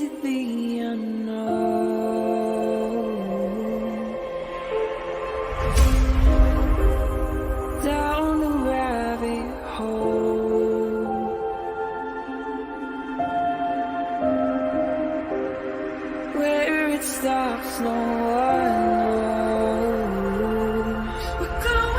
into the unknown, down the rabbit hole, where it stops no one knows. We're going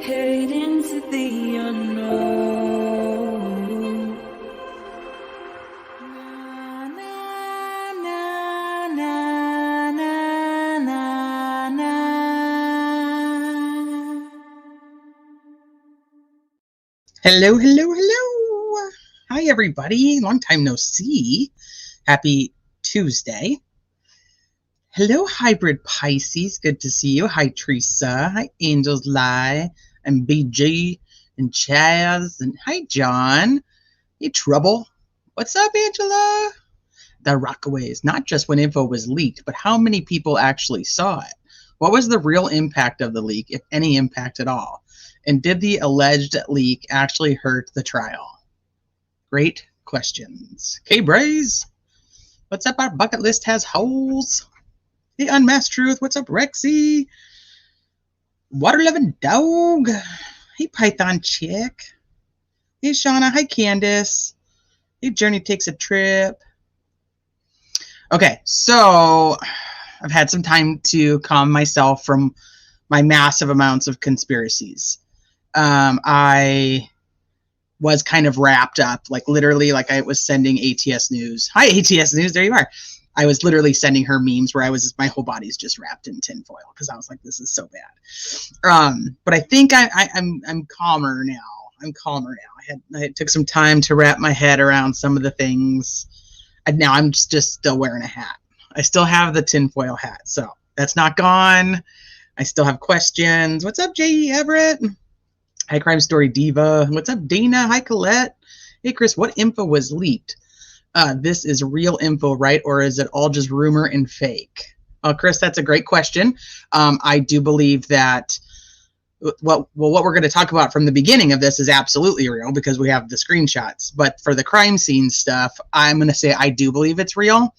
headed into the unknown. Na, na, na, na, na, na, na. Hello, hello, hello. Hi, everybody. Long time no see. Happy Tuesday. Hello, Hybrid Pisces. Good to see you. Hi, Teresa. Hi, Angels Lie. And BG and Chaz. And hi, John. Hey, Trouble. What's up, Angela? The Rockaways. Not just when info was leaked, but how many people actually saw it? What was the real impact of the leak, if any impact at all? And did the alleged leak actually hurt the trial? Great questions. K-Braze. What's up? Our bucket list has holes. Hey, Unmasked Truth. What's up, Rexy? Water Loving Dog. Hey, Python Chick. Hey, Shauna. Hi, Candace. Hey, Journey Takes a Trip. Okay, so I've had some time to calm myself from my massive amounts of conspiracies. I was kind of wrapped up, like literally, like I was sending ATS News. Hi, ATS News. There you are. I was literally sending her memes where my whole body's just wrapped in tinfoil because I was like, this is so bad. But I think I'm calmer now. I'm calmer now. I took some time to wrap my head around some of the things. And now I'm just still wearing a hat. I still have the tinfoil hat, so that's not gone. I still have questions. What's up, J.E. Everett? Hi, Crime Story Diva. What's up, Dana? Hi, Colette. Hey, Chris, what info was leaked? This is real info, right? Or is it all just rumor and fake? Chris, that's a great question. I do believe that what we're going to talk about from the beginning of this is absolutely real because we have the screenshots. But for the crime scene stuff, I'm going to say I do believe it's real.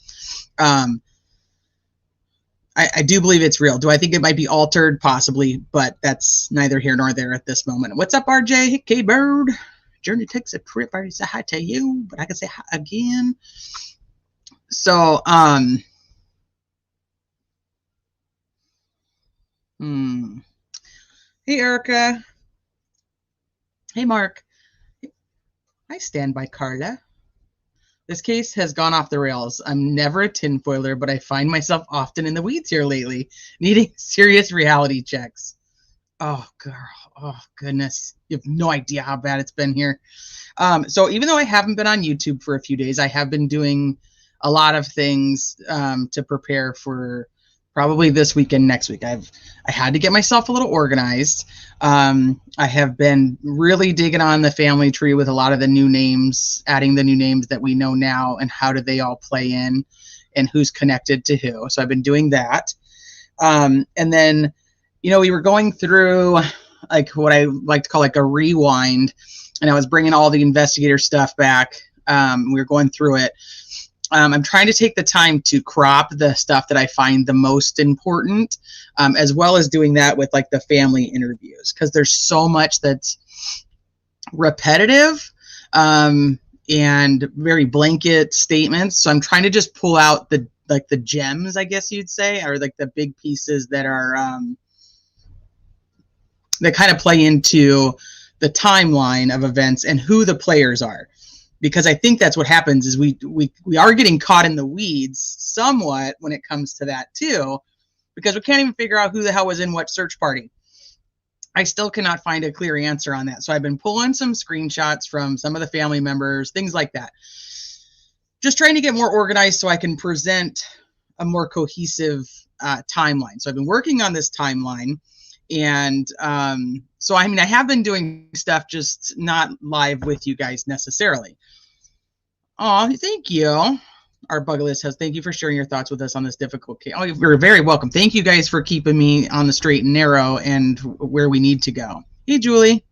I do believe it's real. Do I think it might be altered? Possibly, but that's neither here nor there at this moment. What's up, RJ? Hey, K-Bird. Journey Takes a Trip. I already said hi to you, but I can say hi again. So, Hey, Erica. Hey, Mark. I stand by Carla. This case has gone off the rails. I'm never a tinfoiler, but I find myself often in the weeds here lately, needing serious reality checks. Oh, girl. Oh, goodness. You have no idea how bad it's been here. So even though I haven't been on YouTube for a few days, I have been doing a lot of things to prepare for probably this week and next week. I had to get myself a little organized. I have been really digging on the family tree with a lot of the new names, adding the new names that we know now and how do they all play in and who's connected to who. So I've been doing that. And then, you know, we were going through like what I like to call like a rewind, and I was bringing all the investigator stuff back. We were going through it. I'm trying to take the time to crop the stuff that I find the most important, as well as doing that with like the family interviews, because there's so much that's repetitive and very blanket statements. So I'm trying to just pull out the gems, I guess you'd say, or like the big pieces that are that kind of play into the timeline of events and who the players are. because I think that's what happens is we are getting caught in the weeds somewhat when it comes to that too, because we can't even figure out who the hell was in what search party. I still cannot find a clear answer on that. So I've been pulling some screenshots from some of the family members, things like that. Just trying to get more organized so I can present a more cohesive timeline. So I've been working on this timeline. And so, I mean, I have been doing stuff, just not live with you guys necessarily. Oh, thank you. Our bug list has, thank you for sharing your thoughts with us on this difficult case. Oh, you're very welcome. Thank you guys for keeping me on the straight and narrow and where we need to go. Hey, Julie.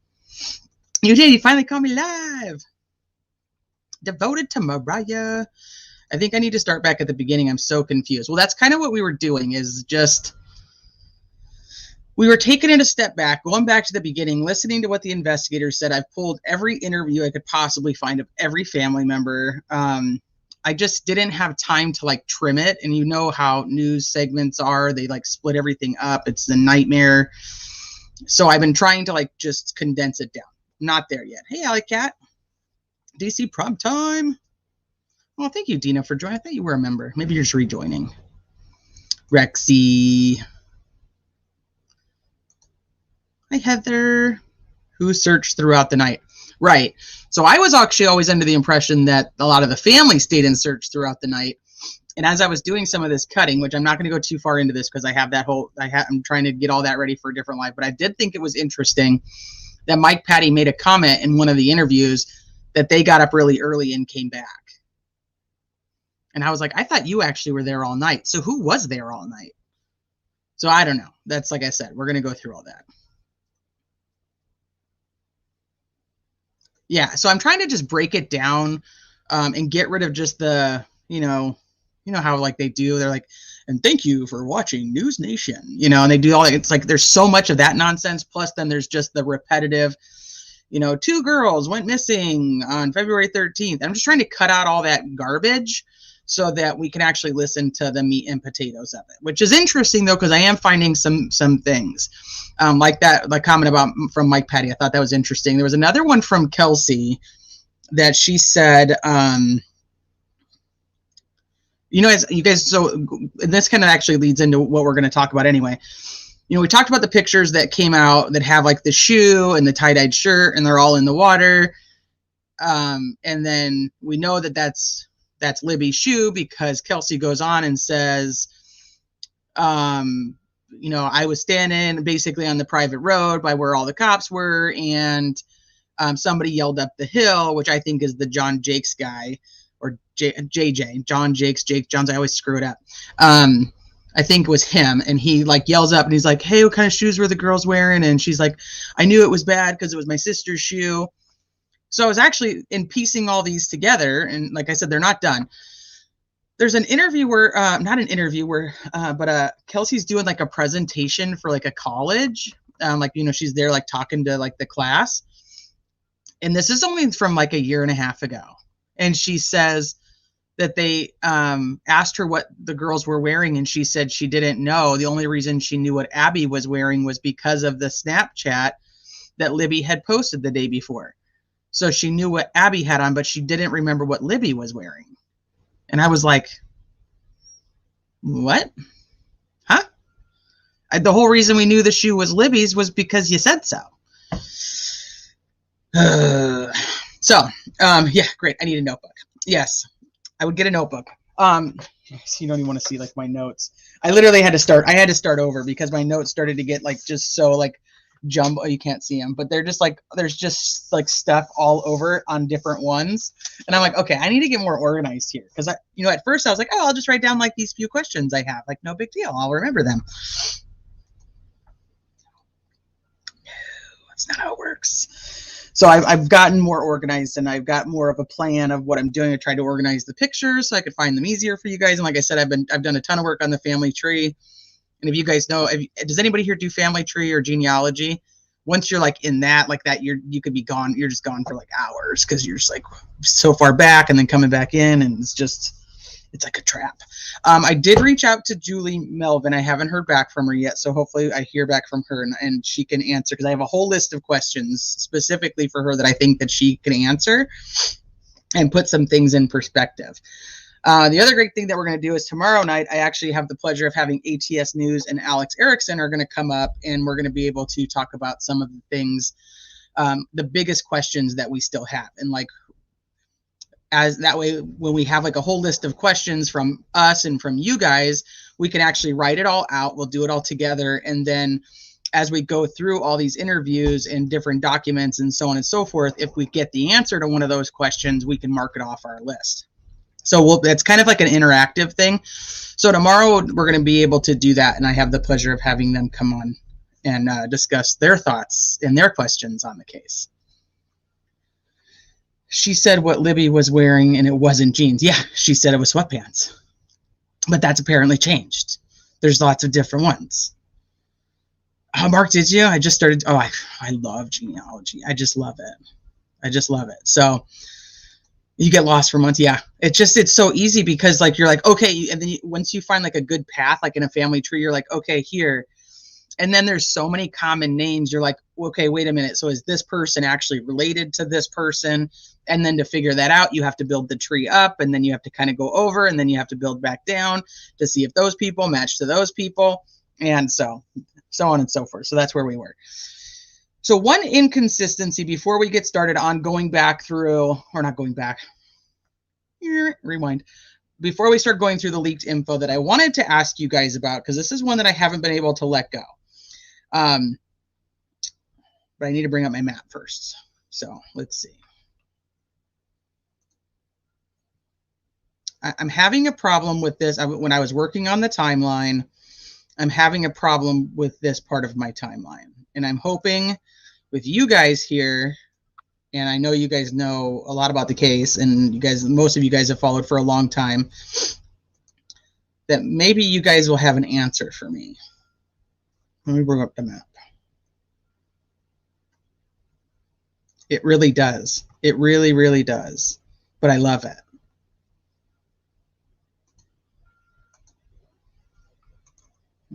You did. You finally called me live. Devoted to Mariah. I think I need to start back at the beginning. I'm so confused. Well, that's kind of what we were doing, is just, we were taking it a step back, going back to the beginning, listening to what the investigators said. I've pulled every interview I could possibly find of every family member. I just didn't have time to like trim it. And you know how news segments are. They like split everything up. It's a nightmare. So I've been trying to like just condense it down. Not there yet. Hey, Alley Cat. DC prom time. Well, thank you, Dina, for joining. I thought you were a member. Maybe you're just rejoining. Rexy. Hi, Heather. Who searched throughout the night? Right. So I was actually always under the impression that a lot of the family stayed in search throughout the night. And as I was doing some of this cutting, which I'm not going to go too far into this because I have that whole, I'm trying to get all that ready for a different live. But I did think it was interesting that Mike Patty made a comment in one of the interviews that they got up really early and came back. And I was like, I thought you actually were there all night. So who was there all night? So I don't know. That's, like I said, we're going to go through all that. Yeah, so I'm trying to just break it down and get rid of just the, you know how like they do. They're like, and thank you for watching News Nation, and they do all that. It's like there's so much of that nonsense. Plus, then there's just the repetitive, 2 girls went missing on February 13th. I'm just trying to cut out all that garbage so that we can actually listen to the meat and potatoes of it, which is interesting though, because I am finding some things like that, like comment about from Mike Patty. I thought that was interesting. There was another one from Kelsey that she said, as you guys, so this kind of actually leads into what we're going to talk about anyway. We talked about the pictures that came out that have like the shoe and the tie-dyed shirt, and they're all in the water. And then we know that that's Libby's shoe because Kelsey goes on and says, I was standing basically on the private road by where all the cops were, and somebody yelled up the hill, which I think is the John Jakes guy, or JJ, John Jakes, Jake Johns. I always screw it up. I think it was him, and he like yells up and he's like, hey, what kind of shoes were the girls wearing? And she's like, I knew it was bad because it was my sister's shoe. So I was actually piecing all these together, and like I said, they're not done. There's an interview where, not an interview where, but Kelsey's doing like a presentation for like a college. She's there like talking to like the class. And this is only from like a year and a half ago. And she says that they asked her what the girls were wearing, and she said she didn't know. The only reason she knew what Abby was wearing was because of the Snapchat that Libby had posted the day before. So she knew what Abby had on, but she didn't remember what Libby was wearing. And I was like, what? Huh? The whole reason we knew the shoe was Libby's was because you said so. Yeah, great. I need a notebook. Yes, I would get a notebook. You don't even want to see like my notes. I literally had to start over because my notes started to get like just so like jumbo. You can't see them, but they're just like, there's just like stuff all over on different ones. And I'm like, okay, I need to get more organized here. Cause at first I was like, oh, I'll just write down like these few questions I have, like no big deal. I'll remember them. That's not how it works. So I've gotten more organized, and I've got more of a plan of what I'm doing. I tried to organize the pictures so I could find them easier for you guys. And like I said, I've done a ton of work on the family tree. And if you guys know, does anybody here do family tree or genealogy? Once you're like in that, like that, you could be gone. You're just gone for like hours because you're just like so far back and then coming back in, and it's like a trap. I did reach out to Julie Melvin. I haven't heard back from her yet, so hopefully I hear back from her and she can answer, because I have a whole list of questions specifically for her that I think that she can answer. and put some things in perspective. The other great thing that we're going to do is tomorrow night, I actually have the pleasure of having ATS News and Alex Erickson are going to come up, and we're going to be able to talk about some of the things, the biggest questions that we still have. And like, as that way, when we have like a whole list of questions from us and from you guys, we can actually write it all out. We'll do it all together. And then as we go through all these interviews and different documents and so on and so forth, if we get the answer to one of those questions, we can mark it off our list. So it's kind of like an interactive thing. So tomorrow we're going to be able to do that, and I have the pleasure of having them come on and discuss their thoughts and their questions on the case. She said what Libby was wearing, and it wasn't jeans. Yeah, she said it was sweatpants. But that's apparently changed. There's lots of different ones. Mark, did you? I just started. Oh, I love genealogy. I just love it. I just love it. So you get lost for months. Yeah. It's so easy because like, you're like, okay. And then once you find like a good path, like in a family tree, you're like, okay, here. And then there's so many common names. You're like, okay, wait a minute. So is this person actually related to this person? And then to figure that out, you have to build the tree up, and then you have to kind of go over, and then you have to build back down to see if those people match to those people. And so on and so forth. So that's where we were. So one inconsistency before we get started on going back through, or not going back, rewind. Before we start going through the leaked info that I wanted to ask you guys about, because this is one that I haven't been able to let go. But I need to bring up my map first. So let's see. I'm having a problem with this. When I was working on the timeline, I'm having a problem with this part of my timeline. And I'm hoping with you guys here, and I know you guys know a lot about the case, and you guys, most of you guys have followed for a long time, that maybe you guys will have an answer for me. Let me bring up the map. It really does. It really, really does. But I love it.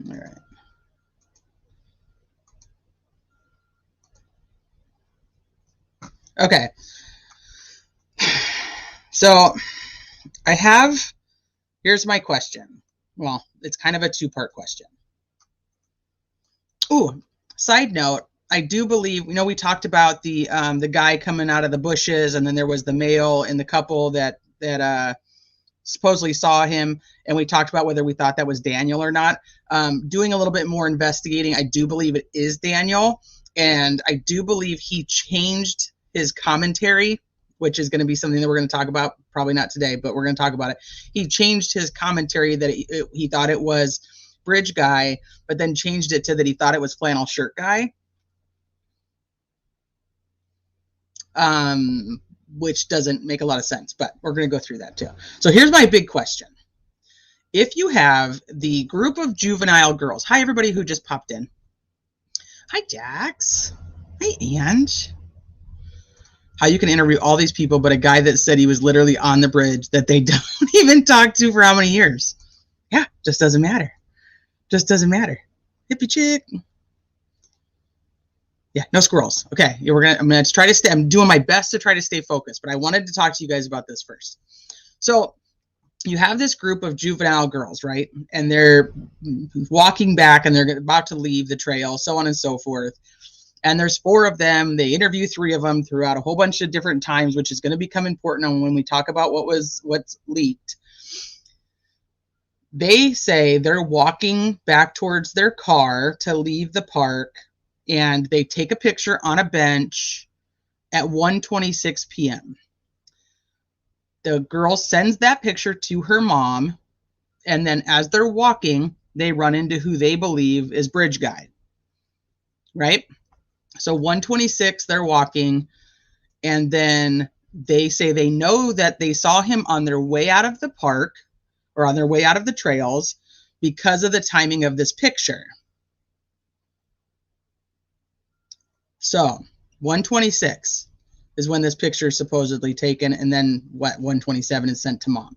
All right. Okay. So here's my question. Well, it's kind of a two-part question. Ooh, side note, I do believe, we talked about the guy coming out of the bushes, and then there was the male in the couple that supposedly saw him, and we talked about whether we thought that was Daniel or not. Doing a little bit more investigating, I do believe it is Daniel, and I do believe he changed his commentary, which is going to be something that we're going to talk about, probably not today, but we're going to talk about it. He changed his commentary that he thought it was Bridge Guy, but then changed it to that he thought it was Flannel Shirt Guy. Which doesn't make a lot of sense, but we're going to go through that too. So here's my big question. If you have the group of juvenile girls, hi everybody who just popped in. Hi Jax. Hi Ange. How you can interview all these people, but a guy that said he was literally on the bridge that they don't even talk to for how many years? Yeah, just doesn't matter. Just doesn't matter. Hippie chick. Yeah, no squirrels. Okay, I'm gonna try to stay. I'm doing my best to try to stay focused, but I wanted to talk to you guys about this first. So you have this group of juvenile girls, right? And they're walking back, and they're about to leave the trail, so on and so forth. And there's 4 of them. They interview 3 of them throughout a whole bunch of different times, which is going to become important when we talk about what's leaked. They say they're walking back towards their car to leave the park, and they take a picture on a bench at 1:26 p.m. The girl sends that picture to her mom, and then as they're walking, they run into who they believe is Bridge Guy, right? So 1:26, they're walking, and then they say they know that they saw him on their way out of the park, or on their way out of the trails, because of the timing of this picture. So 1:26 is when this picture is supposedly taken, and then 1:27 is sent to mom.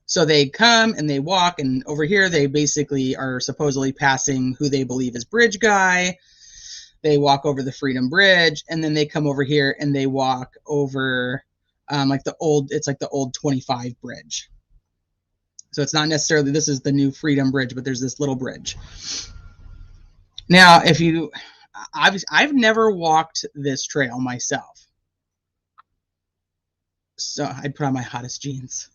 So they come and they walk, and over here they basically are supposedly passing who they believe is Bridge Guy. They walk over the Freedom Bridge, and then they come over here and they walk over It's like the old 25 bridge. So it's not necessarily, this is the new Freedom Bridge, but there's this little bridge. Now, I've never walked this trail myself. So I'd put on my hottest jeans.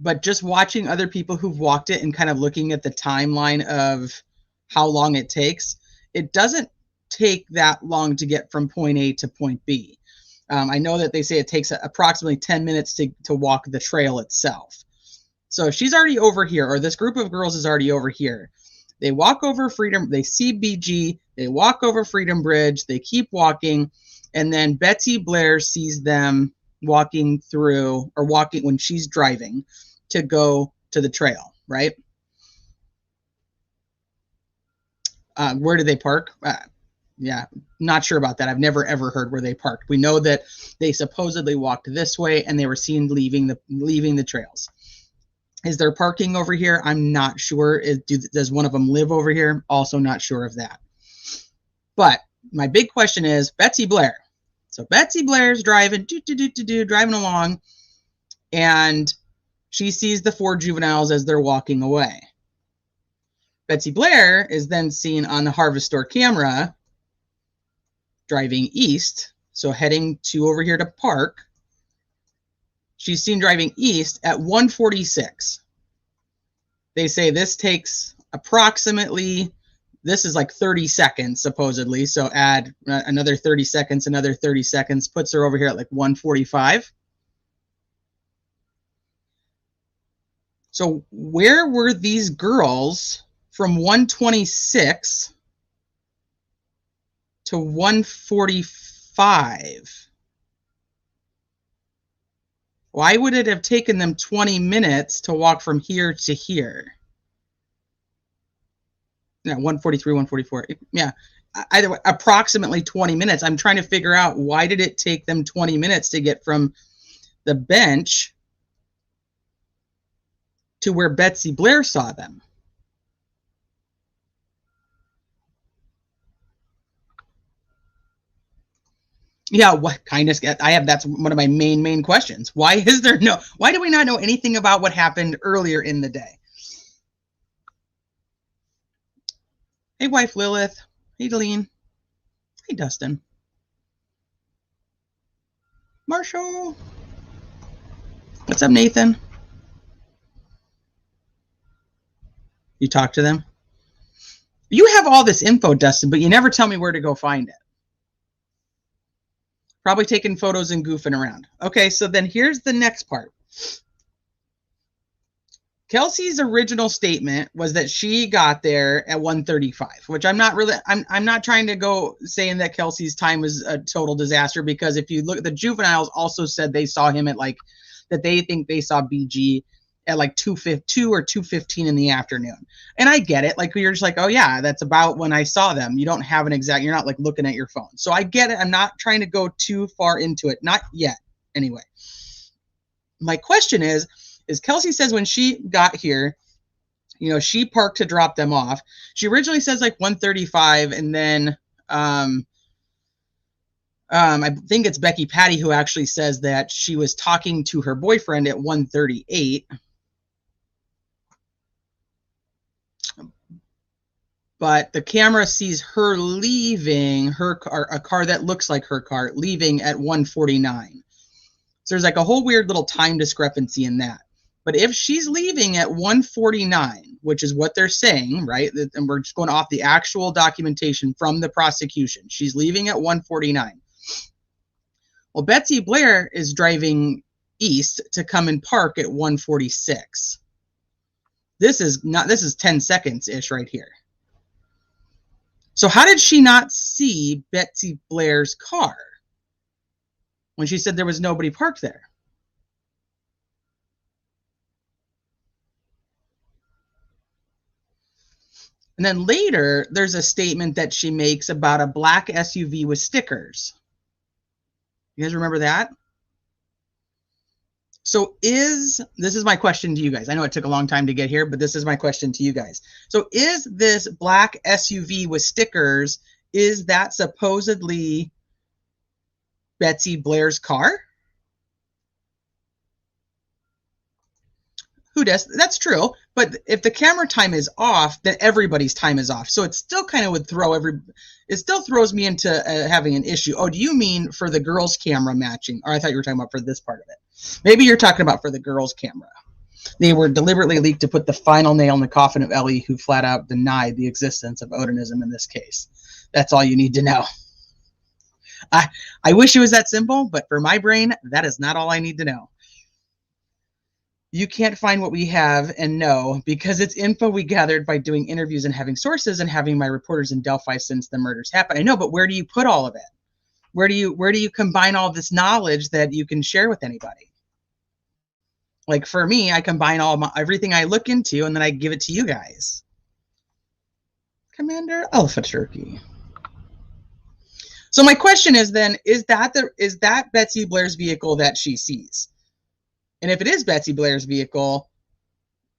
But just watching other people who've walked it and kind of looking at the timeline of how long it takes, it doesn't take that long to get from point A to point B. I know that they say it takes approximately 10 minutes to walk the trail itself. So if she's already over here, or this group of girls is already over here, they walk over Freedom, they see BG, they walk over Freedom Bridge, they keep walking, and then Betsy Blair sees them walking through, or walking when she's driving to go to the trail, right? Where do they park? Yeah, not sure about that. I've never ever heard where they parked. We know that they supposedly walked this way and they were seen leaving the trails. Is there parking over here? I'm not sure. Does one of them live over here? Also not sure of that. But my big question is Betsy Blair. So Betsy Blair's driving, driving along, and she sees the 4 juveniles as they're walking away. Betsy Blair is then seen on the Harvest Store camera driving east, so heading to over here to park. She's seen driving east at 1:46. They say this takes approximately, this is like 30 seconds supposedly, so add another 30 seconds, another 30 seconds, puts her over here at like 1:45. So where were these girls from 1:26 to 1:45? Why would it have taken them 20 minutes to walk from here to here? Yeah, 1:43, 1:44. Yeah, either way, approximately 20 minutes. I'm trying to figure out, why did it take them 20 minutes to get from the bench to where Betsy Blair saw them? Yeah, what kind of, that's one of my main questions. Why do we not know anything about what happened earlier in the day? Hey, wife Lilith. Hey, Delene. Hey, Dustin. Marshall. What's up, Nathan? You talk to them? You have all this info, Dustin, but you never tell me where to go find it. Probably taking photos and goofing around. Okay, so then here's the next part. Kelsey's original statement was that she got there at 1:35, which I'm not trying to go saying that Kelsey's time was a total disaster, because if you look, the juveniles also said they saw him at that they think they saw BG at like 2:52 or 2:15 in the afternoon. And I get it. Like, you're just like, oh yeah, that's about when I saw them. You don't have an exact, you're not like looking at your phone. So I get it. I'm not trying to go too far into it. Not yet. Anyway, my question is Kelsey says when she got here, she parked to drop them off. She originally says like 1:35, and then I think it's Becky Patty who actually says that she was talking to her boyfriend at 1:38. But the camera sees her leaving her car, a car that looks like her car, leaving at 1:49. So there's like a whole weird little time discrepancy in that. But if she's leaving at 1:49, which is what they're saying, right? And we're just going off the actual documentation from the prosecution. She's leaving at 1:49. Well, Betsy Blair is driving east to come and park at 1:46. This is 10 seconds-ish right here. So how did she not see Betsy Blair's car when she said there was nobody parked there? And then later, there's a statement that she makes about a black SUV with stickers. You guys remember that? So this is my question to you guys. I know it took a long time to get here, but this is my question to you guys. So is this black SUV with stickers, is that supposedly Betsy Blair's car? Who does? That's true. But if the camera time is off, then everybody's time is off. So it still kind of would throw it still throws me into having an issue. Oh, do you mean for the girls' camera matching? Or I thought you were talking about for this part of it. Maybe you're talking about for the girls' camera. They were deliberately leaked to put the final nail in the coffin of Ellie, who flat out denied the existence of Odinism in this case. That's all you need to know. I wish it was that simple, but for my brain, that is not all I need to know. You can't find what we have and know because it's info we gathered by doing interviews and having sources and having my reporters in Delphi since the murders happened. I know, but where do you put all of it? Where do you combine all this knowledge that you can share with anybody? Like for me, I combine everything I look into and then I give it to you guys. Commander Alpha Turkey. So my question is then, is that Betsy Blair's vehicle that she sees? And if it is Betsy Blair's vehicle,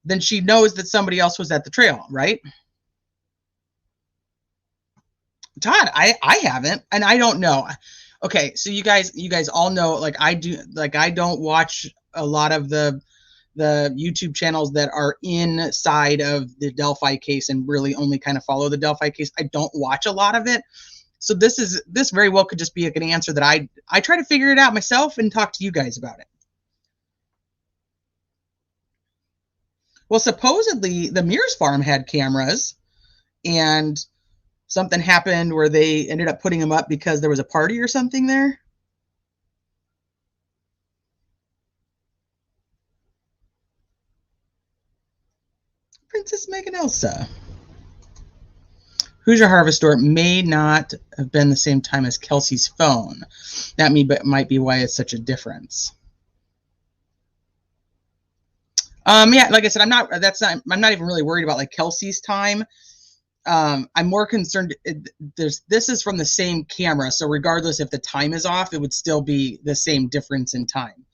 then she knows that somebody else was at the trail, right? Todd, I haven't, and I don't know. Okay, so you guys all know, like I don't watch a lot of the YouTube channels that are inside of the Delphi case and really only kind of follow the Delphi case. I don't watch a lot of it. So this very well could just be an answer that I try to figure it out myself and talk to you guys about it. Well, supposedly the Mears farm had cameras and something happened where they ended up putting them up because there was a party or something there. Princess Megan Elsa. Hoosier Harvest Store may not have been the same time as Kelsey's phone. That might be why it's such a difference. Yeah, like I said, I'm not even really worried about like Kelsey's time. I'm more concerned. This is from the same camera, so regardless if the time is off, it would still be the same difference in time.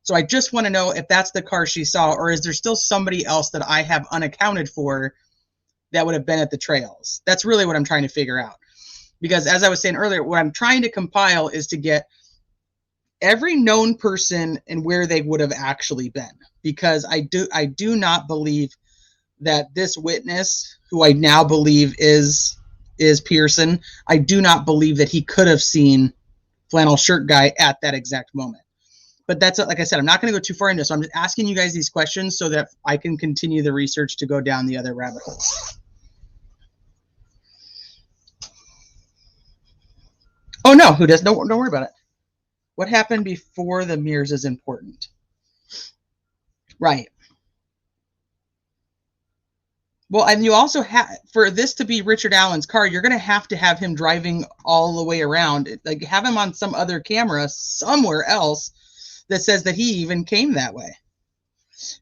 So I just want to know if that's the car she saw, or is there still somebody else that I have unaccounted for that would have been at the trails? That's really what I'm trying to figure out. Because as I was saying earlier, what I'm trying to compile is to get every known person and where they would have actually been. Because I do not believe that this witness, who I now believe is Pearson, I do not believe that he could have seen Flannel Shirt Guy at that exact moment. But that's, like I said, I'm not going to go too far into this. So I'm just asking you guys these questions so that I can continue the research to go down the other rabbit holes. Oh, no, who does? Don't worry about it. What happened before the Mears is important. Right. Well, and you also have, for this to be Richard Allen's car, you're going to have him driving all the way around. Like, have him on some other camera somewhere else that says that he even came that way.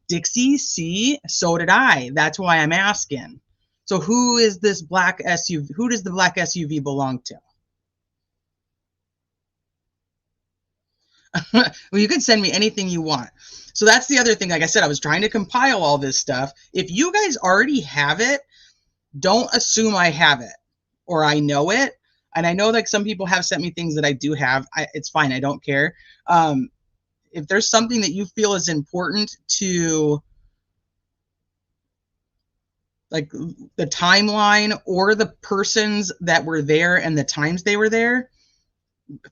Dixie, see, so did I. That's why I'm asking. So who is this black SUV? Who does the black SUV belong to? Well, you can send me anything you want. So that's the other thing. Like I said, I was trying to compile all this stuff. If you guys already have it, don't assume I have it or I know it. And I know like some people have sent me things that I do have. It's fine. I don't care. If there's something that you feel is important to like the timeline or the persons that were there and the times they were there,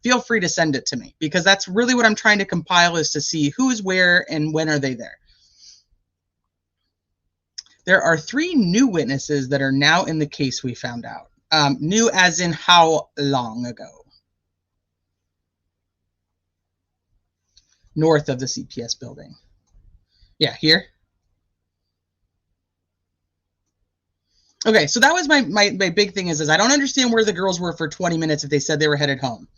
feel free to send it to me, because that's really what I'm trying to compile, is to see who's where and when are they there. There are 3 new witnesses that are now in the case, we found out. New as in how long ago? North of the CPS building. Yeah, here. Okay, so that was my big thing is I don't understand where the girls were for 20 minutes if they said they were headed home.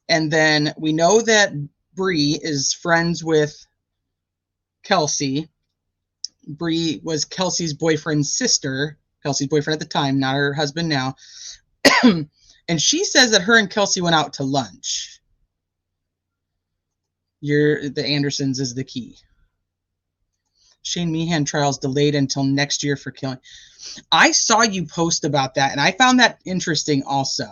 And then we know that Bree is friends with Kelsey. Bree was Kelsey's boyfriend's sister, Kelsey's boyfriend at the time, not her husband now. And she says that her and Kelsey went out to lunch. The Andersons is the key. Shane Meehan trials delayed until next year for killing. I saw you post about that, and I found that interesting also,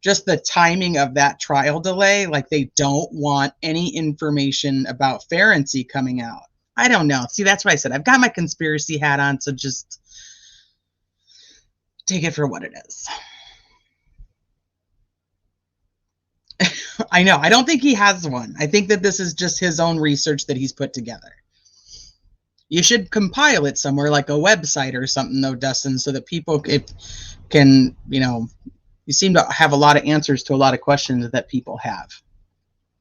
just the timing of that trial delay, like they don't want any information about Ferenczi coming out. I don't know. See, that's why I said I've got my conspiracy hat on, so just take it for what it is. I know. I don't think he has one. I think that this is just his own research that he's put together. You should compile it somewhere, like a website or something, though, Dustin, so that people can, you know, you seem to have a lot of answers to a lot of questions that people have.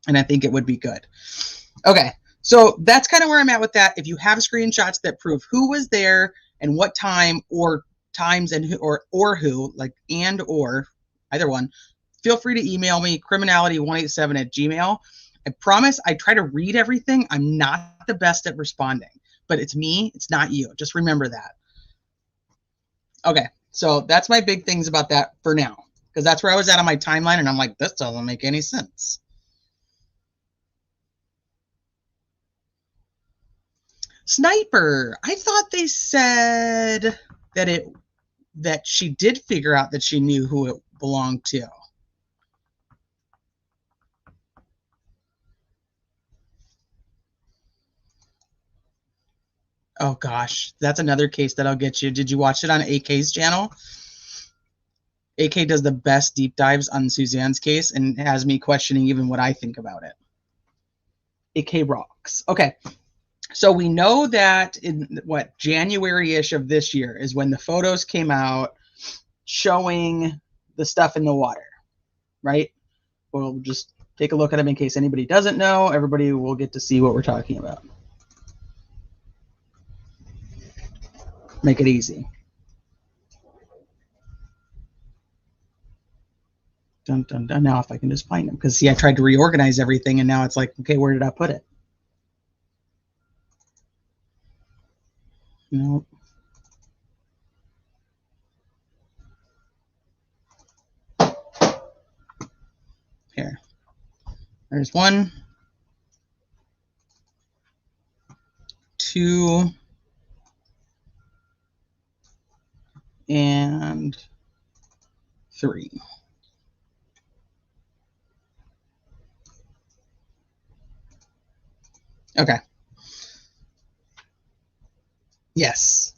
And I think it would be good. Okay, so that's kind of where I'm at with that. If you have screenshots that prove who was there and what time or times and who, or who, like and or either one, feel free to email me, criminality187@gmail. I promise I try to read everything. I'm not the best at responding, but it's me. It's not you. Just remember that. Okay, so that's my big things about that for now, because that's where I was at on my timeline, and I'm like, this doesn't make any sense. Sniper. I thought they said that she did figure out that she knew who it belonged to. Oh gosh, that's another case that I'll get you. Did you watch it on AK's channel? AK does the best deep dives on Suzanne's case and has me questioning even what I think about it. AK rocks. Okay, so we know that in what, January-ish of this year is when the photos came out showing the stuff in the water, right? We'll just take a look at them in case anybody doesn't know. Everybody will get to see what we're talking about. Make it easy. Dun, dun, dun. Now if I can just find them, because see, I tried to reorganize everything and now it's like, okay, where did I put it? Nope. Here. There's 1, 2, and 3. Okay. Yes.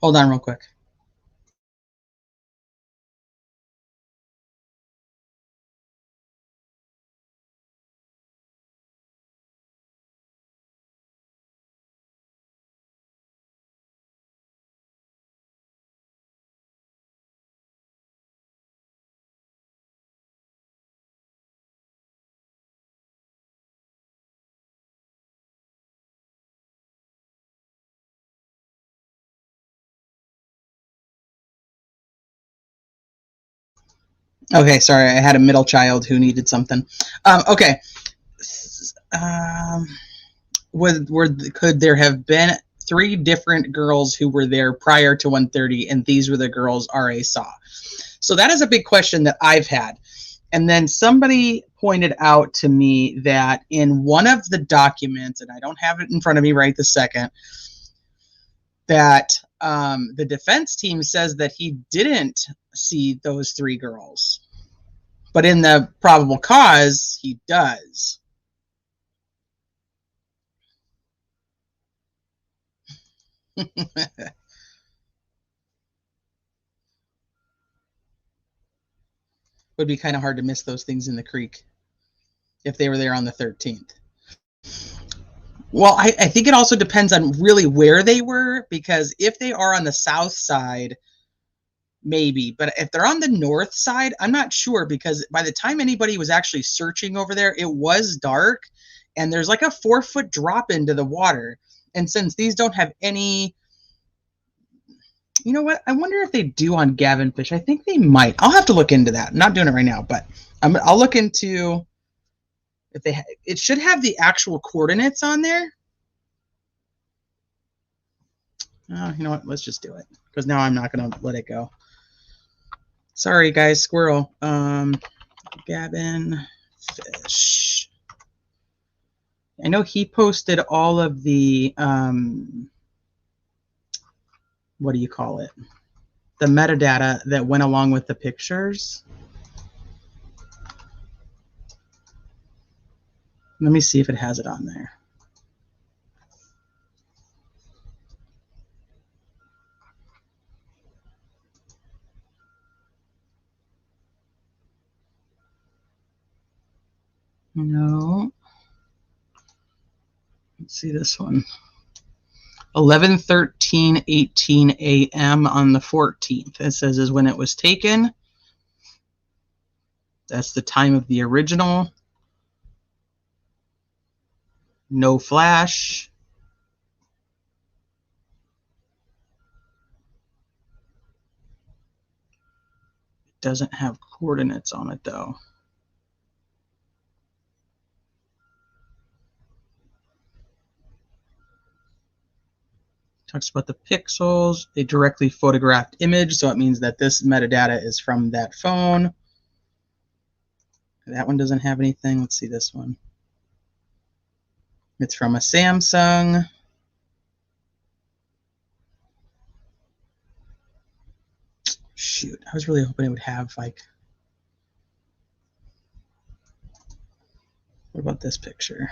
Hold on real quick. Okay, sorry, I had a middle child who needed something. Okay. Could there have been 3 different girls who were there prior to 1:30, and these were the girls RA saw? So that is a big question that I've had. And then somebody pointed out to me that in one of the documents, and I don't have it in front of me right this second, that the defense team says that he didn't see those 3 girls. But in the probable cause, he does. Would be kind of hard to miss those things in the creek if they were there on the 13th. Well, I think it also depends on really where they were, because if they are on the south side, maybe. But if they're on the north side, I'm not sure, because by the time anybody was actually searching over there, it was dark, and there's like a 4-foot drop into the water. And since these don't have any, you know what? I wonder if they do on Gavin Fish. I think they might. I'll have to look into that. I'm not doing it right now, but I'll look into if they. It should have the actual coordinates on there. Oh, you know what? Let's just do it, because now I'm not going to let it go. Sorry, guys. Squirrel. Gavin Fish. I know he posted all of the what do you call it? The metadata that went along with the pictures. Let me see if it has it on there. No. Let's see this one. 11:13:18 a.m. on the 14th. It says is when it was taken. That's the time of the original. No flash. It doesn't have coordinates on it though. Talks about the pixels, a directly photographed image, so it means that this metadata is from that phone. That one doesn't have anything. Let's see this one. It's from a Samsung. Shoot, I was really hoping it would have like, what about this picture?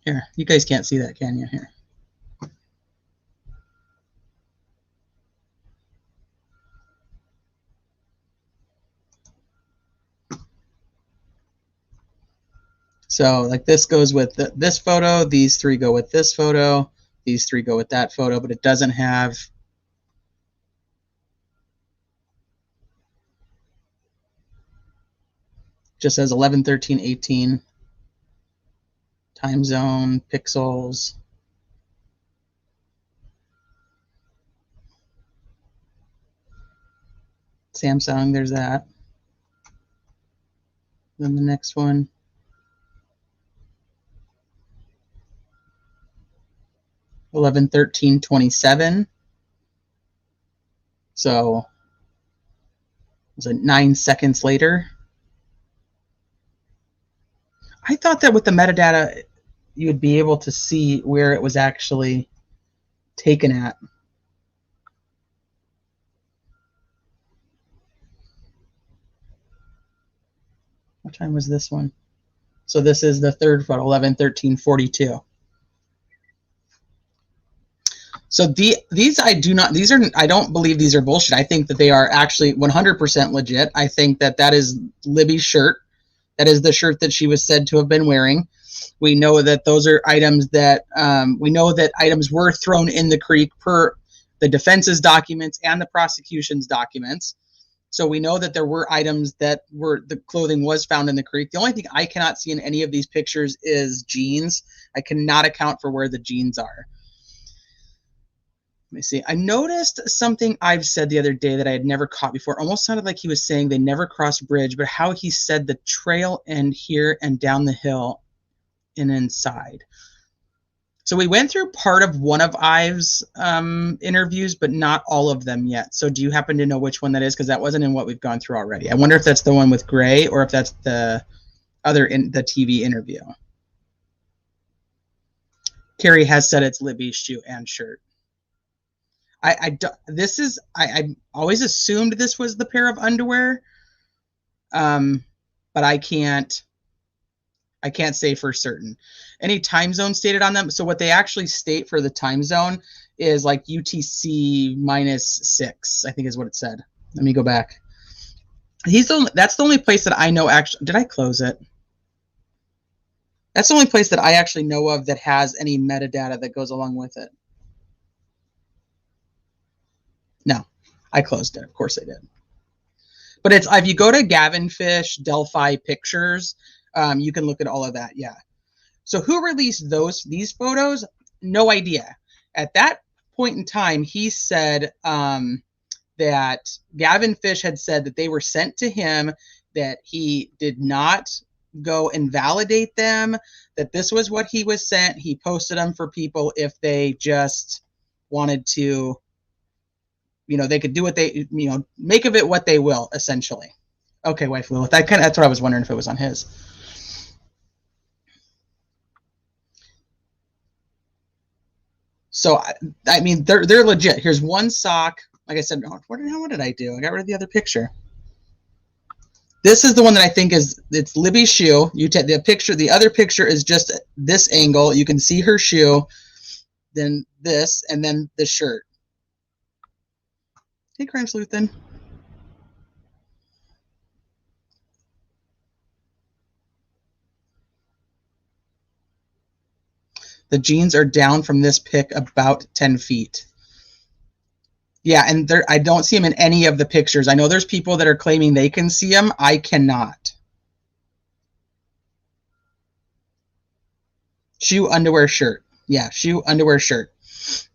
Here, you guys can't see that, can you? Here. So like this goes with this photo, these three go with this photo, these three go with that photo, but it doesn't have just says 11:13:18 time zone, pixels. Samsung, there's that. Then the next one. 11:13:27. So was it 9 seconds later? I thought that with the metadata, you would be able to see where it was actually taken at. What time was this one? So this is the third photo, 11:13:42. So these I don't believe these are bullshit. I think that they are actually 100% legit. I think that that is Libby's shirt. That is the shirt that she was said to have been wearing. We know that those are items that we know that items were thrown in the creek per the defense's documents and the prosecution's documents. So we know that there were items that were the clothing was found in the creek. The only thing I cannot see in any of these pictures is jeans. I cannot account for where the jeans are. Let me see. I noticed something I've said the other day that I had never caught before. Almost sounded like he was saying they never cross bridge, but how he said the trail end here and down the hill and inside. So we went through part of one of Ives' interviews, but not all of them yet. So do you happen to know which one that is? Because that wasn't in what we've gone through already. I wonder if that's the one with Gray or if that's the other in the TV interview. Carrie has said it's Libby's shoe and shirt. I always assumed this was the pair of underwear, but I can't say for certain. Any time zone stated on them? So what they actually state for the time zone is like UTC -6, I think is what it said. Let me go back. That's the only place that I know actually. Did I close it? That's the only place that I actually know of that has any metadata that goes along with it. No, I closed it. Of course I did. But it's if you go to Gavin Fish, Delphi Pictures, you can look at all of that. Yeah. So who released these photos? No idea. At that point in time, he said that Gavin Fish had said that they were sent to him, that he did not go and validate them, that this was what he was sent. He posted them for people if they just wanted to, they could do what they, make of it what they will, essentially. Okay, wife Lilith. That's what I was wondering if it was on his. So, I mean, they're legit. Here's one sock. Like I said, what did I do? I got rid of the other picture. This is the one that I think it's Libby's shoe. You take the picture. The other picture is just this angle. You can see her shoe, then this, and then the shirt. Hey, Crime Sleuthin. The jeans are down from this pic about 10 feet. Yeah, and I don't see them in any of the pictures. I know there's people that are claiming they can see them. I cannot. Shoe, underwear, shirt. Yeah, shoe, underwear, shirt.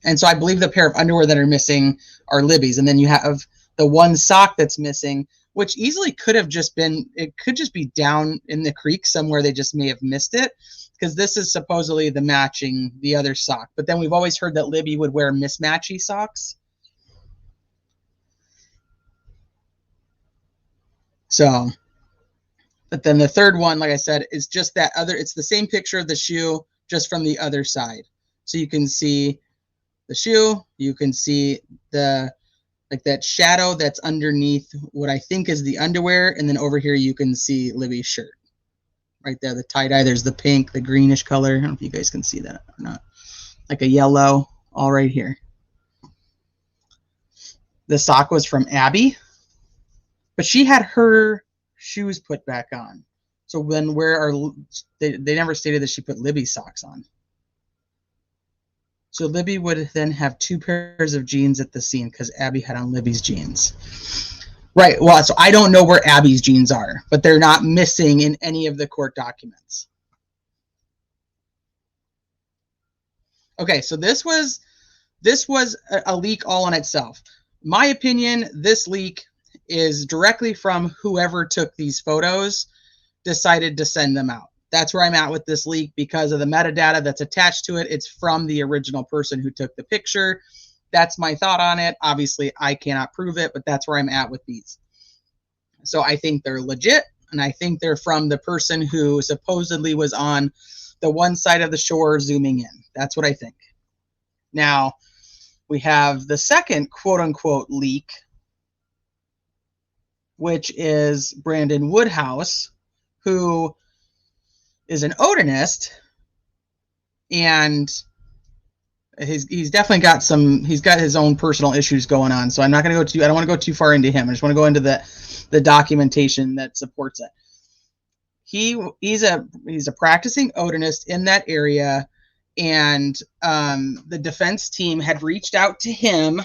And so I believe the pair of underwear that are missing are Libby's. And then you have the one sock that's missing, which easily could have just been, it could just be down in the creek somewhere. They just may have missed it, because this is supposedly the matching, the other sock. But then we've always heard that Libby would wear mismatchy socks. So, but then the third one, like I said, is just that other, it's the same picture of the shoe, just from the other side. So you can see the shoe, you can see the, like that shadow that's underneath what I think is the underwear. And then over here, you can see Libby's shirt right there, the tie-dye. There's the pink, the greenish color. I don't know if you guys can see that or not. Like a yellow, all right here. The sock was from Abby, but she had her shoes put back on. So then where are, they never stated that she put Libby's socks on. So Libby would then have two pairs of jeans at the scene because Abby had on Libby's jeans. Right, well, so I don't know where Abby's jeans are, but they're not missing in any of the court documents. Okay, so this was a leak all on itself. My opinion, this leak is directly from whoever took these photos, decided to send them out. That's where I'm at with this leak because of the metadata that's attached to it. It's from the original person who took the picture. That's my thought on it. Obviously, I cannot prove it, but that's where I'm at with these. So I think they're legit, and I think they're from the person who supposedly was on the one side of the shore zooming in. That's what I think. Now, we have the second quote-unquote leak, which is Brandon Woodhouse, who is an Odinist, and he's definitely got he's got his own personal issues going on. So I'm not going to go I don't want to go too far into him. I just want to go into the documentation that supports it. He's a practicing Odinist in that area, and the defense team had reached out to him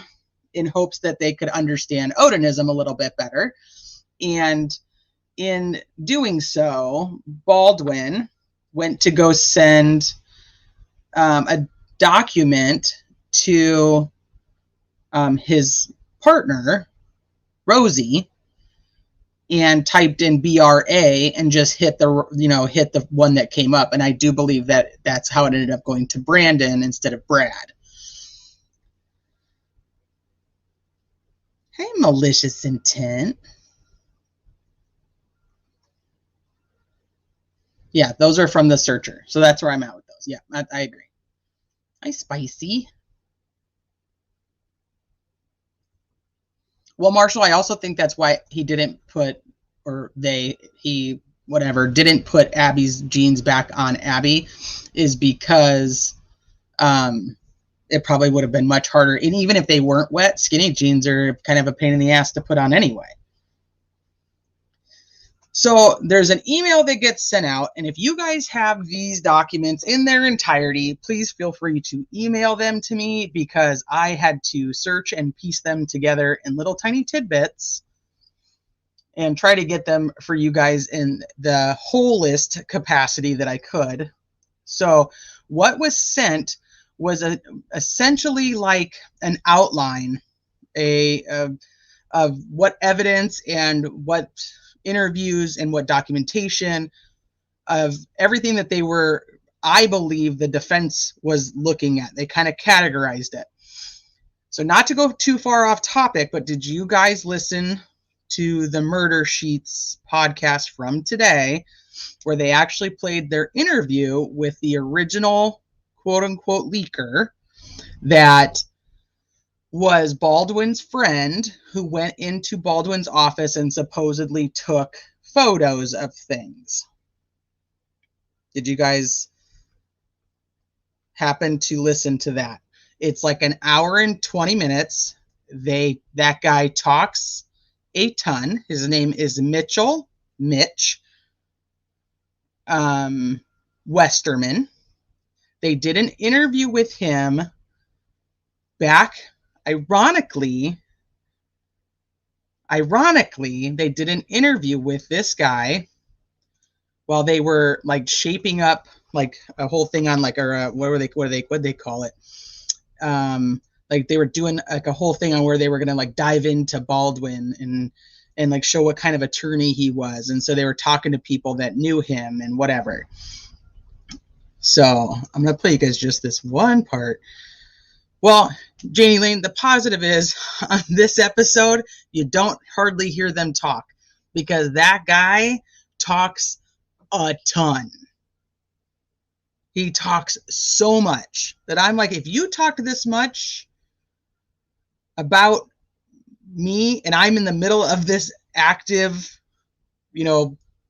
in hopes that they could understand Odinism a little bit better. And in doing so, Baldwin went to go send a document to his partner, Rosie, and typed in BRA and just hit the one that came up. And I do believe that that's how it ended up going to Brandon instead of Brad. Hey, malicious intent. Yeah, those are from the searcher. So that's where I'm at with those. Yeah, I agree. Hi, Spicy. Well, Marshall, I also think that's why he didn't put, didn't put Abby's jeans back on Abby, is because it probably would have been much harder. And even if they weren't wet, skinny jeans are kind of a pain in the ass to put on anyway. So there's an email that gets sent out, and if you guys have these documents in their entirety, please feel free to email them to me, because I had to search and piece them together in little tiny tidbits and try to get them for you guys in the whole list capacity that I could. So what was sent was essentially like an outline of what evidence and what interviews and what documentation of everything that I believe the defense was looking at. They kind of categorized it. So not to go too far off topic, but did you guys listen to the Murder Sheets podcast from today, where they actually played their interview with the original quote unquote leaker that was Baldwin's friend, who went into Baldwin's office and supposedly took photos of things. Did you guys happen to listen to that? It's like an hour and 20 minutes. That guy talks a ton. His name is Mitch Westerman. They did an interview with him back, ironically, they did an interview with this guy while they were like shaping up like a whole thing on like, or what they call it? Like they were doing like a whole thing on where they were going to like dive into Baldwin and like show what kind of attorney he was. And so they were talking to people that knew him and whatever. So I'm going to play you guys just this one part. Well, Janie Lane, the positive is on this episode, you don't hardly hear them talk because that guy talks a ton. He talks so much that I'm like, if you talk this much about me and I'm in the middle of this active,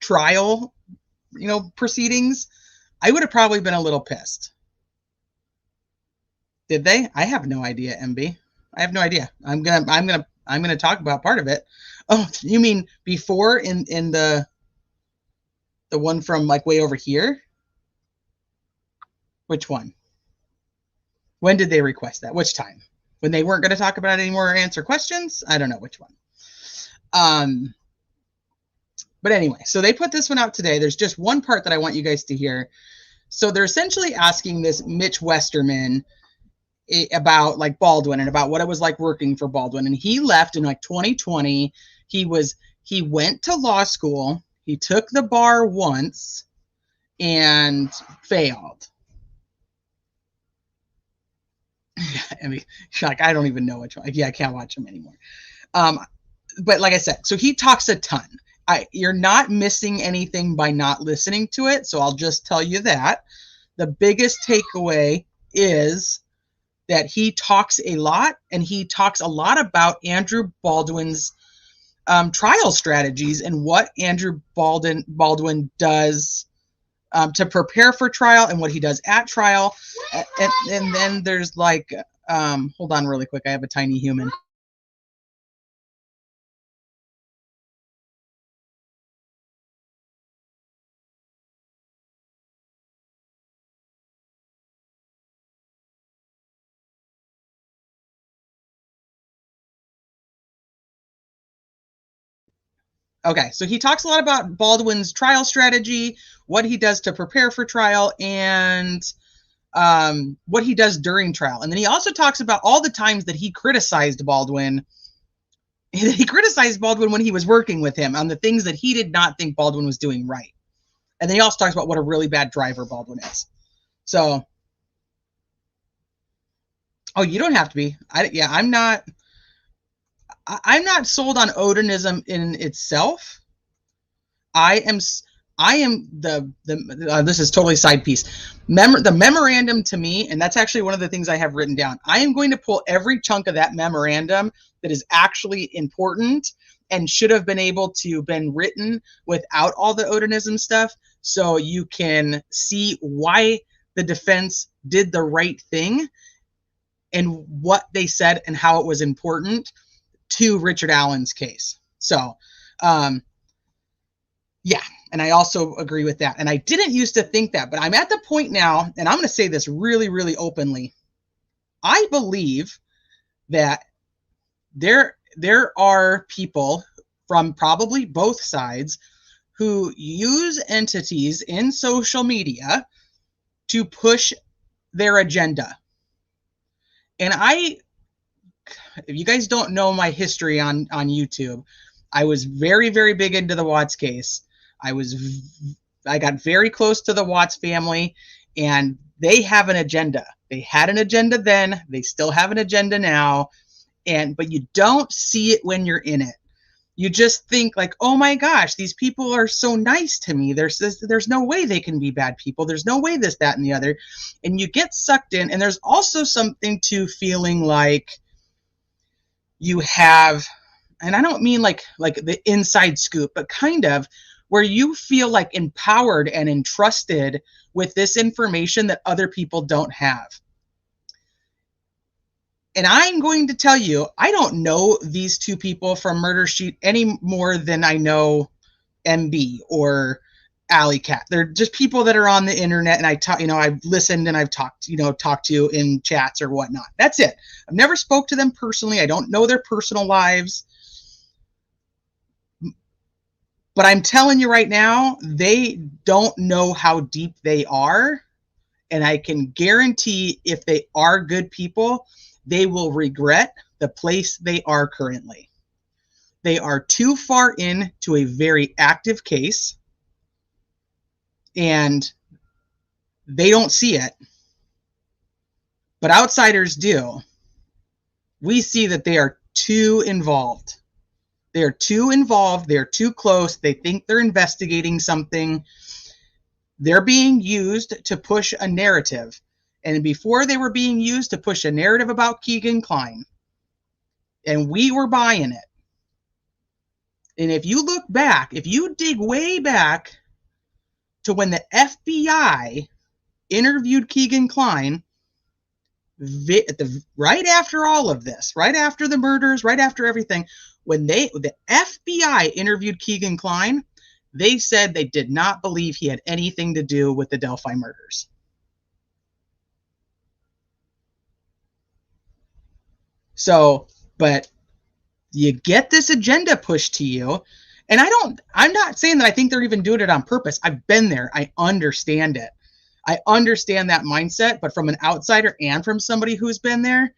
trial, proceedings, I would have probably been a little pissed. Did they? I have no idea, MB. I have no idea. I'm gonna talk about part of it. Oh, you mean before in the one from like way over here? Which one? When did they request that? Which time? When they weren't going to talk about it anymore or answer questions? I don't know which one. But anyway, so they put this one out today. There's just one part that I want you guys to hear. So they're essentially asking this Mitch Westerman about like Baldwin and about what it was like working for Baldwin. And he left in like 2020. He went to law school. He took the bar once and failed. I mean, like, I don't even know which one. Yeah, I can't watch him anymore. But like I said, so he talks a ton. You're not missing anything by not listening to it. So I'll just tell you that. The biggest takeaway is that he talks a lot, and he talks a lot about Andrew Baldwin's trial strategies and what Andrew Baldwin does to prepare for trial and what he does at trial. And then there's like, hold on really quick. I have a tiny human. Okay, so he talks a lot about Baldwin's trial strategy, what he does to prepare for trial, and what he does during trial. And then he also talks about all the times that he criticized Baldwin. He criticized Baldwin when he was working with him on the things that he did not think Baldwin was doing right. And then he also talks about what a really bad driver Baldwin is. So, oh, you don't have to be. I'm not sold on Odinism in itself. I am this is totally side piece. The memorandum to me, and that's actually one of the things I have written down. I am going to pull every chunk of that memorandum that is actually important and should have been able to been written without all the Odinism stuff, so you can see why the defense did the right thing and what they said and how it was important to Richard Allen's case. So, yeah, and I also agree with that. And I didn't used to think that, but I'm at the point now, and I'm going to say this really, really openly. I believe that there are people from probably both sides who use entities in social media to push their agenda. And if you guys don't know my history on YouTube, I was very, very big into the Watts case. I got very close to the Watts family, and they have an agenda. They had an agenda then. They still have an agenda now. But you don't see it when you're in it. You just think like, oh my gosh, these people are so nice to me. There's no way they can be bad people. There's no way this, that, and the other. And you get sucked in. And there's also something to feeling like you have, and I don't mean like the inside scoop, but kind of where you feel like empowered and entrusted with this information that other people don't have. And I'm going to tell you, I don't know these two people from Murder Sheet any more than I know MB or Alley Cat. They're just people that are on the internet, and I've listened and I've talked to in chats or whatnot. That's it. I've never spoke to them personally. I don't know their personal lives. But I'm telling you right now, they don't know how deep they are. And I can guarantee if they are good people, they will regret the place they are currently. They are too far into a very active case, and they don't see it. But outsiders do. We see that they are too involved. They're too involved. They're too close. They think they're investigating something. They're being used to push a narrative. And before they were being used to push a narrative about Keegan Kline, and we were buying it. And if you look back, if you dig way back to when the FBI interviewed Keegan Kline, right after all of this, right after the murders, right after everything, when the FBI interviewed Keegan Kline, they said they did not believe he had anything to do with the Delphi murders. So, but you get this agenda pushed to you, and I'm not saying that I think they're even doing it on purpose. I've been there. I understand it. I understand that mindset, but from an outsider and from somebody who's been there,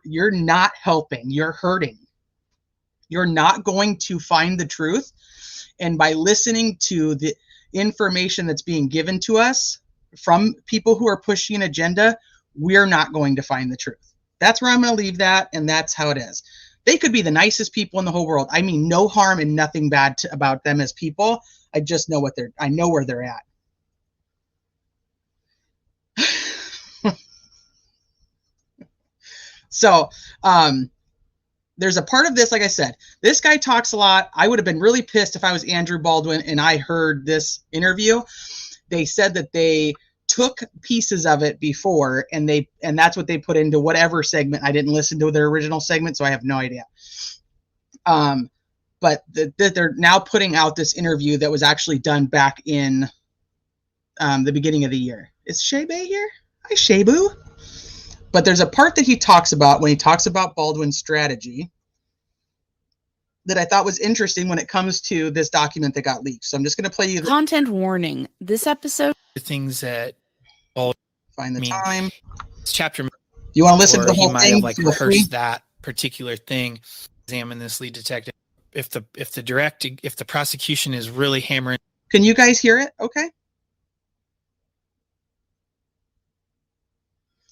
you're not helping. You're hurting. You're not going to find the truth. And by listening to the information that's being given to us from people who are pushing an agenda, we're not going to find the truth. That's where I'm going to leave that, and that's how it is. They could be the nicest people in the whole world. I mean, no harm and nothing bad about them as people. I just know I know where they're at. So, there's a part of this, like I said, this guy talks a lot. I would have been really pissed if I was Andrew Baldwin and I heard this interview. They said that they took pieces of it before, and that's what they put into whatever segment. I didn't listen to their original segment, so I have no idea. But they're now putting out this interview that was actually done back in the beginning of the year. Is Shebe here? Hi, Shebu. But there's a part that he talks about when he talks about Baldwin's strategy that I thought was interesting when it comes to this document that got leaked. So I'm just going to play you Content warning. This episode. Things that find the time. Chapter. You want to listen to the whole he might thing? have like rehearsed that particular thing. Examine this lead detective. If the prosecution is really hammering. Can you guys hear it? Okay.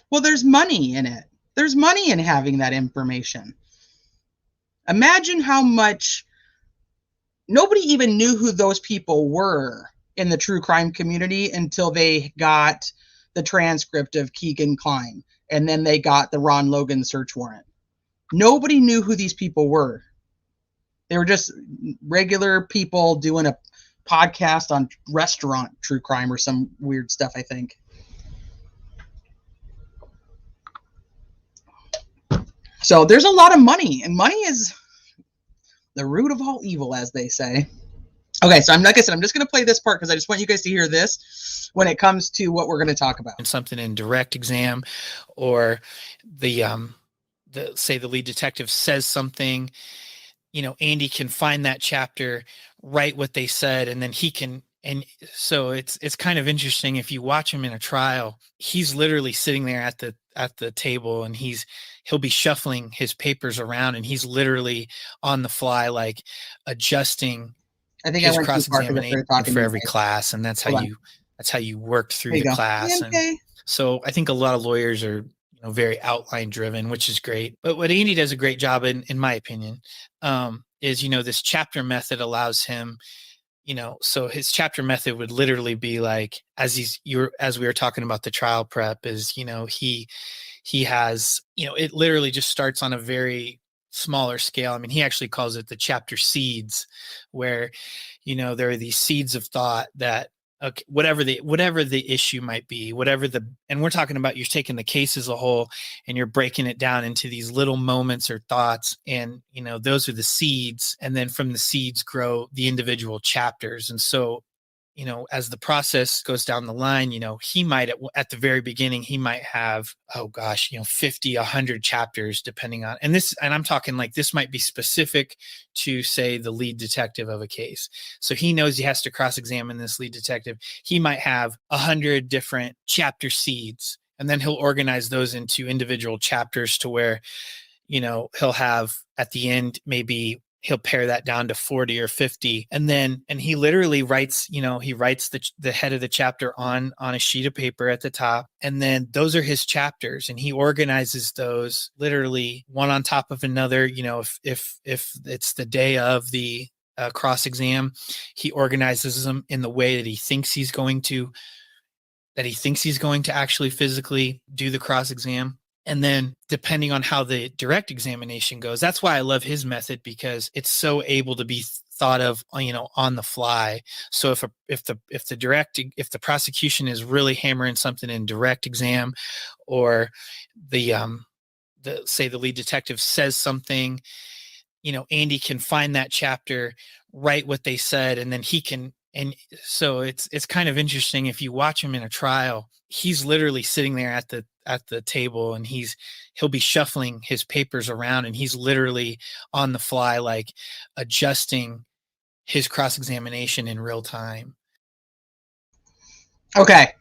Well, there's money in it. There's money in having that information. Imagine how much nobody even knew who those people were in the true crime community until they got the transcript of Keegan Kline, and then they got the Ron Logan search warrant. Nobody knew who these people were. They were just regular people doing a podcast on restaurant true crime or some weird stuff, I think. So there's a lot of money, and money is the root of all evil, as they say. Okay, so like I said, I'm just going to play this part because I just want you guys to hear this when it comes to what we're going to talk about. Something in direct exam, or the lead detective says something, Andy can find that chapter, write what they said, and then he can. And so it's kind of interesting if you watch him in a trial. He's literally sitting there at the table, and he'll be shuffling his papers around, and he's literally on the fly, like adjusting. I think his cross-examination for every class, and that's how you work through the class. Okay. And so I think a lot of lawyers are very outline driven, which is great. But what Andy does a great job in my opinion, is this chapter method allows him. So his chapter method would literally be like, as we were talking about the trial prep, is he has it literally just starts on a very smaller scale. I mean, he actually calls it the chapter seeds, where, there are these seeds of thought that, okay, whatever the issue might be, and we're talking about, you're taking the case as a whole and you're breaking it down into these little moments or thoughts. And, those are the seeds. And then from the seeds grow the individual chapters. And so, as the process goes down the line, he might, at the very beginning, he might have, 50, 100 chapters, depending on, and I'm talking like, this might be specific to, say, the lead detective of a case. So he knows he has to cross-examine this lead detective. He might have 100 different chapter seeds, and then he'll organize those into individual chapters to where, he'll have at the end, maybe he'll pare that down to 40 or 50. And he literally writes, he writes the head of the chapter on a sheet of paper at the top. And then those are his chapters, and he organizes those literally one on top of another. If it's the day of the cross exam, he organizes them in the way that he thinks he's going to actually physically do the cross exam. And then depending on how the direct examination goes, that's why I love his method, because it's so able to be thought of, on the fly. So if the prosecution is really hammering something in direct exam, or the lead detective says something, Andy can find that chapter, write what they said, and then he can. And so it's kind of interesting. If you watch him in a trial, he's literally sitting there at the table, and he'll be shuffling his papers around, and he's literally on the fly, like adjusting his cross-examination in real time. Okay.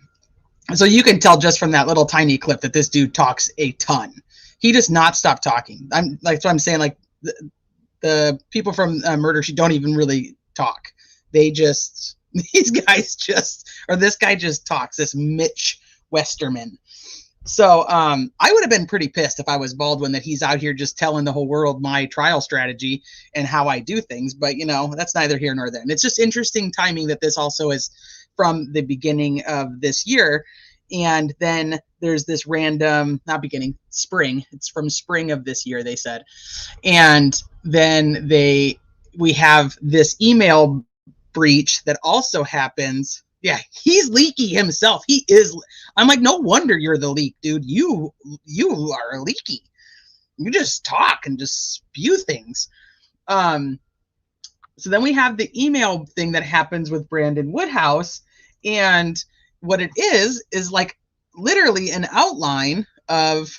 So you can tell just from that little tiny clip that this dude talks a ton. He does not stop talking. So I'm saying, like, the people from Murder Sheet don't even really talk. This guy just talks, this Mitch Westerman. So I would have been pretty pissed if I was Baldwin, that he's out here just telling the whole world my trial strategy and how I do things. But, that's neither here nor there. And it's just interesting timing that this also is from the beginning of this year. And then there's this random, spring. It's from spring of this year, they said. And then we have this email breach that also happens. Yeah, he's leaky himself. He is. I'm like, no wonder you're the leak, dude. You are leaky. You just talk and just spew things. So then we have the email thing that happens with Brandon Woodhouse, and what it is like literally an outline of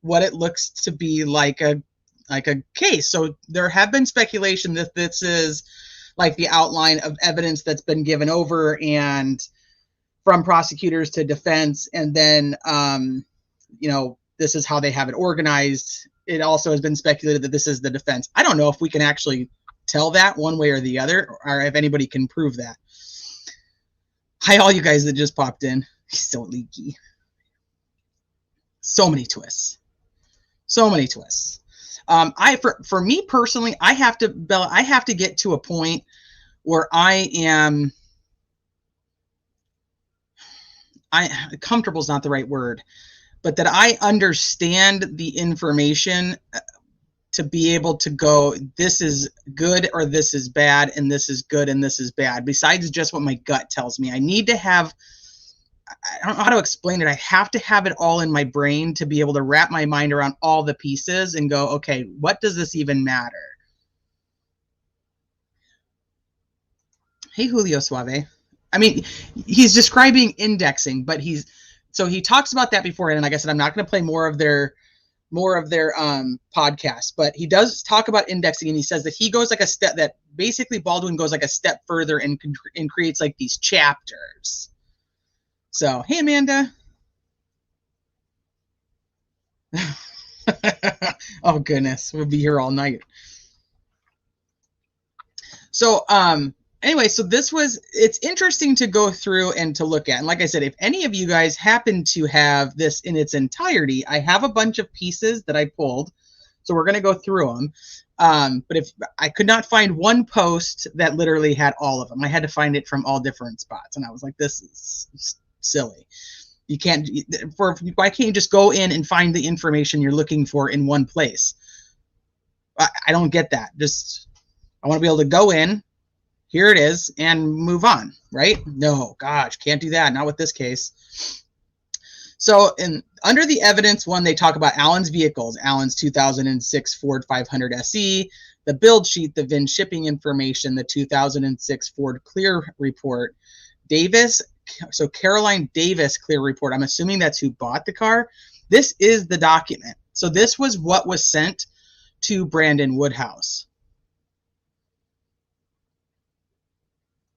what it looks to be like a case. So there have been speculation that this is like the outline of evidence that's been given over, and from prosecutors to defense. And then, this is how they have it organized. It also has been speculated that this is the defense. I don't know if we can actually tell that one way or the other, or if anybody can prove that. Hi, all you guys that just popped in. He's so leaky. So many twists. For me personally, I have to get to a point where comfortable is not the right word, but that I understand the information to be able to go, this is good or this is bad, and this is good and this is bad, besides just what my gut tells me. I need to have, I don't know how to explain it. I have to have it all in my brain to be able to wrap my mind around all the pieces and go, okay, what does this even matter? Hey, Julio Suave. I mean, he's describing indexing, but he talks about that beforehand. And like I said, I'm not going to play more of their podcast, but he does talk about indexing, and he says that he goes like a step, that basically Baldwin goes like a step further and creates like these chapters. So, hey, Amanda. Oh, goodness. We'll be here all night. So, anyway, so it's interesting to go through and to look at. And like I said, if any of you guys happen to have this in its entirety, I have a bunch of pieces that I pulled. So we're going to go through them. But if I could not find one post that literally had all of them, I had to find it from all different spots. And I was like, this is silly. Why can't you just go in and find the information you're looking for in one place? I don't get that. Just, I want to be able to go in, here it is, and move on, right? No, gosh, can't do that. Not with this case. So under the evidence one, they talk about Allen's vehicles, Allen's 2006 Ford 500 SE, the build sheet, the VIN shipping information, the 2006 Ford Clear report, Caroline Davis Clear report. I'm assuming that's who bought the car. This is the document. So this was what was sent to Brandon Woodhouse.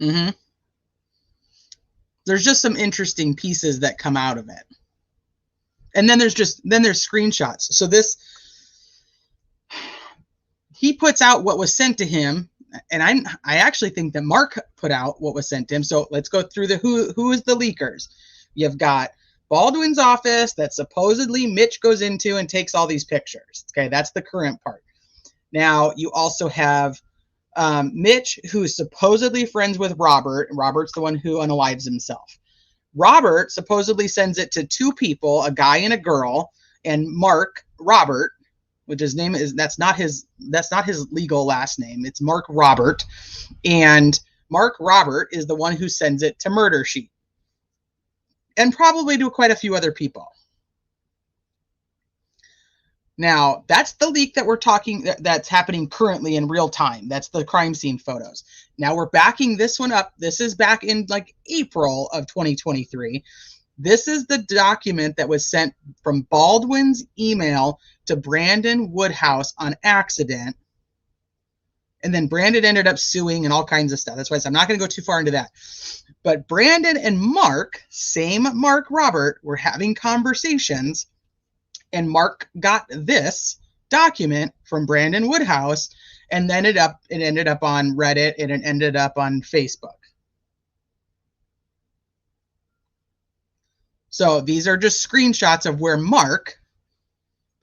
There's just some interesting pieces that come out of it. And then there's screenshots. So he puts out what was sent to him, and I actually think that Mark put out what was sent to him. So let's go through who is the leakers. You've got Baldwin's office that supposedly Mitch goes into and takes all these pictures. Okay, that's the current part. Now you also have Mitch, who's supposedly friends with Robert. Robert's the one who unalives himself. Robert supposedly sends it to two people, a guy and a girl, and Mark Robert, which his name is, that's not his legal last name. It's Mark Robert. And Mark Robert is the one who sends it to Murder Sheet. And probably to quite a few other people. Now, that's the leak that we're talking, that's happening currently in real time. That's the crime scene photos. Now we're backing this one up. This is back in like April of 2023. This is the document that was sent from Baldwin's email to Brandon Woodhouse on accident. And then Brandon ended up suing and all kinds of stuff. That's why I said I'm not going to go too far into that. But Brandon and Mark, same Mark Robert, were having conversations. And Mark got this document from Brandon Woodhouse, and then it ended up on Reddit, and it ended up on Facebook. So these are just screenshots of where Mark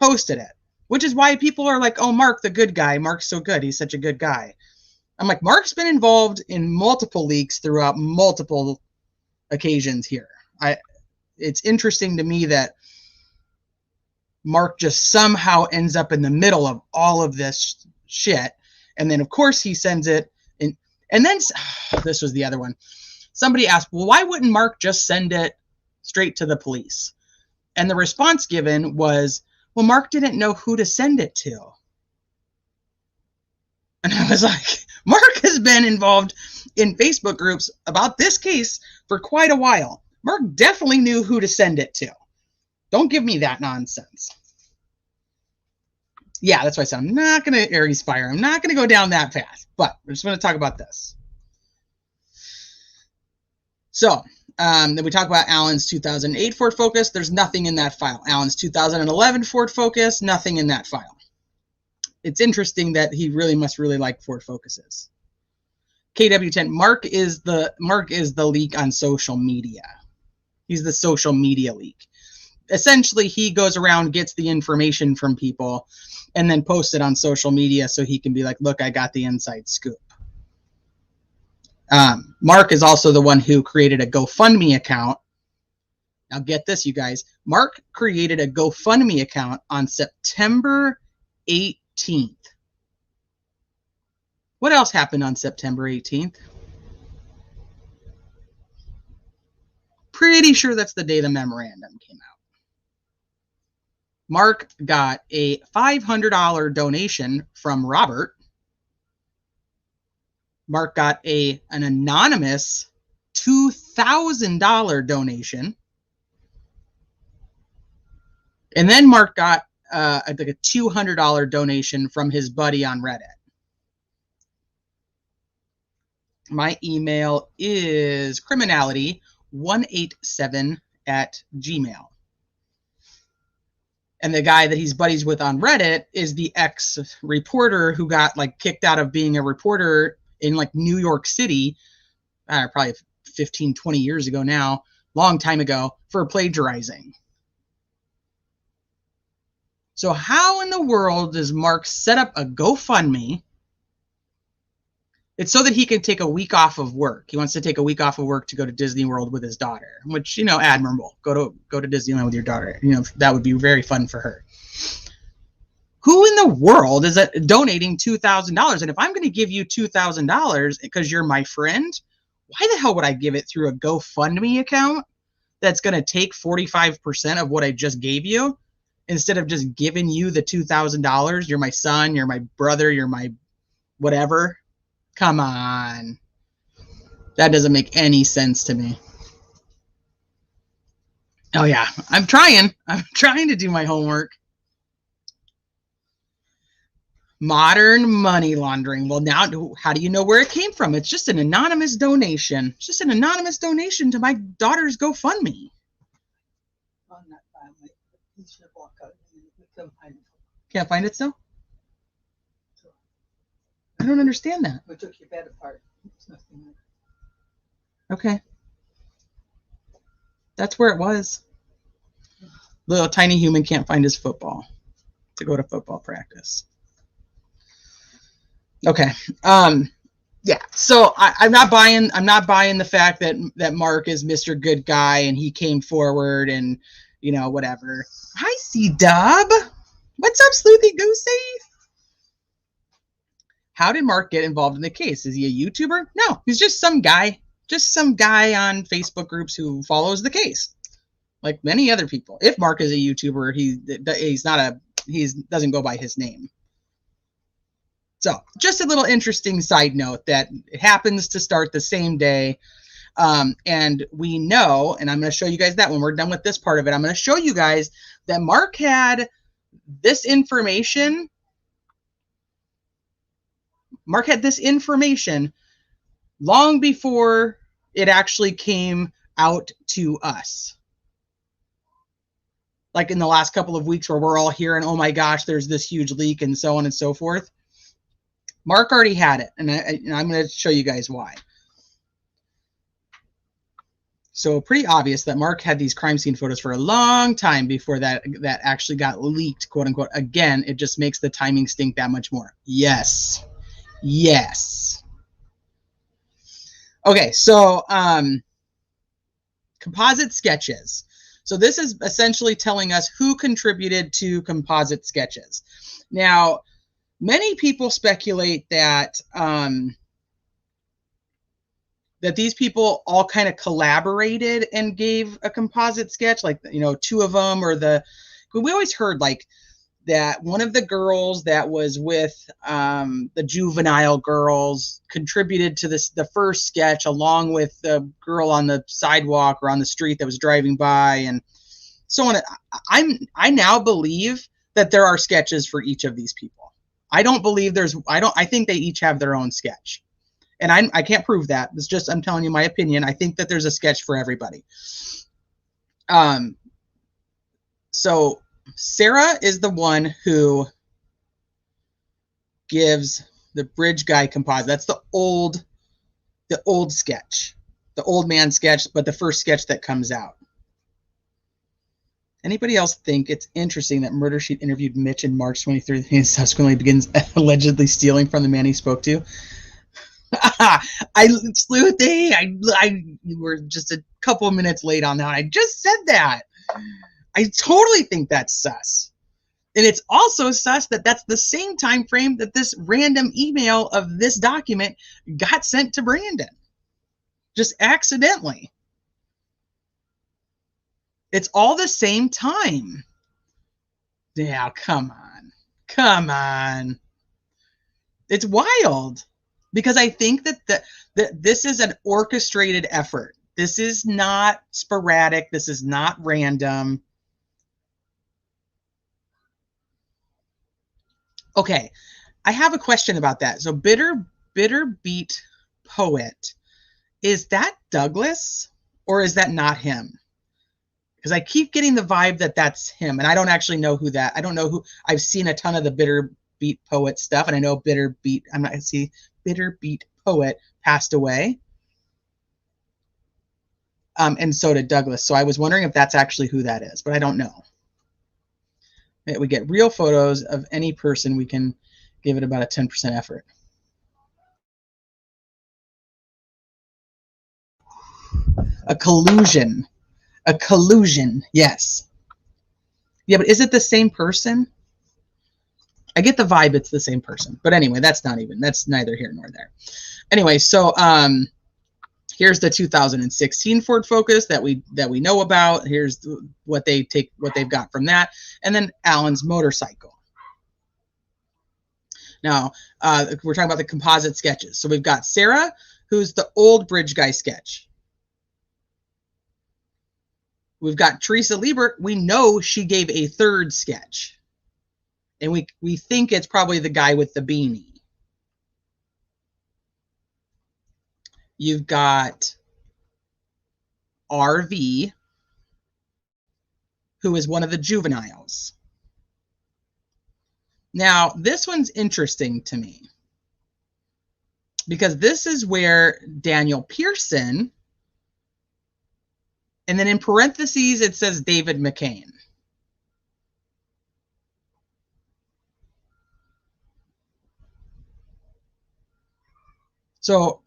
posted it, which is why people are like, oh, Mark, the good guy. Mark's so good. He's such a good guy. I'm like, Mark's been involved in multiple leaks throughout multiple occasions here. It's interesting to me that Mark just somehow ends up in the middle of all of this shit. And then, of course, he sends it in. And then this was the other one. Somebody asked, well, why wouldn't Mark just send it straight to the police? And the response given was, well, Mark didn't know who to send it to. And I was like, Mark has been involved in Facebook groups about this case for quite a while. Mark definitely knew who to send it to. Don't give me that nonsense. Yeah, that's why I said I'm not going to Aries fire. I'm not going to go down that path. But I just want to talk about this. So then we talk about Allen's 2008 Ford Focus. There's nothing in that file. Allen's 2011 Ford Focus, nothing in that file. It's interesting that he must really like Ford Focuses. KW10, Mark is the leak on social media. He's the social media leak. Essentially, he goes around, gets the information from people, and then posts it on social media so he can be like, look, I got the inside scoop. Mark is also the one who created a GoFundMe account. Now get this, you guys. Mark created a GoFundMe account on September 18th. What else happened on September 18th? Pretty sure that's the day the memorandum came out. Mark got a $500 donation from Robert. Mark got an anonymous $2,000 donation. And then Mark got like a $200 donation from his buddy on Reddit. My email is criminality187@gmail. And the guy that he's buddies with on Reddit is the ex-reporter who got like kicked out of being a reporter in like New York City, probably 15, 20 years ago now, long time ago, for plagiarizing. So how in the world does Mark set up a GoFundMe? It's so that he can take a week off of work. He wants to take a week off of work to go to Disney World with his daughter, which, you know, admirable. Go to Disneyland with your daughter. You know, that would be very fun for her. Who in the world is donating $2,000? And if I'm going to give you $2,000 because you're my friend, why the hell would I give it through a GoFundMe account that's going to take 45% of what I just gave you instead of just giving you the $2,000? You're my son, you're my brother, you're my whatever. Come on. That doesn't make any sense to me. Oh yeah, I'm trying to do my homework. Modern money laundering. Well, now, how do you know where it came from? It's just an anonymous donation. It's just an anonymous donation to my daughter's GoFundMe. Can't find it still? I don't understand that. We took your bed apart. Okay. That's where it was. Little tiny human can't find his football to go to football practice. Okay. Yeah. So I'm not buying the fact that Mark is Mr. Good Guy and he came forward and, you know, whatever. Hi, C-Dub. What's up, Sleuthy Goosey? How did Mark get involved in the case? Is he a YouTuber? No, he's just some guy on Facebook groups who follows the case, like many other people. If Mark is a YouTuber, he doesn't go by his name. So just a little interesting side note that it happens to start the same day. And we know, and I'm going to show you guys that when we're done with this part of it, I'm going to show you guys that Mark had this information. Mark had this information long before it actually came out to us. Like in the last couple of weeks where we're all hearing, oh my gosh, there's this huge leak and so on and so forth. Mark already had it, and I'm going to show you guys why. So pretty obvious that Mark had these crime scene photos for a long time before that actually got leaked, quote unquote. Again, it just makes the timing stink that much more. Yes. Yes. Okay, so composite sketches. So this is essentially telling us who contributed to composite sketches. Now, many people speculate that that these people all kind of collaborated and gave a composite sketch, like, you know, two of them, or we always heard like that one of the girls that was with the juvenile girls contributed to the first sketch along with the girl on the sidewalk or on the street that was driving by and so on. I now believe that there are sketches for each of these people. I don't believe I think they each have their own sketch. And I can't prove that. It's just, I'm telling you my opinion. I think that there's a sketch for everybody. So Sarah is the one who gives the bridge guy composite. That's the old sketch, the old man sketch, but the first sketch that comes out. Anybody else think it's interesting that Murder Sheet interviewed Mitch in March 23rd and subsequently begins allegedly stealing from the man he spoke to? Sleuthy, you were just a couple of minutes late on that. I just said that. I totally think that's sus. And it's also sus that that's the same time frame that this random email of this document got sent to Brandon. Just accidentally. It's all the same time. Yeah, come on. Come on. It's wild. Because I think that this is an orchestrated effort. This is not sporadic. This is not random. Okay, I have a question about that. So bitter beat poet, is that Douglas or is that not him? Because I keep getting the vibe that that's him, and I don't actually know who that. I don't know who. I've seen a ton of the bitter beat poet stuff, and I know bitter beat poet passed away. And so did Douglas. So I was wondering if that's actually who that is, but I don't know. We get real photos of any person, we can give it about a 10% effort. A collusion. A collusion, yes. Yeah, but is it the same person? I get the vibe it's the same person. But anyway, that's neither here nor there. Anyway, so here's the 2016 Ford Focus that we know about. Here's what they've got from that. And then Alan's motorcycle. Now, we're talking about the composite sketches. So we've got Sarah, who's the old bridge guy sketch. We've got Teresa Liebert. We know she gave a third sketch. And we think it's probably the guy with the beanie. You've got RV, who is one of the juveniles. Now, this one's interesting to me because this is where Daniel Pearson, and then in parentheses, it says David McCain. So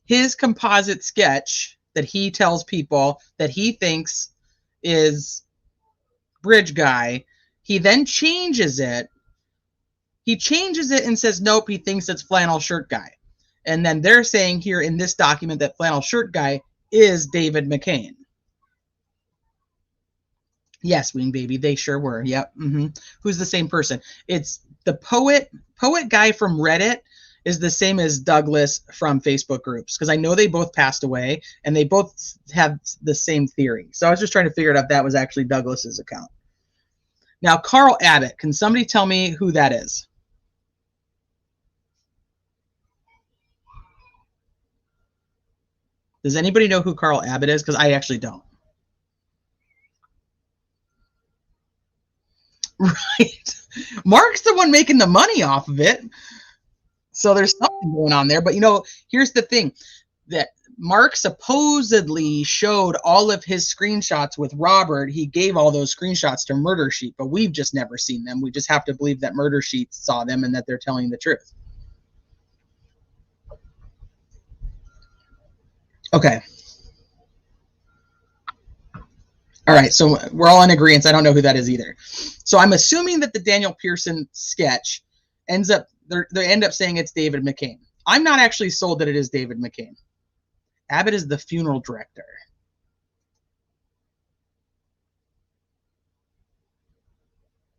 his composite sketch that he tells people that he thinks is bridge guy, he then changes it. He changes it and says, nope, he thinks it's flannel shirt guy. And then they're saying here in this document that flannel shirt guy is David McCain. Yes, Wing Baby, they sure were. Yep. Who's the same person? It's the poet guy from Reddit is the same as Douglas from Facebook groups, because I know they both passed away and they both have the same theory. So I was just trying to figure out if that was actually Douglas's account. Now, Carl Abbott, can somebody tell me who that is? Does anybody know who Carl Abbott is? Because I actually don't. Right. Mark's the one making the money off of it. So there's something going on there. But, you know, here's the thing. That Mark supposedly showed all of his screenshots with Robert. He gave all those screenshots to Murder Sheet, but we've just never seen them. We just have to believe that Murder Sheet saw them and that they're telling the truth. Okay. All right, so we're all in agreement. I don't know who that is either. So I'm assuming that the Daniel Pearson sketch ends up, they end up saying it's David McCain. I'm not actually sold that it is David McCain. Abbott is the funeral director.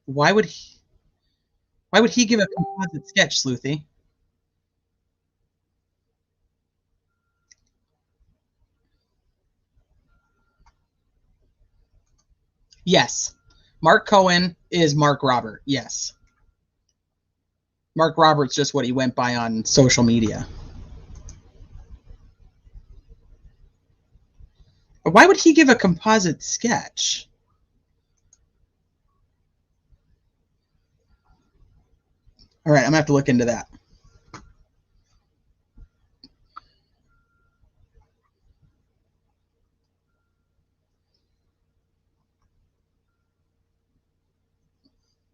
Why would he give a composite sketch, Sleuthy? Yes. Mark Cohen is Mark Robert. Yes. Mark Robert's just what he went by on social media. But why would he give a composite sketch? All right, I'm going to have to look into that.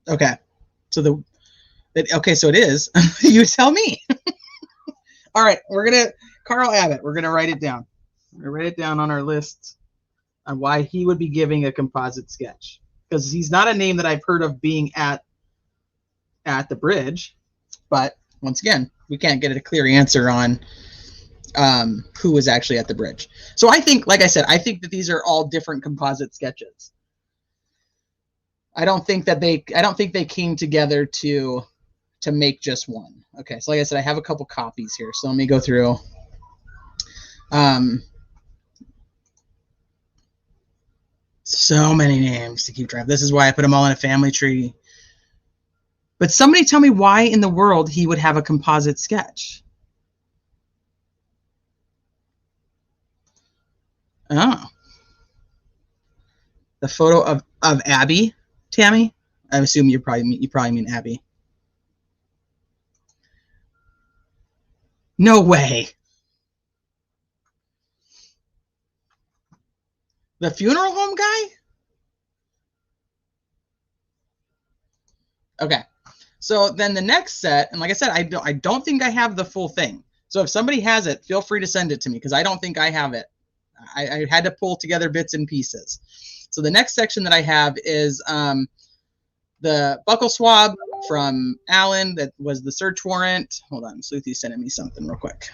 Okay. So so it is. You tell me. All right, Carl Abbott, we're going to write it down. We're going to write it down on our list on why he would be giving a composite sketch. Because he's not a name that I've heard of being at the bridge. But once again, we can't get a clear answer on who was actually at the bridge. So I think, like I said, I think that these are all different composite sketches. I don't think they came together to make just one. Okay, so like I said, I have a couple copies here. So let me go through. So many names to keep track of. This is why I put them all in a family tree. But somebody tell me why in the world he would have a composite sketch. Oh. The photo of Abby, Tammy? I assume you probably mean Abby. No way. The funeral home guy? Okay. So then the next set, and like I said, I don't think I have the full thing. So if somebody has it, feel free to send it to me because I don't think I have it. I had to pull together bits and pieces. So the next section that I have is the buckle swab from Allen that was the search warrant. Hold on, Sleuthy's sending me something real quick.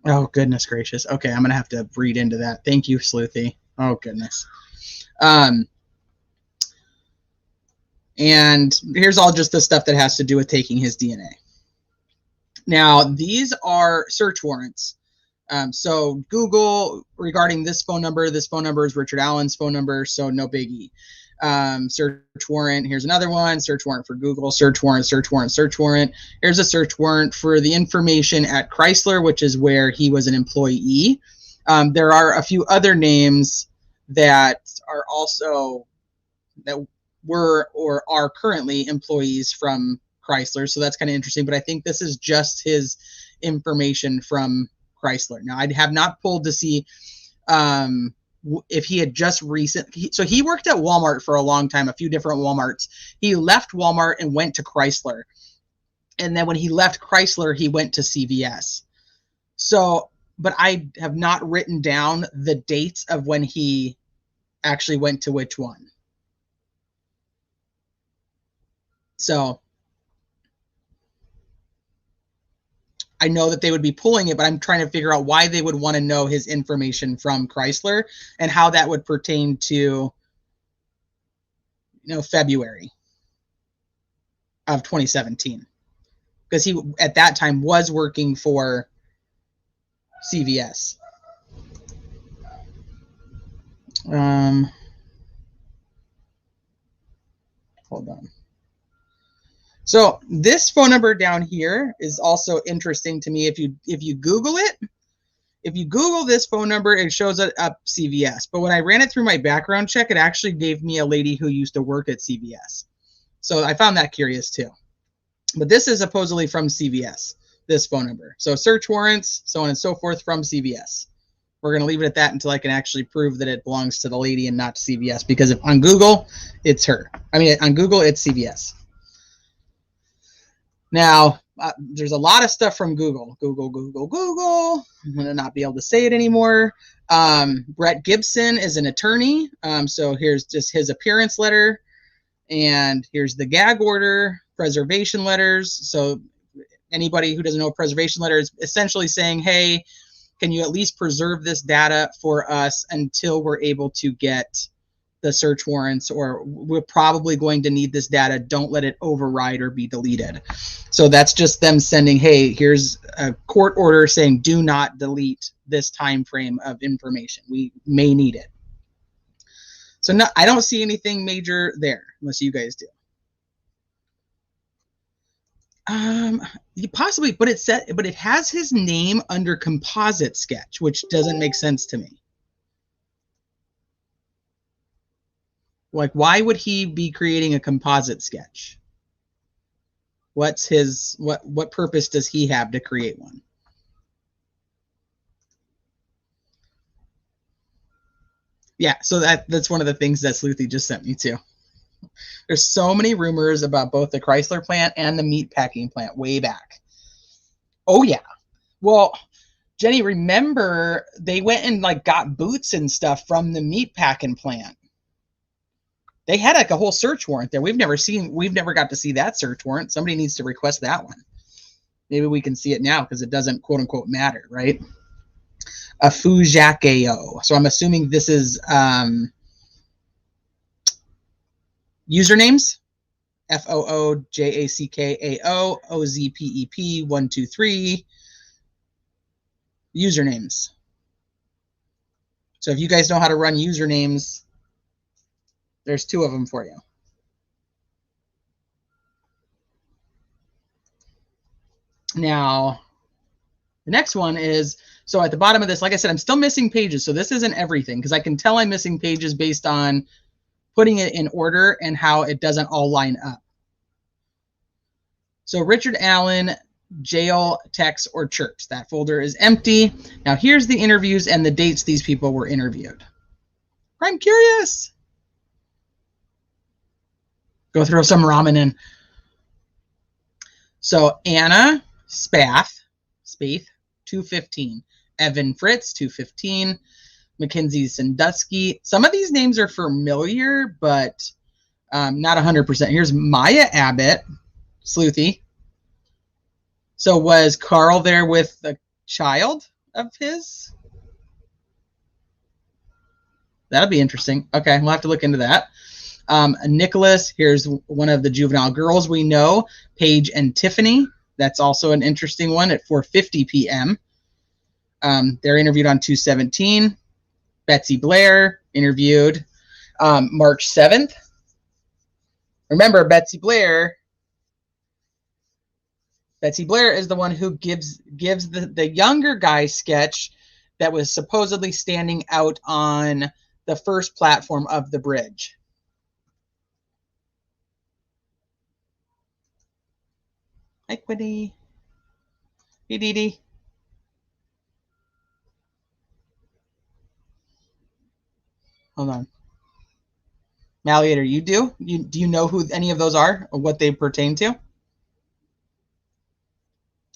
Oh, goodness gracious. Okay, I'm going to have to read into that. Thank you, Sleuthy. Oh, goodness. And here's all just the stuff that has to do with taking his DNA. Now, these are search warrants. So Google, regarding this phone number is Richard Allen's phone number, so no biggie. Search warrant, here's another one, search warrant for Google, search warrant, search warrant, search warrant. Here's a search warrant for the information at Chrysler, which is where he was an employee. There are a few other names that are also, that were or are currently employees from Chrysler, so that's kind of interesting, but I think this is just his information from Chrysler. Now, I have not pulled to see if he had just so he worked at Walmart for a long time, a few different Walmarts. He left Walmart and went to Chrysler. And then when he left Chrysler, he went to CVS. So, but I have not written down the dates of when he actually went to which one. So I know that they would be pulling it, but I'm trying to figure out why they would want to know his information from Chrysler and how that would pertain to, February of 2017. Because he, at that time, was working for CVS. Hold on. So this phone number down here is also interesting to me. If you Google it, if you Google this phone number, it shows it up CVS. But when I ran it through my background check, it actually gave me a lady who used to work at CVS. So I found that curious too. But this is supposedly from CVS, this phone number. So search warrants, so on and so forth from CVS. We're going to leave it at that until I can actually prove that it belongs to the lady and not to CVS. Because if on Google, it's her. I mean, on Google, it's CVS. Now, there's a lot of stuff from Google. Google. I'm going to not be able to say it anymore. Brett Gibson is an attorney. So here's just his appearance letter. And here's the gag order, preservation letters. So anybody who doesn't know a preservation letter is essentially saying, hey, can you at least preserve this data for us until we're able to get the search warrants, or we're probably going to need this data. Don't let it override or be deleted. So that's just them sending, hey, here's a court order saying do not delete this time frame of information. We may need it. So no, I don't see anything major there, unless you guys do. Possibly, but it has his name under composite sketch, which doesn't make sense to me. Like, why would he be creating a composite sketch? What's his, what purpose does he have to create one? Yeah, so that's one of the things that Sleuthy just sent me to. There's so many rumors about both the Chrysler plant and the meat packing plant way back. Oh yeah. Well, Jenny, remember they went and like got boots and stuff from the meat packing plant. They had like a whole search warrant there. We've never got to see that search warrant. Somebody needs to request that one. Maybe we can see it now because it doesn't quote unquote matter, right? A Fujakeo. So I'm assuming this is usernames. FOOJACKAO OZPEP 123 usernames. So if you guys know how to run usernames, there's two of them for you. Now, the next one is, so at the bottom of this, like I said, I'm still missing pages. So this isn't everything because I can tell I'm missing pages based on putting it in order and how it doesn't all line up. So Richard Allen, jail, text, or church. That folder is empty. Now here's the interviews and the dates these people were interviewed. I'm curious. Go throw some ramen in. So Anna Spath, 215. Evan Fritz, 215. Mackenzie Sandusky. Some of these names are familiar, but not 100%. Here's Maya Abbott, Sleuthy. So was Carl there with a child of his? That'll be interesting. Okay, we'll have to look into that. Nicholas, here's one of the juvenile girls we know, Paige and Tiffany. That's also an interesting one at 4:50 p.m. They're interviewed on 2/17. Betsy Blair interviewed March 7th. Remember, Betsy Blair is the one who gives the younger guy sketch that was supposedly standing out on the first platform of the bridge. Hi, Quiddy. Hey, Dee Dee. Hold on. Malleator, do you know who any of those are or what they pertain to?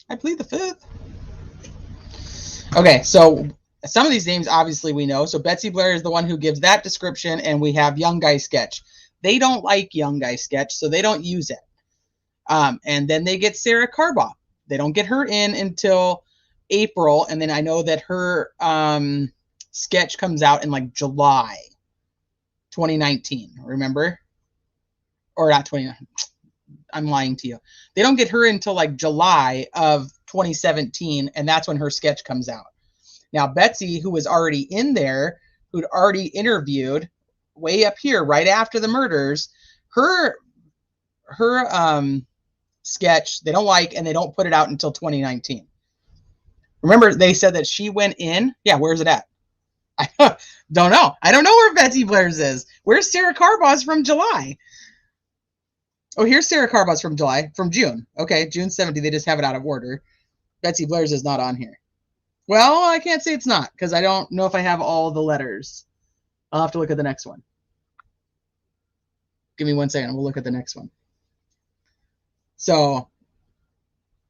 I plead the fifth. Okay, so some of these names obviously we know. So Betsy Blair is the one who gives that description, and we have Young Guy Sketch. They don't like Young Guy Sketch, so they don't use it. And then they get Sarah Carbaugh. They don't get her in until April, and then I know that her sketch comes out in like July 2019. Remember? Or not 2019. I'm lying to you. They don't get her until like July of 2017, and that's when her sketch comes out. Now, Betsy, who was already in there, who'd already interviewed way up here right after the murders, her sketch they don't like, and they don't put it out until 2019. Remember, they said that she went in. Yeah, where's it at? I don't know. I don't know where Betsy Blair's is. Where's Sarah Carbaugh's from July? Oh, here's Sarah Carbaugh's from June. Okay, June 70. They just have it out of order. Betsy Blair's is not on here. Well, I can't say it's not because I don't know if I have all the letters. I'll have to look at the next one. Give me 1 second. We'll look at the next one. So,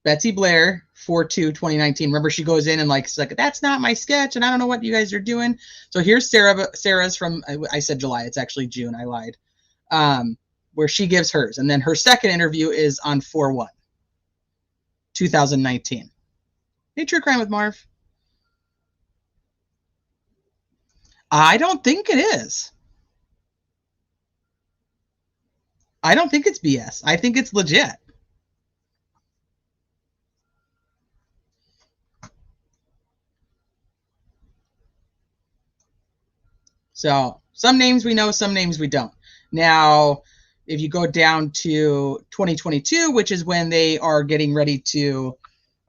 Betsy Blair, 4/2/2019. Remember, she goes in and like, that's not my sketch, and I don't know what you guys are doing. So here's Sarah's from, I said July. It's actually June. I lied. Where she gives hers. And then her second interview is on 4/1/2019. Hey, True Crime with Marv. I don't think it is. I don't think it's BS. I think it's legit. So some names we know, some names we don't. Now, if you go down to 2022, which is when they are getting ready to,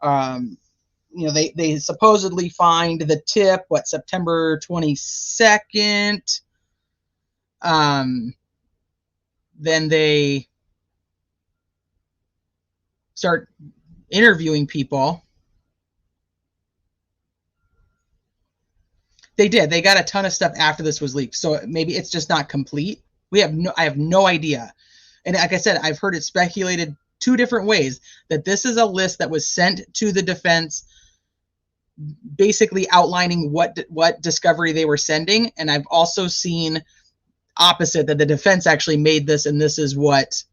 they supposedly find the tip, September 22nd. Then they start interviewing people. They did. They got a ton of stuff after this was leaked. So maybe it's just not complete. I have no idea. And like I said, I've heard it speculated 2 different ways that this is a list that was sent to the defense basically outlining what discovery they were sending. And I've also seen opposite, that the defense actually made this, and this is what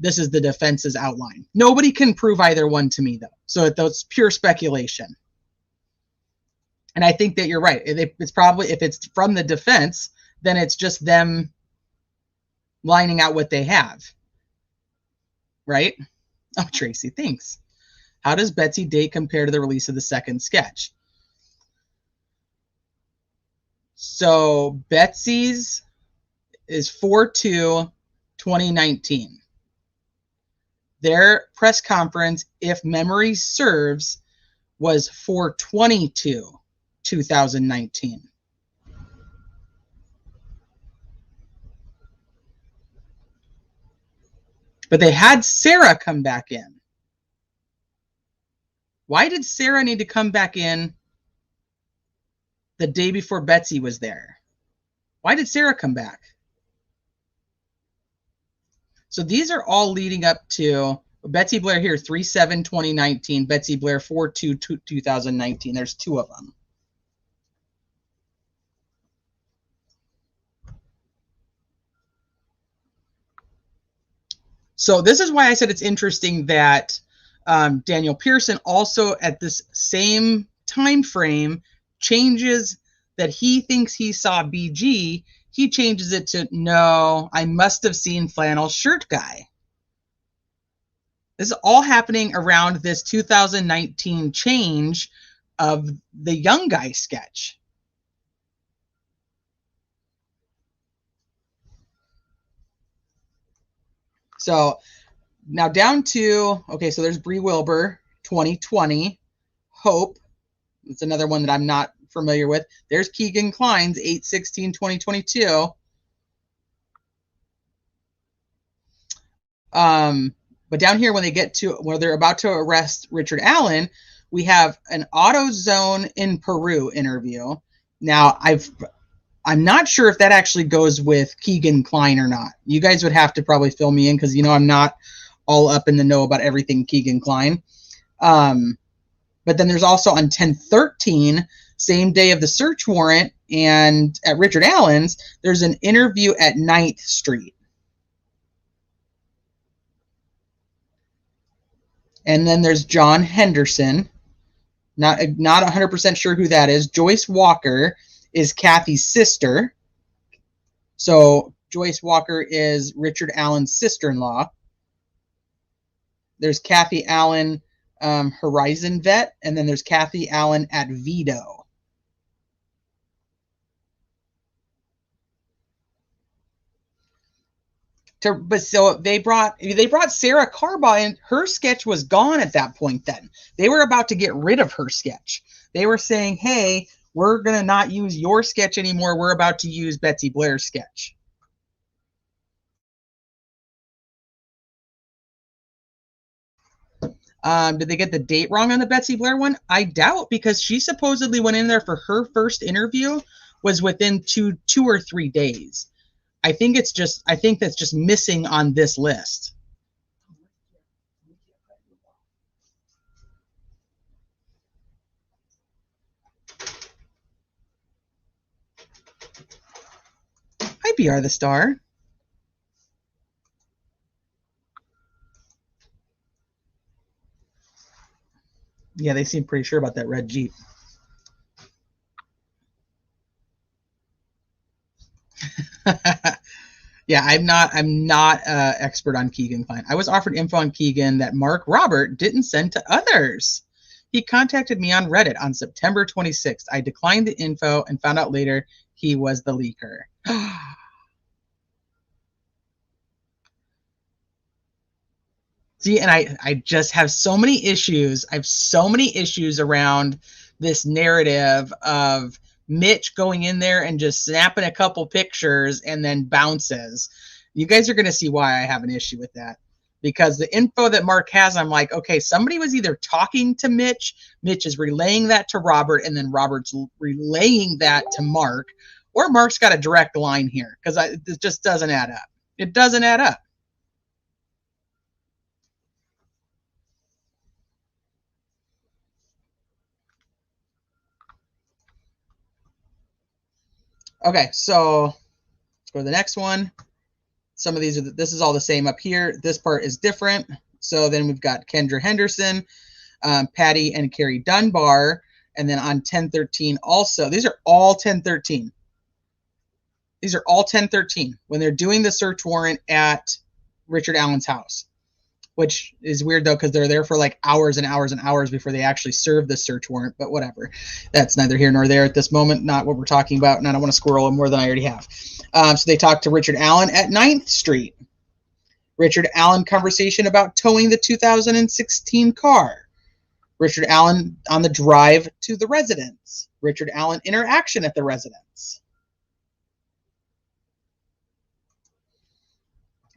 this is the defense's outline. Nobody can prove either one to me, though. So that's pure speculation. And I think that you're right. It's probably, if it's from the defense, then it's just them lining out what they have. Right? Oh, Tracy, thanks. How does Betsy date compare to the release of the second sketch? So Betsy's is 4/2/2019. Their press conference, if memory serves, was 4/22/2019. But they had Sarah come back in. Why did Sarah need to come back in the day before Betsy was there? Why did Sarah come back? So these are all leading up to Betsy Blair here, 3/7/2019. Betsy Blair, 4/2/2019. There's two of them. So this is why I said it's interesting that Daniel Pearson also at this same time frame changes that he thinks he saw BG. He changes it to, no, I must have seen flannel shirt guy. This is all happening around this 2019 change of the young guy sketch. So now down to, okay, so there's Bree Wilbur, 2020. Hope, it's another one that I'm not familiar with. There's Keegan Klein's, 8/16/2022. But down here, when they get to where they're about to arrest Richard Allen, we have an AutoZone in Peru interview. Now, I'm not sure if that actually goes with Keegan Klein or not. You guys would have to probably fill me in because, you know, I'm not all up in the know about everything Keegan Klein. But then there's also on 10/13, same day of the search warrant, and at Richard Allen's, there's an interview at 9th Street. And then there's John Henderson. Not 100% sure who that is. Joyce Walker is Kathy's sister. So Joyce Walker is Richard Allen's sister-in-law. There's Kathy Allen, Horizon Vet, and then there's Kathy Allen at Vito. But so they brought Sarah Carbaugh in. Her sketch was gone at that point. Then they were about to get rid of her sketch. They were saying, "Hey, we're gonna not use your sketch anymore. We're about to use Betsy Blair's sketch." Did they get the date wrong on the Betsy Blair one? I doubt, because she supposedly went in there for her first interview was within two or 3 days. I think that's just missing on this list. Hi, BR the Star. Yeah, they seem pretty sure about that red Jeep. Yeah, I'm not expert on Keegan Klein. I was offered info on Keegan that Mark Robert didn't send to others. He contacted me on Reddit on September 26th. I declined the info and found out later he was the leaker. See, and I just have so many issues. I have so many issues around this narrative of Mitch going in there and just snapping a couple pictures and then bounces. You guys are going to see why I have an issue with that. Because the info that Mark has, I'm like, okay, somebody was either talking to Mitch, Mitch is relaying that to Robert, and then Robert's relaying that to Mark, or Mark's got a direct line here, because it just doesn't add up. It doesn't add up. Okay, so let's go to the next one. Some of these are, this is all the same up here. This part is different. So then we've got Kendra Henderson, Patty and Carrie Dunbar, and then on 10/13 also. These are all 10/13. These are all 10/13 when they're doing the search warrant at Richard Allen's house, which is weird though, because they're there for like hours and hours and hours before they actually serve the search warrant, but whatever. That's neither here nor there at this moment, not what we're talking about, and I don't want to squirrel more than I already have. So they talked to Richard Allen at 9th Street. Richard Allen conversation about towing the 2016 car. Richard Allen on the drive to the residence. Richard Allen interaction at the residence.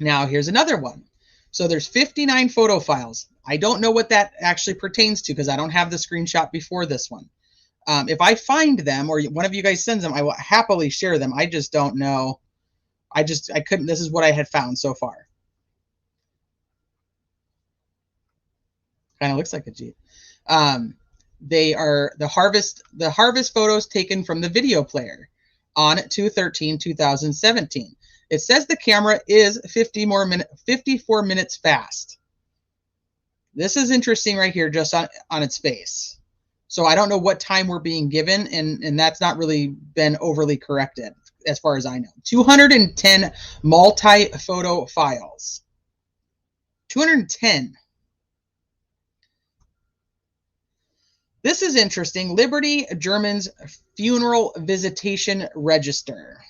Now here's another one. So there's 59 photo files. I don't know what that actually pertains to because I don't have the screenshot before this one. If I find them or one of you guys sends them, I will happily share them. I just don't know. I couldn't. This is what I had found so far. Kind of looks like a Jeep. They are the harvest photos taken from the video player on 2/13/2017. It says the camera is 54 minutes fast. This is interesting right here, just on its face. So I don't know what time we're being given, and that's not really been overly corrected as far as I know. 210 multi-photo files. 210. This is interesting. Liberty German's funeral visitation register.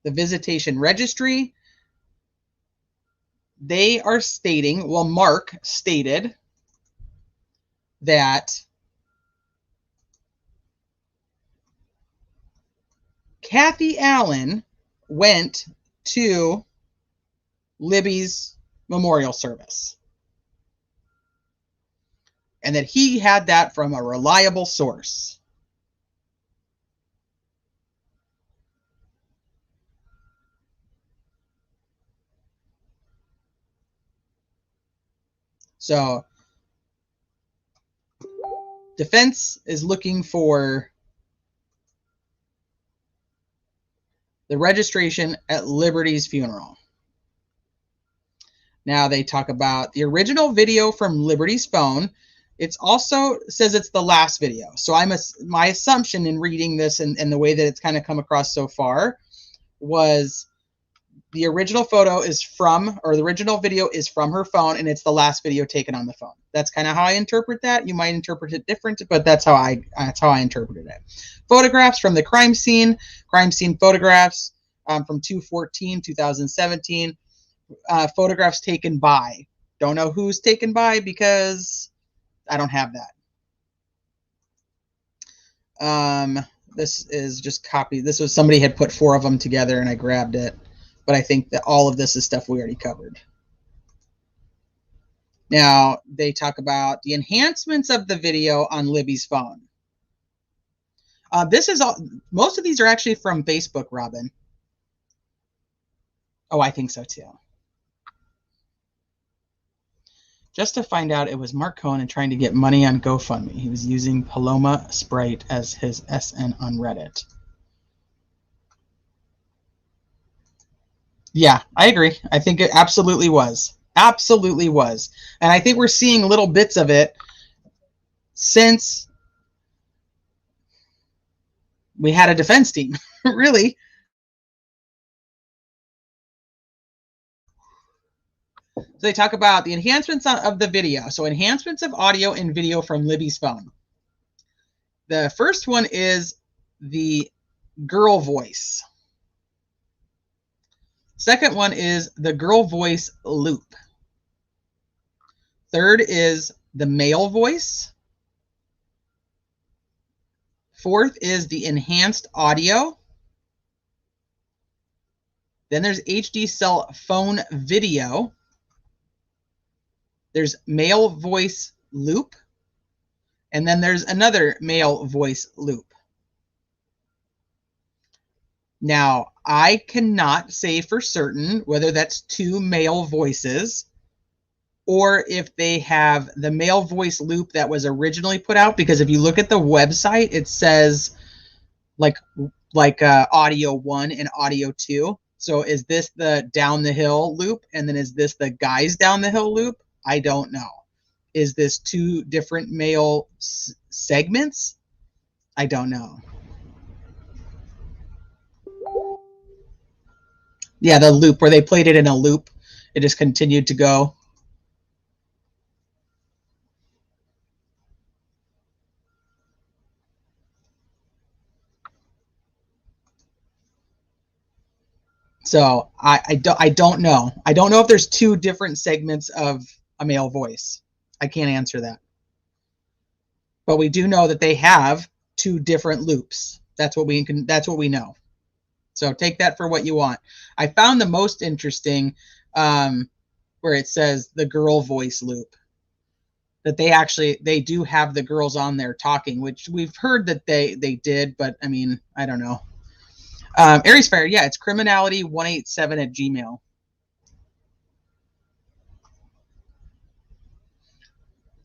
The visitation registry, they are stating, well, Mark stated that Kathy Allen went to Libby's memorial service, and that he had that from a reliable source. So defense is looking for the registration at Liberty's funeral. Now they talk about the original video from Liberty's phone. It's also says it's the last video. So my assumption in reading this and the way that it's kind of come across so far was the original photo is from, or the original video is from her phone, and it's the last video taken on the phone. That's kind of how I interpret that. You might interpret it different, but that's how I interpreted it. Photographs from the crime scene photographs from 2/14/2017. Photographs taken by. Don't know who's taken by because I don't have that. This is just copy. This was somebody had put 4 of them together and I grabbed it. But I think that all of this is stuff we already covered. Now, they talk about the enhancements of the video on Libby's phone. This is all. Most of these are actually from Facebook, Robin. Oh, I think so too. Just to find out, it was Mark Cohen trying to get money on GoFundMe. He was using Paloma Sprite as his SN on Reddit. Yeah, I agree. I think it absolutely was. Absolutely was. And I think we're seeing little bits of it since we had a defense team, really. So they talk about the enhancements of the video. So enhancements of audio and video from Libby's phone. The first one is the girl voice. Second one is the girl voice loop. Third is the male voice. Fourth is the enhanced audio. Then there's HD cell phone video. There's male voice loop. And then there's another male voice loop. Now, I cannot say for certain whether that's 2 male voices or if they have the male voice loop that was originally put out, because if you look at the website, it says like audio 1 and audio 2. So is this the down the hill loop? And then is this the guys down the hill loop? I don't know. Is this 2 different male segments? I don't know. Yeah, the loop where they played it in a loop. It just continued to go. So I don't know. I don't know if there's 2 different segments of a male voice. I can't answer that. But we do know that they have 2 different loops. That's what we know. So take that for what you want. I found the most interesting where it says the girl voice loop. That they do have the girls on there talking, which we've heard that they did, but I mean, I don't know. Aries Fire, yeah, it's criminality187 at Gmail.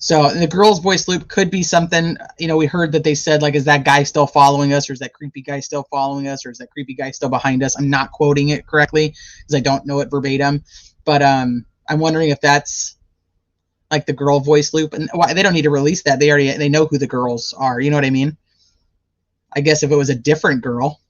So the girl's voice loop could be something, you know, we heard that they said, like, is that guy still following us, or is that creepy guy still following us, or is that creepy guy still behind us? I'm not quoting it correctly because I don't know it verbatim, but I'm wondering if that's like the girl voice loop, and why they don't need to release that. They know who the girls are. You know what I mean? I guess if it was a different girl.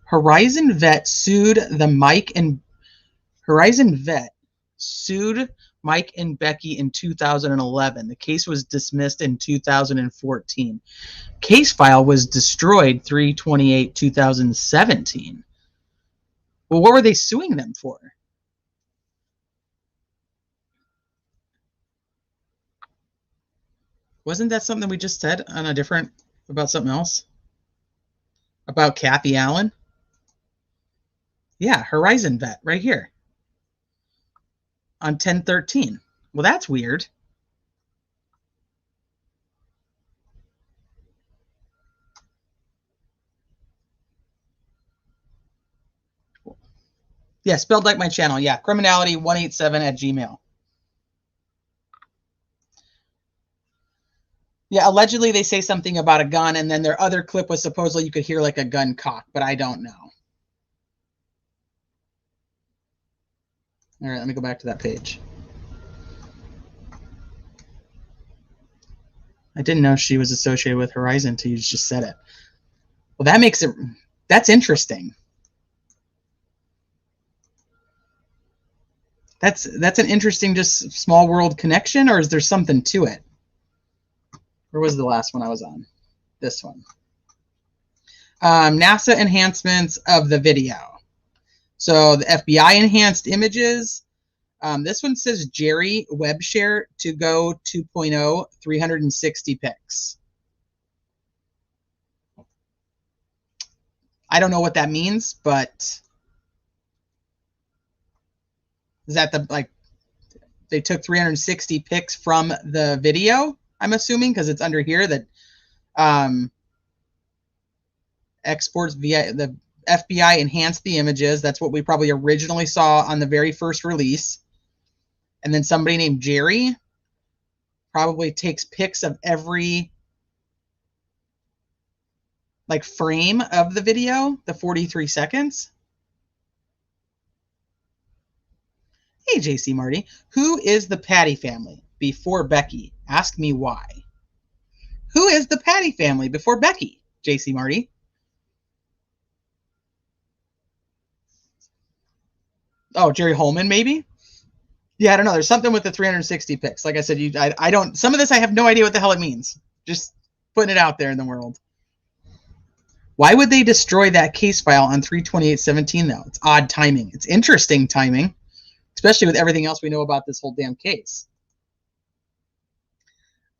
Horizon Vet sued Mike and Becky in 2011. The case was dismissed in 2014. Case file was destroyed 3/28/2017. Well, what were they suing them for? Wasn't that something we just said on a different, about something else? About Kathy Allen? Yeah, Horizon Vet, right here. On 10/13. Well, that's weird. Yeah, spelled like my channel. Yeah, criminality187@gmail. Yeah, allegedly they say something about a gun, and then their other clip was supposedly you could hear like a gun cock, but I don't know. All right, let me go back to that page. I didn't know she was associated with Horizon until you just said it. Well, that makes it, that's interesting. That's an interesting, just small world connection, or is there something to it? Where was the last one I was on? This one. NASA enhancements of the video. So the FBI enhanced images. This one says Jerry WebShare to go 2.0, 360 pics. I don't know what that means, but is that the, like, they took 360 pics from the video, I'm assuming, because it's under here that exports via the FBI enhanced the images. That's what we probably originally saw on the very first release. And then somebody named Jerry probably takes pics of every like frame of the video, the 43 seconds. Hey, JC Marty, who is the Patty family before Becky? Ask me why. Who is the Patty family before Becky, JC Marty? Oh, Jerry Holman, maybe? Yeah, I don't know. There's something with the 360 pics. Like I said, I don't, some of this I have no idea what the hell it means. Just putting it out there in the world. Why would they destroy that case file on 3/28/17 though? It's odd timing. It's interesting timing, especially with everything else we know about this whole damn case.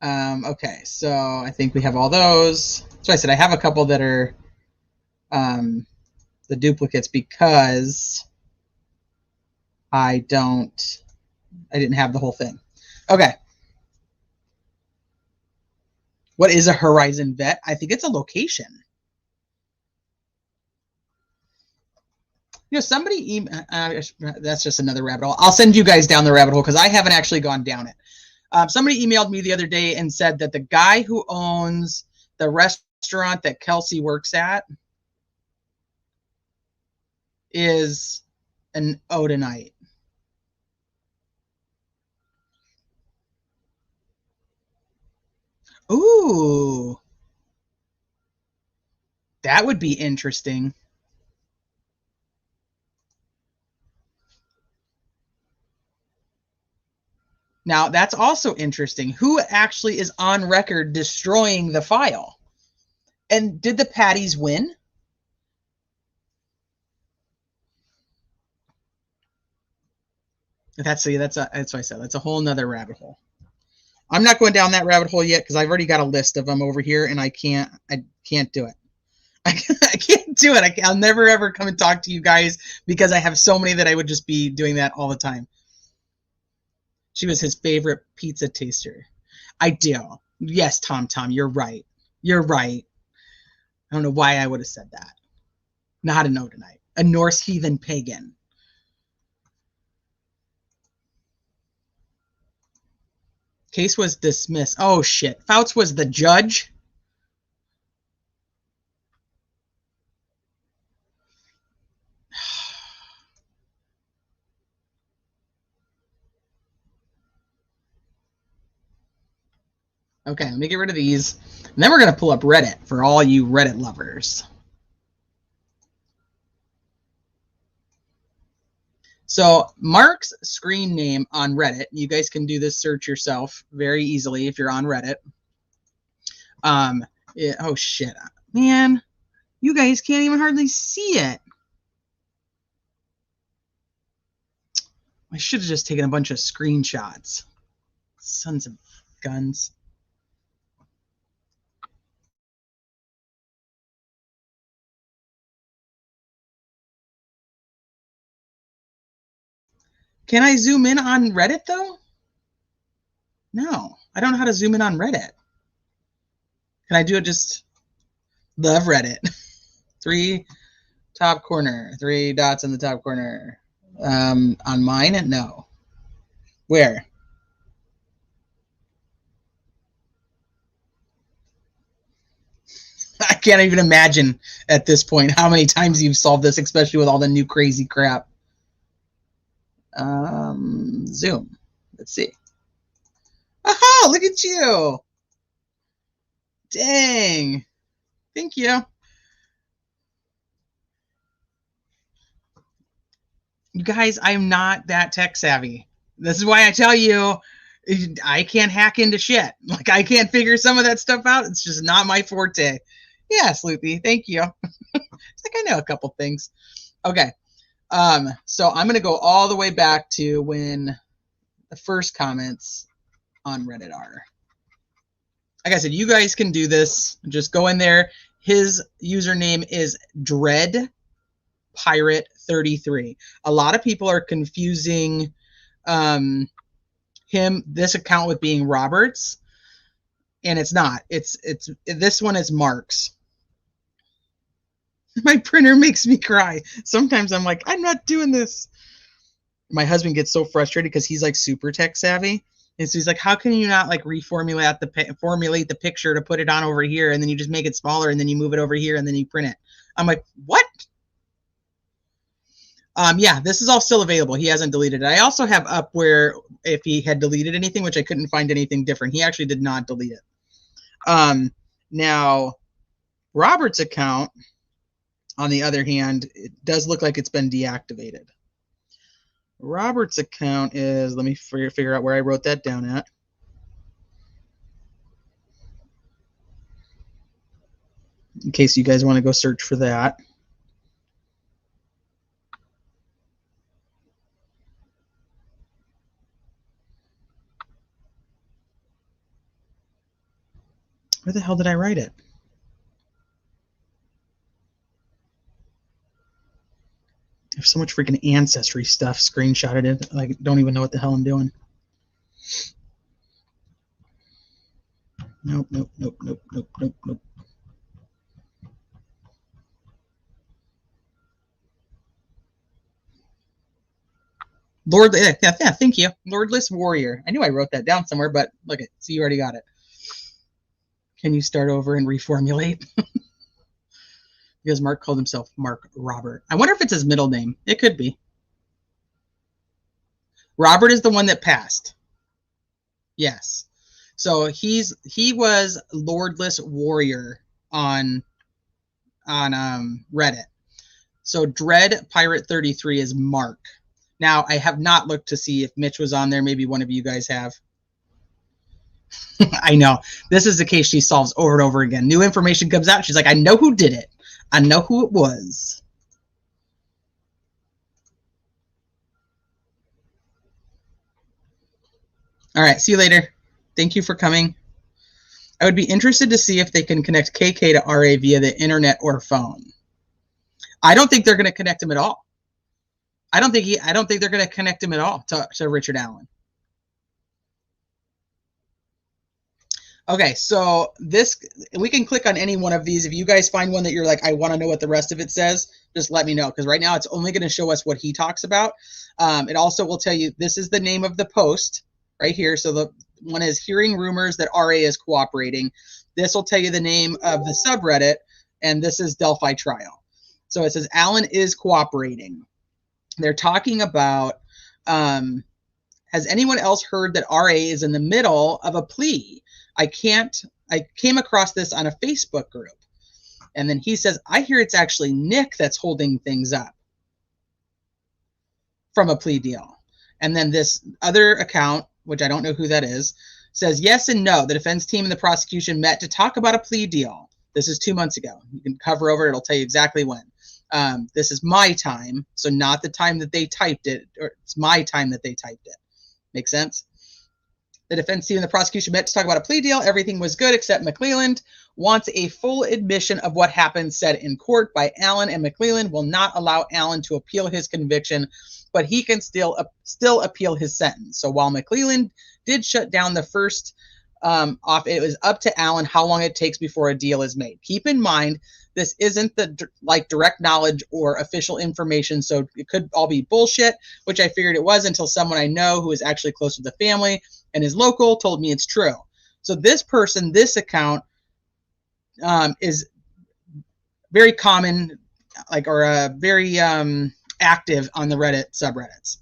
Okay, so I think we have all those. So I said I have a couple that are the duplicates because I didn't have the whole thing. Okay. What is a Horizon Vet? I think it's a location. You know, somebody, that's just another rabbit hole. I'll send you guys down the rabbit hole because I haven't actually gone down it. Somebody emailed me the other day and said that the guy who owns the restaurant that Kelsey works at is an Odinite. Ooh. That would be interesting. Now, that's also interesting. Who actually is on record destroying the file? And did the Patties win? That's what I said. That's a whole nother rabbit hole. I'm not going down that rabbit hole yet because I've already got a list of them over here, and I can't do it. I can't do it. I'll never ever come and talk to you guys because I have so many that I would just be doing that all the time. She was his favorite pizza taster. I do. Yes, Tom, you're right. You're right. I don't know why I would have said that. Not an Odinite. A Norse heathen pagan. Case was dismissed. Oh, shit. Fouts was the judge? Okay, let me get rid of these. And then we're going to pull up Reddit for all you Reddit lovers. So Mark's screen name on Reddit, you guys can do this search yourself very easily if you're on Reddit. Oh, shit. Man, you guys can't even hardly see it. I should have just taken a bunch of screenshots. Sons of guns. Can I zoom in on Reddit, though? No, I don't know how to zoom in on Reddit. Can I do it just love Reddit? 3 top corner, 3 dots in the top corner. On mine? No. Where? I can't even imagine at this point how many times you've solved this, especially with all the new crazy crap. Zoom. Let's see. Aha! Look at you! Dang. Thank you. You guys, I'm not that tech savvy. This is why I tell you, I can't hack into shit. Like, I can't figure some of that stuff out. It's just not my forte. Yeah, Sloopy, thank you. It's like I know a couple things. Okay. So I'm going to go all the way back to when the first comments on Reddit are. Like I said, you guys can do this. Just go in there. His username is DreadPirate33. A lot of people are confusing this account with being Robert's, and it's not. This one is Mark's. My printer makes me cry. Sometimes I'm like, I'm not doing this. My husband gets so frustrated because he's like super tech savvy. And so he's like, how can you not like reformulate the picture to put it on over here, and then you just make it smaller, and then you move it over here, and then you print it? I'm like, what? Yeah, this is all still available. He hasn't deleted it. I also have up where if he had deleted anything, which I couldn't find anything different. He actually did not delete it. Now, Robert's account, on the other hand, it does look like it's been deactivated. Robert's account is, let me figure out where I wrote that down at. In case you guys want to go search for that. Where the hell did I write it? I have so much freaking ancestry stuff screenshotted it. Like, don't even know what the hell I'm doing. Nope. Lord, yeah, thank you. Lordless Warrior. I knew I wrote that down somewhere, but look at, see, you already got it. Can you start over and reformulate? Because Mark called himself Mark Robert. I wonder if it's his middle name. It could be. Robert is the one that passed. Yes. So he was Lordless Warrior on Reddit. So Dread Pirate 33 is Mark. Now, I have not looked to see if Mitch was on there. Maybe one of you guys have. I know. This is the case she solves over and over again. New information comes out. She's like, I know who did it. I know who it was. All right. See you later. Thank you for coming. I would be interested to see if they can connect KK to RA via the internet or phone. I don't think they're going to connect him at all. I don't think they're going to connect him at all to Richard Allen. Okay, so this, we can click on any one of these. If you guys find one that you're like, I want to know what the rest of it says, just let me know, because right now it's only going to show us what he talks about. It also will tell you this is the name of the post right here. So the one is hearing rumors that RA is cooperating. This will tell you the name of the subreddit, and this is Delphi trial. So it says Alan is cooperating. They're talking about, has anyone else heard that RA is in the middle of a plea? I came across this on a Facebook group. And then he says, I hear it's actually Nick that's holding things up from a plea deal. And then this other account, which I don't know who that is, says yes and no. The defense team and the prosecution met to talk about a plea deal. This is 2 months ago. You can cover over it. It'll tell you exactly when. This is my time, so not the time that they typed it, or it's my time that they typed it. Make sense? The defense team and the prosecution met to talk about a plea deal. Everything was good except McClelland wants a full admission of what happened said in court by Allen, and McClelland will not allow Allen to appeal his conviction, but he can still appeal his sentence. So while McClelland did shut down the first off, it was up to Allen how long it takes before a deal is made. Keep in mind, this isn't the direct knowledge or official information, so it could all be bullshit, which I figured it was until someone I know who is actually close to the family and is local told me it's true. So this person, this account is very common, or very active on the Reddit subreddits.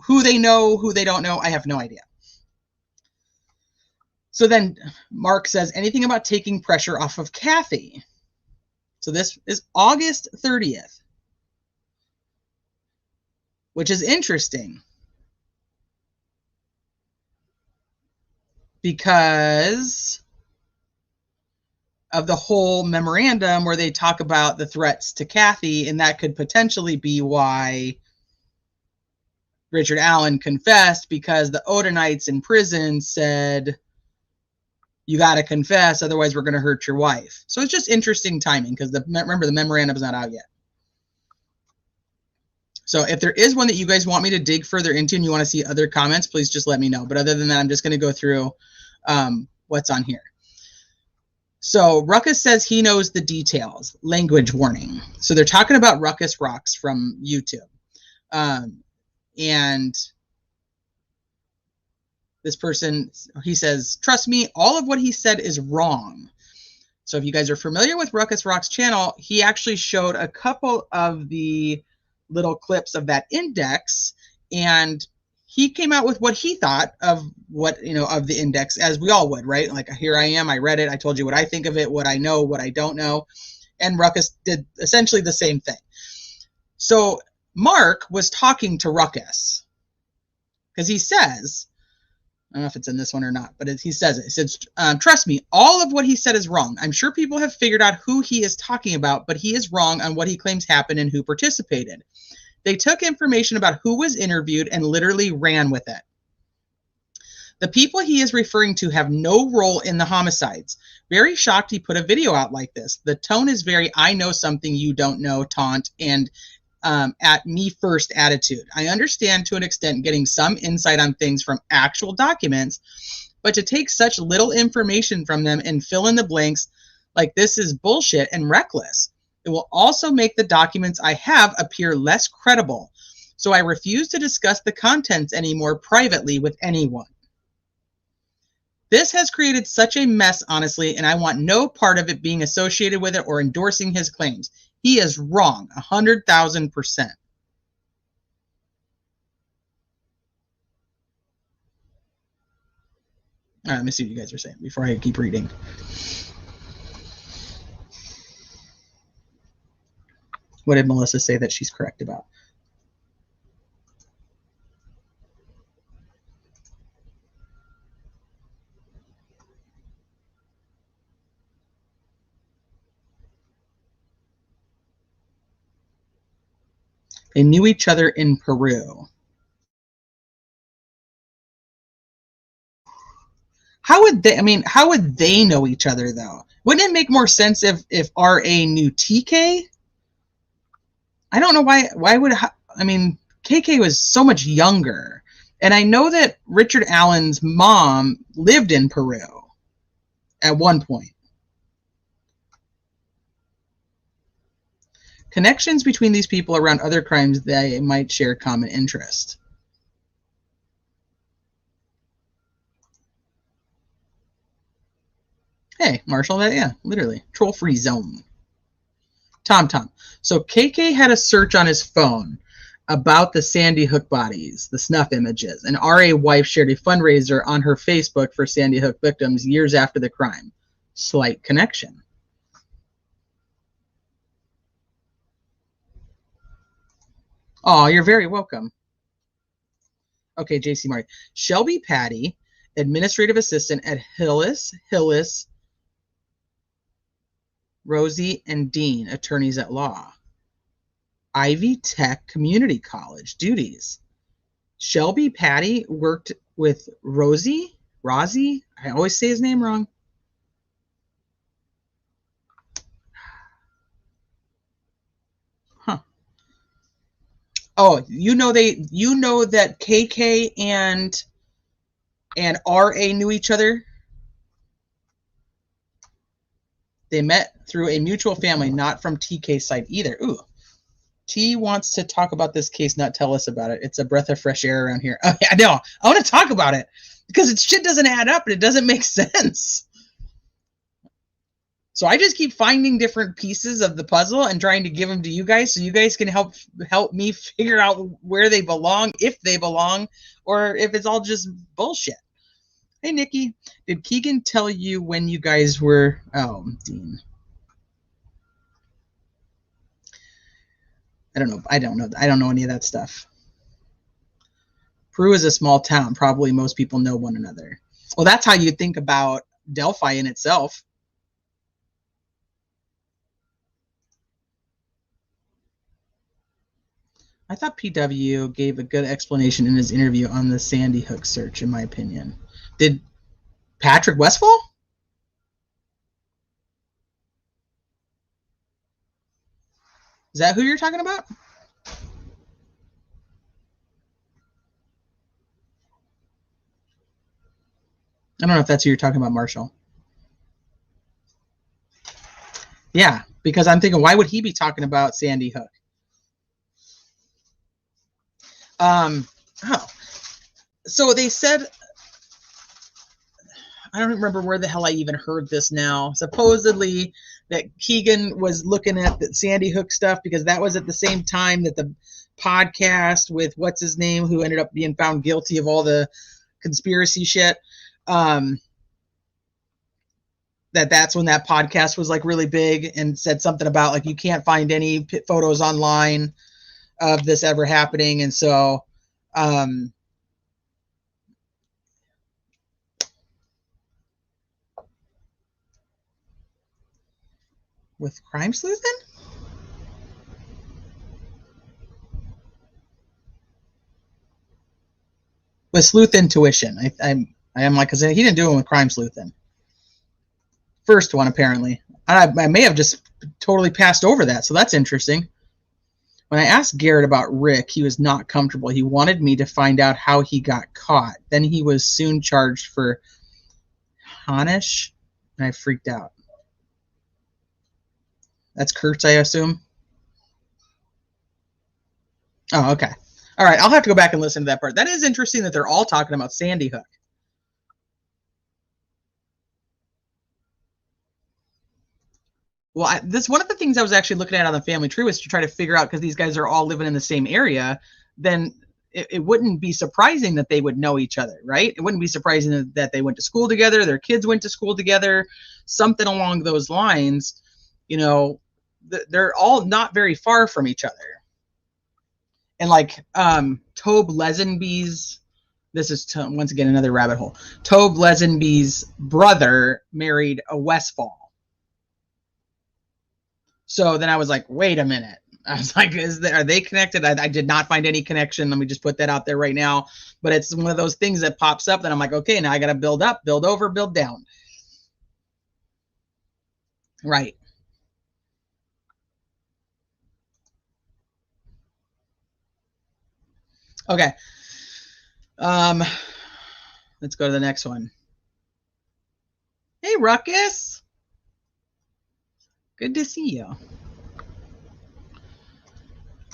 Who they know, who they don't know, I have no idea. So then Mark says, anything about taking pressure off of Kathy? So this is August 30th, which is interesting because of the whole memorandum where they talk about the threats to Kathy, and that could potentially be why Richard Allen confessed, because the Odinites in prison said, you got to confess, otherwise we're going to hurt your wife. So it's just interesting timing, because remember, the memorandum is not out yet. So if there is one that you guys want me to dig further into and you want to see other comments, please just let me know. But other than that, I'm just going to go through what's on here. So Ruckus says he knows the details. Language warning. So they're talking about Ruckus Rocks from YouTube. And this person, he says, trust me, all of what he said is wrong. So if you guys are familiar with Ruckus Rock's channel, he actually showed a couple of the little clips of that index, and he came out with what he thought of what, of the index, as we all would, right? Like, here I am, I read it, I told you what I think of it, what I know, what I don't know. And Ruckus did essentially the same thing. So Mark was talking to Ruckus, because he says, I don't know if it's in this one or not, but he says it. He says, trust me, all of what he said is wrong. I'm sure people have figured out who he is talking about, but he is wrong on what he claims happened and who participated. They took information about who was interviewed and literally ran with it. The people he is referring to have no role in the homicides. Very shocked he put a video out like this. The tone is very, I know something you don't know, taunt, and at me first attitude. I understand to an extent getting some insight on things from actual documents, but to take such little information from them and fill in the blanks like this is bullshit and reckless. It will also make the documents I have appear less credible. So I refuse to discuss the contents anymore privately with anyone. This has created such a mess, honestly, and I want no part of it being associated with it or endorsing his claims. He is wrong, 100,000%. All right, let me see what you guys are saying before I keep reading. What did Melissa say that she's correct about? They knew each other in Peru. How would they know each other, though? Wouldn't it make more sense if RA knew TK? I don't know why would, KK was so much younger. And I know that Richard Allen's mom lived in Peru. at one point. Connections between these people around other crimes they might share common interest. Hey, Marshall, yeah, literally. Troll-free zone. Tom. So KK had a search on his phone about the Sandy Hook bodies, the snuff images, and RA wife shared a fundraiser on her Facebook for Sandy Hook victims years after the crime. Slight connection. Oh, you're very welcome. Okay, JC Marty. Shelby Patty, administrative assistant at Hillis, Rosie, and Dean, attorneys at law. Ivy Tech Community College, duties. Shelby Patty worked with Rosie, I always say his name wrong. Huh. Oh, you know that KK and RA knew each other? They met through a mutual family, not from TK's side either. Ooh. T wants to talk about this case, not tell us about it. It's a breath of fresh air around here. Oh, yeah, no, I want to talk about it because it shit doesn't add up and it doesn't make sense. So I just keep finding different pieces of the puzzle and trying to give them to you guys so you guys can help me figure out where they belong, if they belong, or if it's all just bullshit. Hey, Nikki, did Keegan tell you when you guys were... Oh, Dean. I don't know. I don't know any of that stuff. Peru is a small town. Probably most people know one another. Well, that's how you think about Delphi in itself. I thought PW gave a good explanation in his interview on the Sandy Hook search, in my opinion. Did Patrick Westfall? Is that who you're talking about? I don't know if that's who you're talking about, Marshall. Yeah, because I'm thinking, why would he be talking about Sandy Hook? So they said, I don't remember where the hell I even heard this now. Supposedly that Keegan was looking at the Sandy Hook stuff because that was at the same time that the podcast with what's his name, who ended up being found guilty of all the conspiracy shit. That's when that podcast was like really big and said something about like you can't find any photos online of this ever happening. And so with crime sleuthing? With sleuth intuition. I am like, because he didn't do it with crime sleuthing. First one, apparently. I may have just totally passed over that, so that's interesting. When I asked Garrett about Rick, he was not comfortable. He wanted me to find out how he got caught. Then he was soon charged for Hanish, and I freaked out. That's Kurtz, I assume? Oh, okay. All right, I'll have to go back and listen to that part. That is interesting that they're all talking about Sandy Hook. Well, this one of the things I was actually looking at on the family tree was to try to figure out, because these guys are all living in the same area, then it wouldn't be surprising that they would know each other, right? It wouldn't be surprising that they went to school together, their kids went to school together, something along those lines. You know, they're all not very far from each other. And like Tobe Lesenby's, this is once again another rabbit hole. Tobe Lesenby's brother married a Westfall. So then I was like, wait a minute. I was like, are they connected? I did not find any connection. Let me just put that out there right now. But it's one of those things that pops up that I'm like, okay, now I got to build up, build over, build down. Right. Okay. Let's go to the next one. Hey, Hey, Ruckus. Good to see you.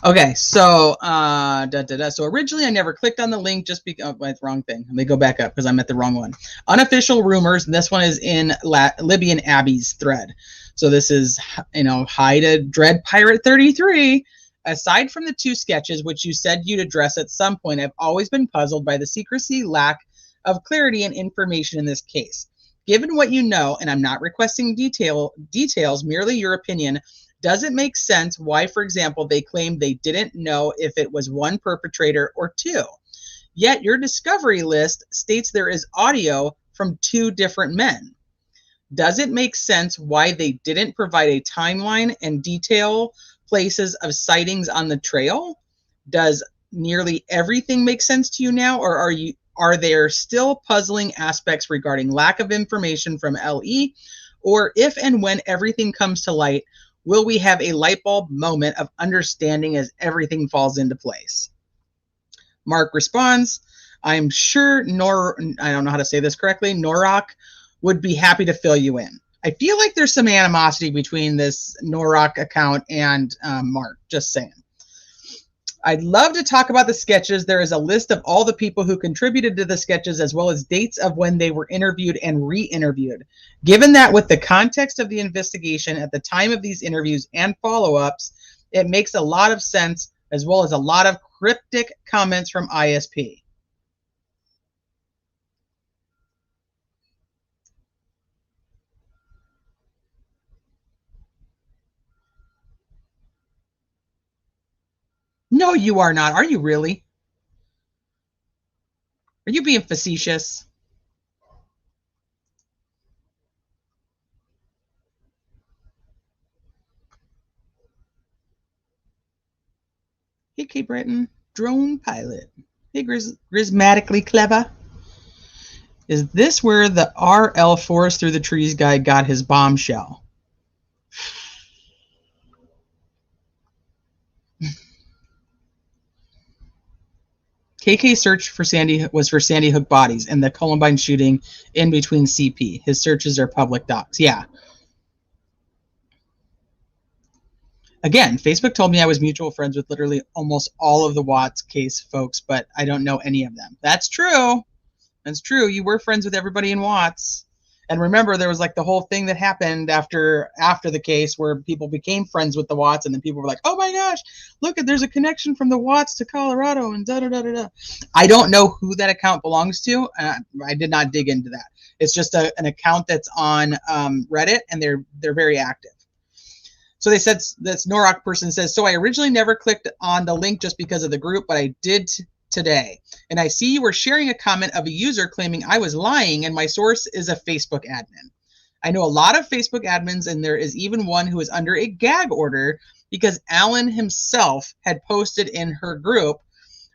Okay, so So originally I never clicked on the link just because that's the wrong thing. Let me go back up because I'm at the wrong one. Unofficial rumors, and this one is in Libby and Abby's thread. So this is, hi to Dread Pirate 33. Aside from the 2 sketches, which you said you'd address at some point, I've always been puzzled by the secrecy, lack of clarity, and information in this case. Given what you know, and I'm not requesting details, merely your opinion, does it make sense why, for example, they claim they didn't know if it was 1 perpetrator or 2? Yet your discovery list states there is audio from 2 different men. Does it make sense why they didn't provide a timeline and detail places of sightings on the trail? Does nearly everything make sense to you now, or are there still puzzling aspects regarding lack of information from LE? Or if and when everything comes to light, will we have a light bulb moment of understanding as everything falls into place? Mark responds, I'm sure I don't know how to say this correctly, Norak would be happy to fill you in. I feel like there's some animosity between this Norak account and Mark, just saying. I'd love to talk about the sketches. There is a list of all the people who contributed to the sketches, as well as dates of when they were interviewed and re-interviewed. Given that with the context of the investigation at the time of these interviews and follow-ups, it makes a lot of sense, as well as a lot of cryptic comments from ISP. No, you are not. Are you really? Are you being facetious? Hey, Cape Breton, drone pilot. Hey, Grismatically clever. Is this where the RL Forest Through the Trees guy got his bombshell? KK search for Sandy Hook bodies and the Columbine shooting in between CP. His searches are public docs. Yeah. Again, Facebook told me I was mutual friends with literally almost all of the Watts case folks, but I don't know any of them. That's true. That's true. You were friends with everybody in Watts. And remember, there was like the whole thing that happened after the case where people became friends with the Watts, and then people were like, oh my gosh, look, there's a connection from the Watts to Colorado and da-da-da-da-da. I don't know who that account belongs to. I did not dig into that. It's just an account that's on Reddit, and they're very active. So they said, this Norak person says, so I originally never clicked on the link just because of the group, but I did today. And I see you were sharing a comment of a user claiming I was lying and my source is a Facebook admin. I know a lot of Facebook admins, and there is even one who is under a gag order because Alan himself had posted in her group,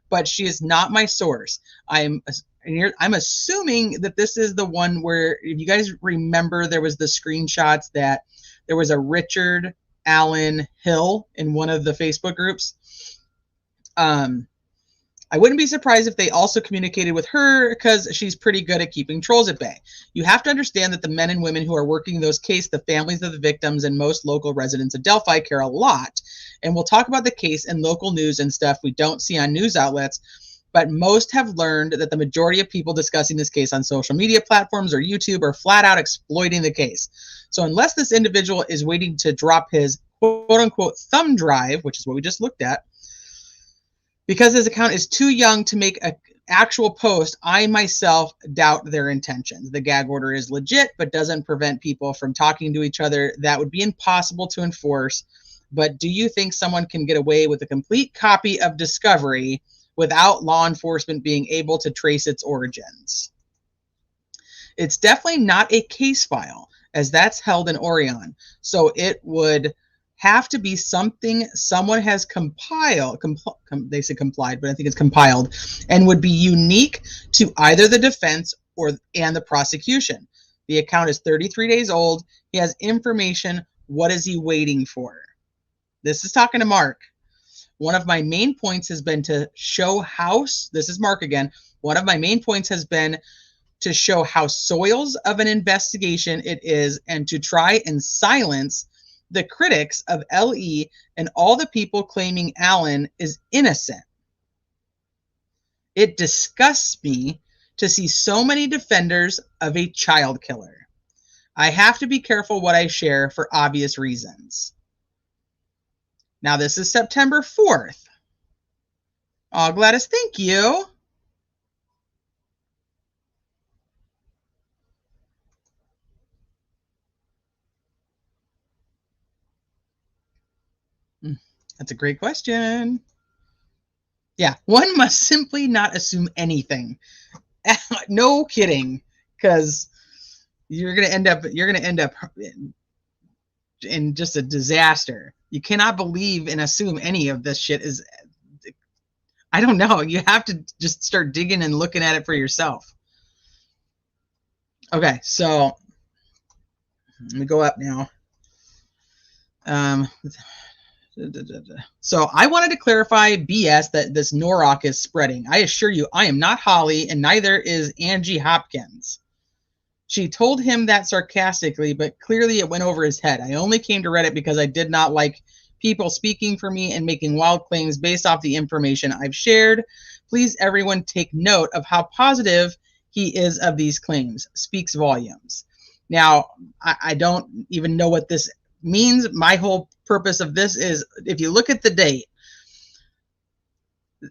but she is not my source. I'm assuming that this is the one where, if you guys remember, there was the screenshots that there was a Richard Allen Hill in one of the Facebook groups. I wouldn't be surprised if they also communicated with her because she's pretty good at keeping trolls at bay. You have to understand that the men and women who are working those cases, the families of the victims, and most local residents of Delphi care a lot. And we'll talk about the case in local news and stuff we don't see on news outlets, but most have learned that the majority of people discussing this case on social media platforms or YouTube are flat out exploiting the case. So unless this individual is waiting to drop his quote-unquote thumb drive, which is what we just looked at, because his account is too young to make an actual post, I myself doubt their intentions. The gag order is legit, but doesn't prevent people from talking to each other. That would be impossible to enforce. But do you think someone can get away with a complete copy of Discovery without law enforcement being able to trace its origins? It's definitely not a case file, as that's held in Orion. So it would have to be something someone has compiled, they say complied, but I think it's compiled, and would be unique to either the defense and the prosecution. The account is 33 days old. He has information. What is he waiting for? This is talking to Mark. One of my main points has been to show how, this is Mark again, one of my main points has been to show how soils of an investigation it is and to try and silence the critics of LE and all the people claiming Alan is innocent. It disgusts me to see so many defenders of a child killer. I have to be careful what I share for obvious reasons. Now, this is September 4th. Oh, Gladys, thank you. That's a great question. Yeah, one must simply not assume anything. No kidding, because you're gonna end up in just a disaster. You cannot believe and assume any of this shit is. I don't know. You have to just start digging and looking at it for yourself. Okay, so let me go up now. So I wanted to clarify BS that this Norok is spreading. I assure you, I am not Holly, and neither is Angie Hopkins. She told him that sarcastically, but clearly it went over his head. I only came to Reddit because I did not like people speaking for me and making wild claims based off the information I've shared. Please, everyone, take note of how positive he is of these claims. Speaks volumes. Now, I don't even know what this means. My whole purpose of this is, if you look at the date,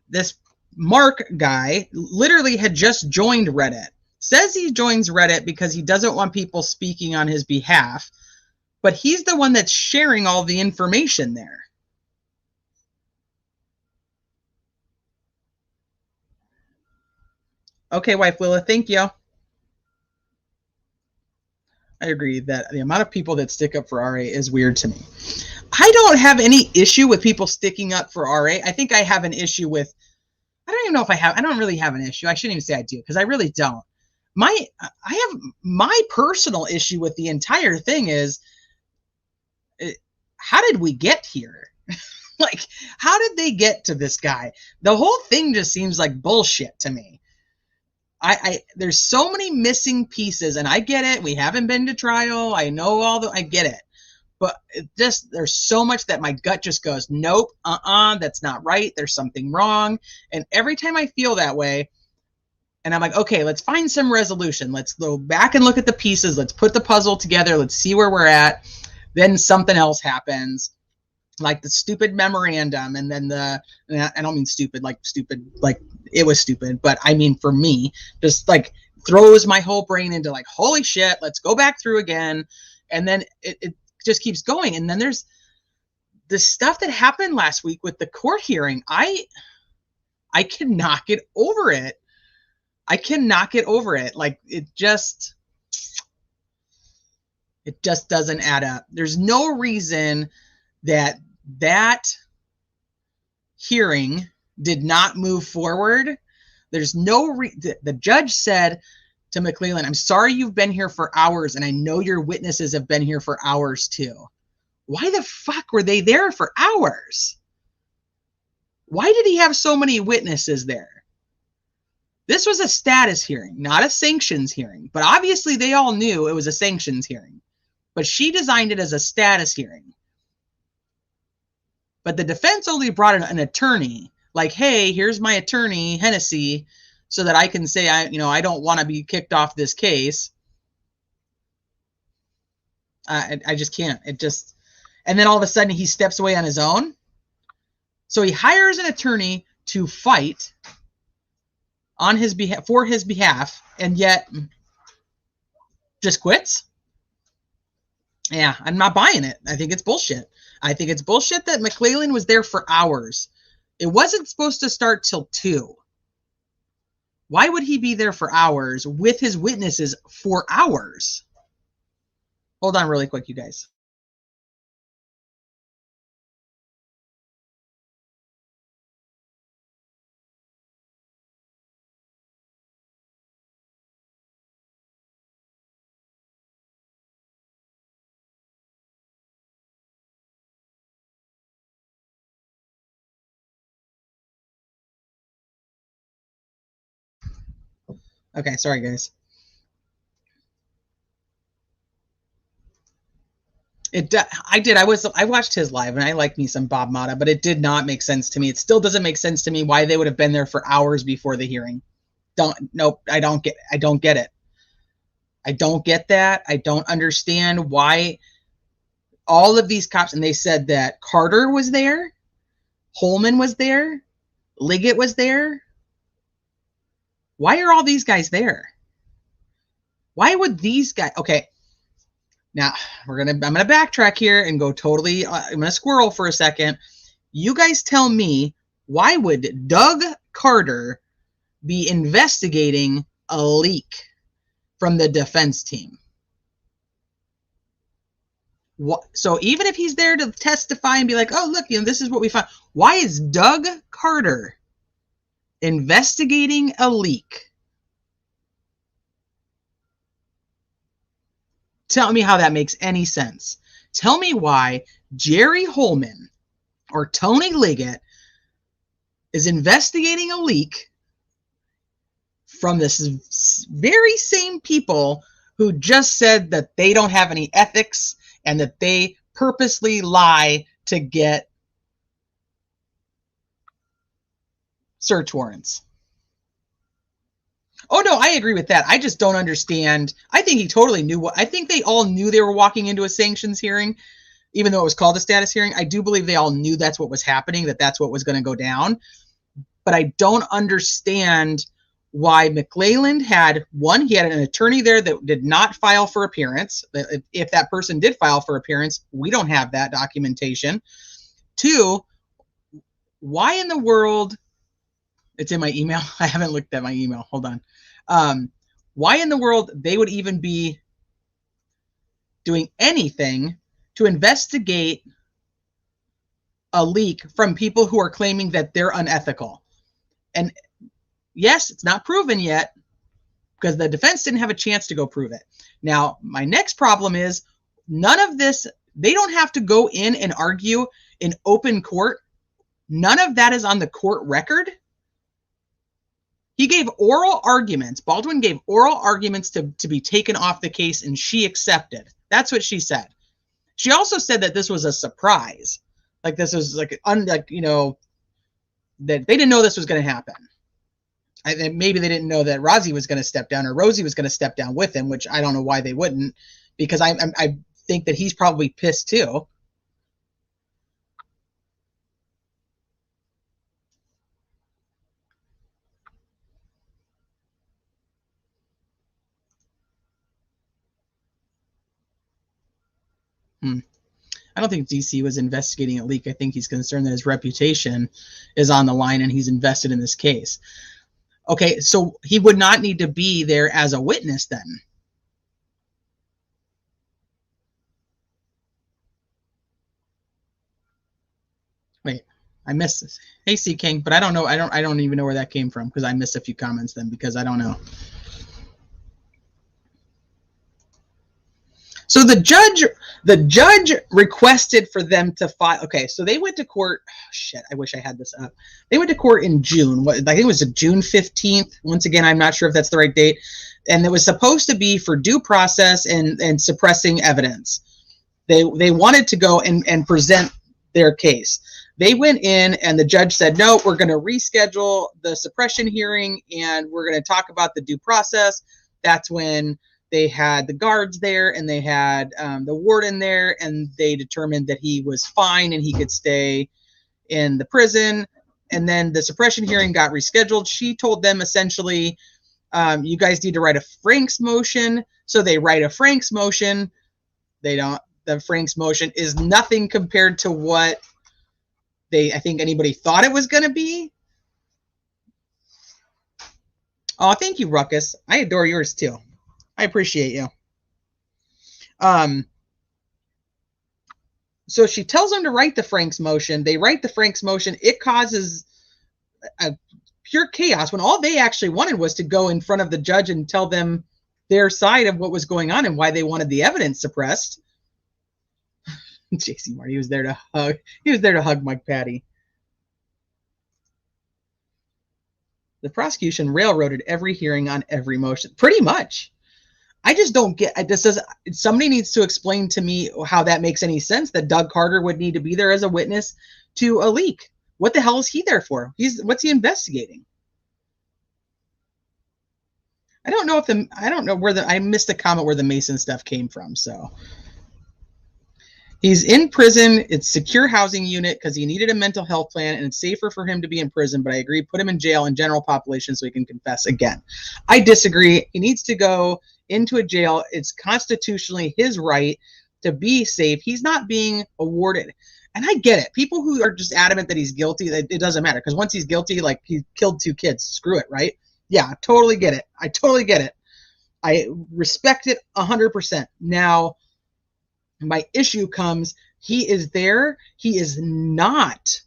this Mark guy literally had just joined Reddit. Says he joins Reddit because he doesn't want people speaking on his behalf, but he's the one that's sharing all the information there. Okay, wife Willa, thank you. I agree that the amount of people that stick up for RA is weird to me. I don't have any issue with people sticking up for RA. I think I have an issue with, I don't even know if I don't really have an issue. I shouldn't even say I do, because I really don't. I have my personal issue with the entire thing is, how did we get here? Like, how did they get to this guy? The whole thing just seems like bullshit to me. There's so many missing pieces, and I get it. We haven't been to trial. I know I get it. But there's so much that my gut just goes, nope, that's not right. There's something wrong. And every time I feel that way, and I'm like, okay, let's find some resolution. Let's go back and look at the pieces. Let's put the puzzle together. Let's see where we're at. Then something else happens, like the stupid memorandum. And then I don't mean stupid, like it was stupid. But I mean, for me, just like throws my whole brain into like, holy shit, let's go back through again. And then it just keeps going. And then there's the stuff that happened last week with the court hearing. I cannot get over it. I cannot get over it. Like, it just doesn't add up. There's no reason that hearing did not move forward. There's no the judge said to McClellan, I'm sorry you've been here for hours, and I know your witnesses have been here for hours too. Why the fuck were they there for hours? Why did he have so many witnesses there? This was a status hearing, not a sanctions hearing. But obviously they all knew it was a sanctions hearing. But she designed it as a status hearing. But the defense only brought in an attorney. Like, hey, here's my attorney, Hennessy, so that I can say, I don't want to be kicked off this case. I just can't. And then all of a sudden he steps away on his own. So he hires an attorney to fight on his behalf, for his behalf, and yet just quits. Yeah, I'm not buying it. I think it's bullshit. I think it's bullshit that McClellan was there for hours. It wasn't supposed to start till 2. Why would he be there for hours with his witnesses for hours? Hold on really quick, you guys. Okay, sorry guys. I watched his live, and I like me some Bob Motta, but it did not make sense to me. It still doesn't make sense to me why they would have been there for hours before the hearing. I don't get it. I don't get that. I don't understand why all of these cops, and they said that Carter was there, Holman was there, Liggett was there. Why are all these guys there? Why would these guys? Okay, now I'm gonna backtrack here and go totally. I'm gonna squirrel for a second. You guys tell me, why would Doug Carter be investigating a leak from the defense team? What, so even if he's there to testify and be like, oh, look, this is what we found. Why is Doug Carter investigating a leak? Tell me how that makes any sense. Tell me why Jerry Holman or Tony Liggett is investigating a leak from this very same people who just said that they don't have any ethics and that they purposely lie to get search warrants. Oh, no, I agree with that. I just don't understand. I think he totally knew I think they all knew they were walking into a sanctions hearing, even though it was called a status hearing. I do believe they all knew that's what was happening, that's what was going to go down. But I don't understand why McClelland had an attorney there that did not file for appearance. If that person did file for appearance, we don't have that documentation. 2, why in the world, it's in my email. I haven't looked at my email. Hold on. Why in the world they would even be doing anything to investigate a leak from people who are claiming that they're unethical? And yes, it's not proven yet because the defense didn't have a chance to go prove it. Now, my next problem is none of this, they don't have to go in and argue in open court. None of that is on the court record. He gave oral arguments. Baldwin gave oral arguments to be taken off the case, and she accepted. That's what she said. She also said that this was a surprise. Like this was that they didn't know this was going to happen. Maybe they didn't know that Rosie was going to step down or Rosie was going to step down with him, which I don't know why they wouldn't, because I think that he's probably pissed too. I don't think DC was investigating a leak. I think he's concerned that his reputation is on the line and he's invested in this case. Okay, so he would not need to be there as a witness then. Wait, I missed this. Hey, C King, but I don't know. I don't even know where that came from because I missed a few comments then because I don't know. So the judge requested for them to file. Okay, so they went to court. Oh, shit, I wish I had this up. They went to court in June. I think it was June 15th. Once again, I'm not sure if that's the right date. And it was supposed to be for due process and suppressing evidence. They wanted to go and present their case. They went in and the judge said, no, we're going to reschedule the suppression hearing and we're going to talk about the due process. That's when they had the guards there and they had the warden there, and they determined that he was fine and he could stay in the prison. And then the suppression hearing got rescheduled. She told them essentially, you guys need to write a Franks motion. So they write a Franks motion. The Franks motion is nothing compared to what I think anybody thought it was going to be. Oh, thank you, Ruckus. I adore yours too. I appreciate you. So she tells them to write the Franks motion. They write the Franks motion. It causes a pure chaos when all they actually wanted was to go in front of the judge and tell them their side of what was going on and why they wanted the evidence suppressed. JC Marty was there to hug. He was there to hug Mike Patty. The prosecution railroaded every hearing on every motion. Pretty much. I just don't get this. Somebody needs to explain to me how that makes any sense, that Doug Carter would need to be there as a witness to a leak. What the hell is he there for? What's he investigating? I don't know where I missed a comment where the Mason stuff came from. So he's in prison. It's secure housing unit because he needed a mental health plan, and it's safer for him to be in prison. But I agree, put him in jail in general population so he can confess again. I disagree. He needs to go into a jail. It's constitutionally his right to be safe. He's not being awarded. And I get it. People who are just adamant that he's guilty, it doesn't matter. Because once he's guilty, like he killed 2 kids, screw it, right? Yeah, I totally get it. I totally get it. I respect it 100%. Now, my issue comes, he is there. He is not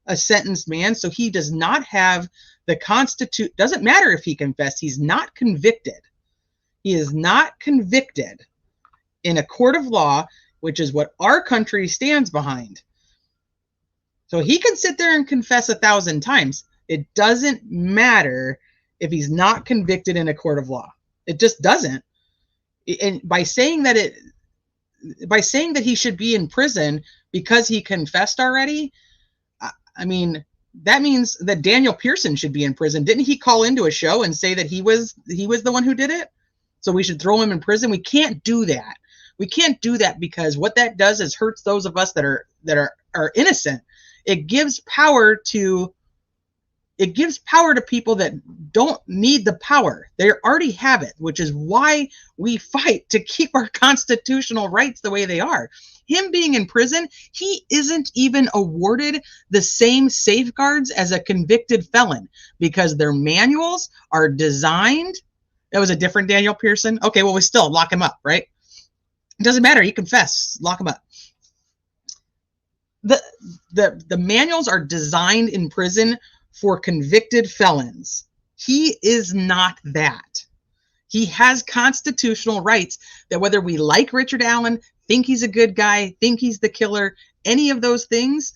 a sentenced man, so he does not have the doesn't matter if he confessed. He's not convicted. He is not convicted in a court of law, which is what our country stands behind. So he can sit there and confess 1,000 times. It doesn't matter if he's not convicted in a court of law. It just doesn't. And by saying that he should be in prison because he confessed already, I mean, that means that Daniel Pearson should be in prison. Didn't he call into a show and say that he was the one who did it? So we should throw him in prison. We can't do that. We can't do that, because what that does is hurts those of us that are innocent. It gives power to people that don't need the power. They already have it, which is why we fight to keep our constitutional rights the way they are. Him being in prison, he isn't even awarded the same safeguards as a convicted felon, because their manuals are designed. It was a different Daniel Pearson. Okay, well, we still lock him up, right? It doesn't matter. He confessed. Lock him up. The manuals are designed in prison for convicted felons. He is not that. He has constitutional rights that, whether we like Richard Allen, think he's a good guy, think he's the killer, any of those things,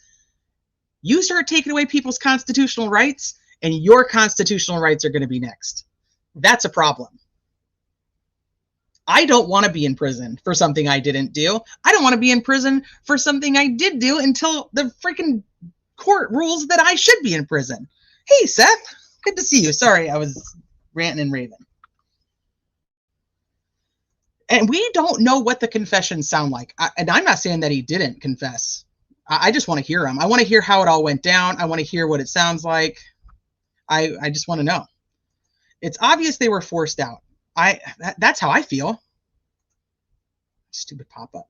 you start taking away people's constitutional rights, and your constitutional rights are going to be next. That's a problem. I don't want to be in prison for something I didn't do. I don't want to be in prison for something I did do until the freaking court rules that I should be in prison. Hey, Seth, good to see you. Sorry, I was ranting and raving. And we don't know what the confessions sound like. And I'm not saying that he didn't confess. I just want to hear him. I want to hear how it all went down. I want to hear what it sounds like. I just want to know. It's obvious they were forced out. That's how I feel. Stupid pop-up.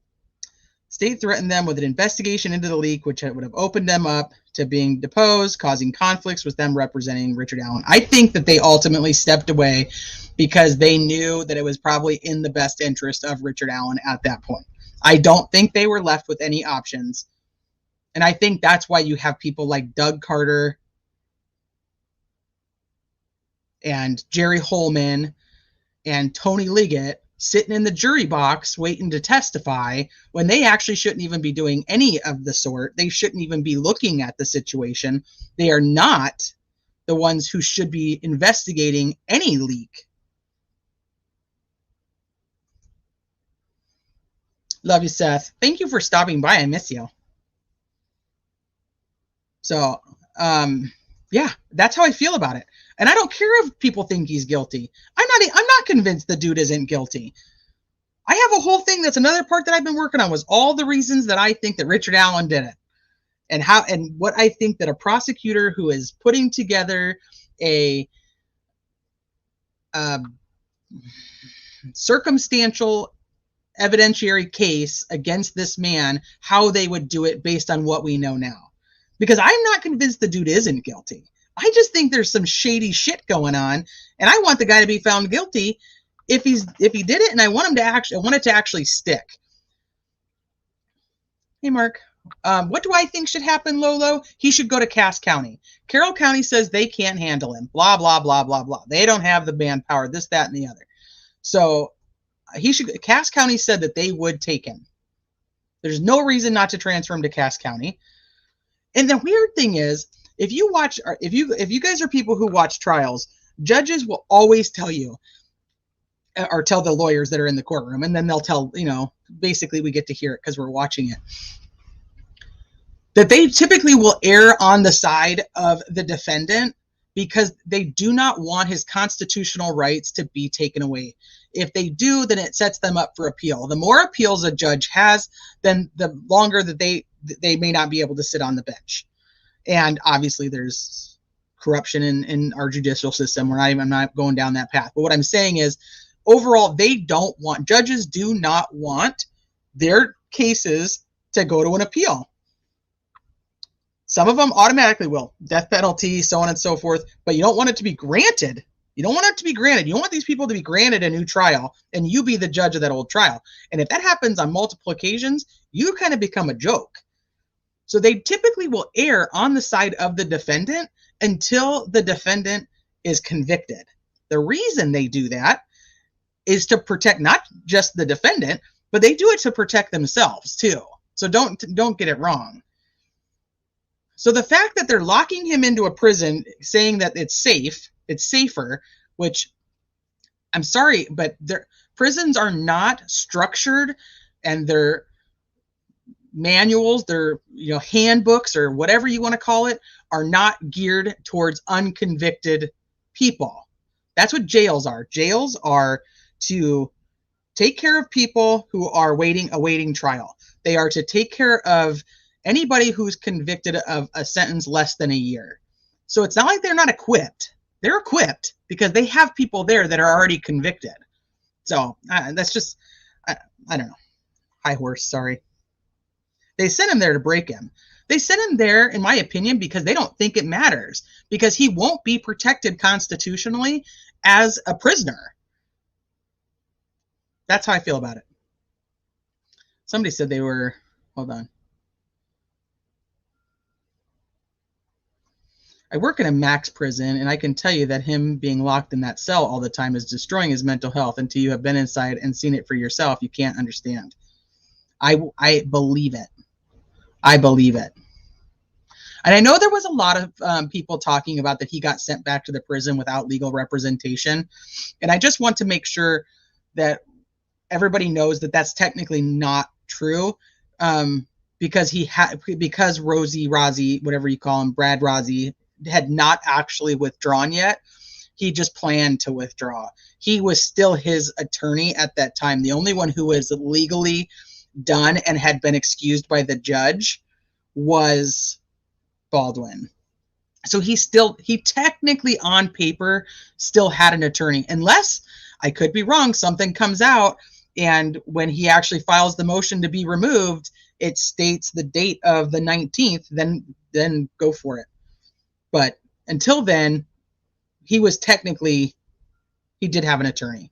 State threatened them with an investigation into the leak, which would have opened them up to being deposed, causing conflicts with them representing Richard Allen. I think that they ultimately stepped away because they knew that it was probably in the best interest of Richard Allen at that point. I don't think they were left with any options. And I think that's why you have people like Doug Carter and Jerry Holman and Tony Liggett sitting in the jury box waiting to testify when they actually shouldn't even be doing any of the sort. They shouldn't even be looking at the situation. They are not the ones who should be investigating any leak. Love you, Seth. Thank you for stopping by. I miss you. So, yeah, that's how I feel about it. And I don't care if people think he's guilty. I'm not convinced the dude isn't guilty. I have a whole thing that's another part that I've been working on, was all the reasons that I think that Richard Allen did it. And what I think that a prosecutor who is putting together a circumstantial evidentiary case against this man, how they would do it based on what we know now. Because I'm not convinced the dude isn't guilty. I just think there's some shady shit going on, and I want the guy to be found guilty if he did it, and I want it to actually stick. Hey, Mark. What do I think should happen, Lolo? He should go to Cass County. Carroll County says they can't handle him. Blah, blah, blah, blah, blah. They don't have the manpower, this, that, and the other. So Cass County said that they would take him. There's no reason not to transfer him to Cass County. And the weird thing is, if you guys are people who watch trials, judges will always tell you, or tell the lawyers that are in the courtroom, and then they'll tell, basically we get to hear it because we're watching it, that they typically will err on the side of the defendant because they do not want his constitutional rights to be taken away. If they do, then it sets them up for appeal. The more appeals a judge has, then the longer that they may not be able to sit on the bench. And obviously there's corruption in our judicial system. I'm not going down that path. But what I'm saying is, overall, judges do not want their cases to go to an appeal. Some of them automatically will, death penalty, so on and so forth, but you don't want it to be granted. You don't want it to be granted. You don't want these people to be granted a new trial and you be the judge of that old trial. And if that happens on multiple occasions, you kind of become a joke. So they typically will err on the side of the defendant until the defendant is convicted. The reason they do that is to protect not just the defendant, but they do it to protect themselves too. So don't get it wrong. So the fact that they're locking him into a prison, saying that it's safer, which I'm sorry, but prisons are not structured, and their manuals, their handbooks or whatever you want to call it, are not geared towards unconvicted people. That's what jails are. Jails are to take care of people who are awaiting trial. They are to take care of anybody who's convicted of a sentence less than a year. So it's not like they're not equipped. They're equipped because they have people there that are already convicted. So that's just, I don't know. High horse, sorry. They sent him there to break him. They sent him there, in my opinion, because they don't think it matters, because he won't be protected constitutionally as a prisoner. That's how I feel about it. Somebody said they were, hold on. I work in a max prison, and I can tell you that him being locked in that cell all the time is destroying his mental health. Until you have been inside and seen it for yourself, you can't understand. I believe it. I believe it. And I know there was a lot of people talking about that he got sent back to the prison without legal representation. And I just want to make sure that everybody knows that that's technically not true, because Rosie, whatever you call him, Brad Rosie, had not actually withdrawn yet. He just planned to withdraw. He was still his attorney at that time. The only one who was legally done and had been excused by the judge was Baldwin. So he technically on paper still had an attorney, unless, I could be wrong, something comes out and when he actually files the motion to be removed, it states the date of the 19th, then go for it. But until then, he did have an attorney.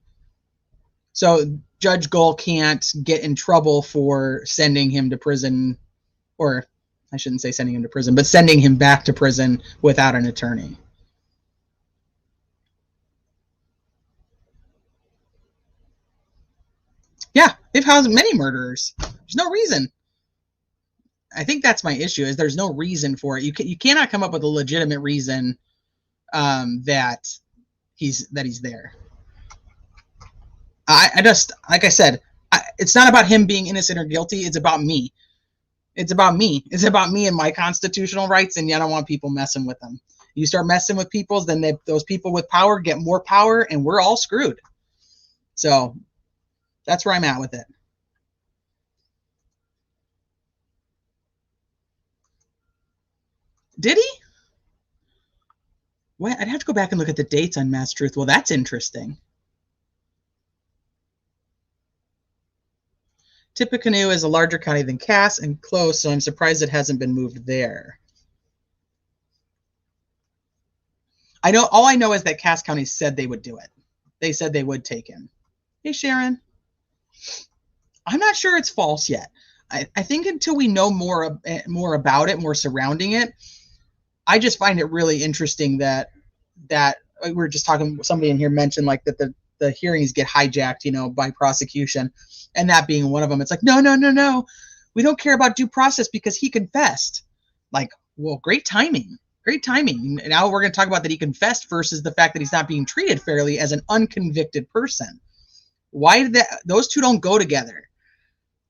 So Judge Gull can't get in trouble for sending him to prison, or I shouldn't say sending him to prison, but sending him back to prison without an attorney. Yeah, they've housed many murderers. There's no reason. I think that's my issue, is there's no reason for it. You cannot come up with a legitimate reason that he's there. I just, like I said, it's not about him being innocent or guilty. It's about me. It's about me. It's about me and my constitutional rights, and I don't want people messing with them. You start messing with people, then those people with power get more power, and we're all screwed. So that's where I'm at with it. Did he? Well, I'd have to go back and look at the dates on Mass Truth. Well, that's interesting. Tippecanoe is a larger county than Cass and close, so I'm surprised it hasn't been moved there. All I know is that Cass County said they would do it. They said they would take him. Hey, Sharon. I'm not sure it's false yet. I think until we know more about it, more surrounding it, I just find it really interesting that we were just talking, somebody in here mentioned like that the hearings get hijacked, by prosecution, and that being one of them. It's like, no. We don't care about due process because he confessed. Like, well, great timing. Great timing. Now we're going to talk about that he confessed versus the fact that he's not being treated fairly as an unconvicted person. Why did that? Those two don't go together.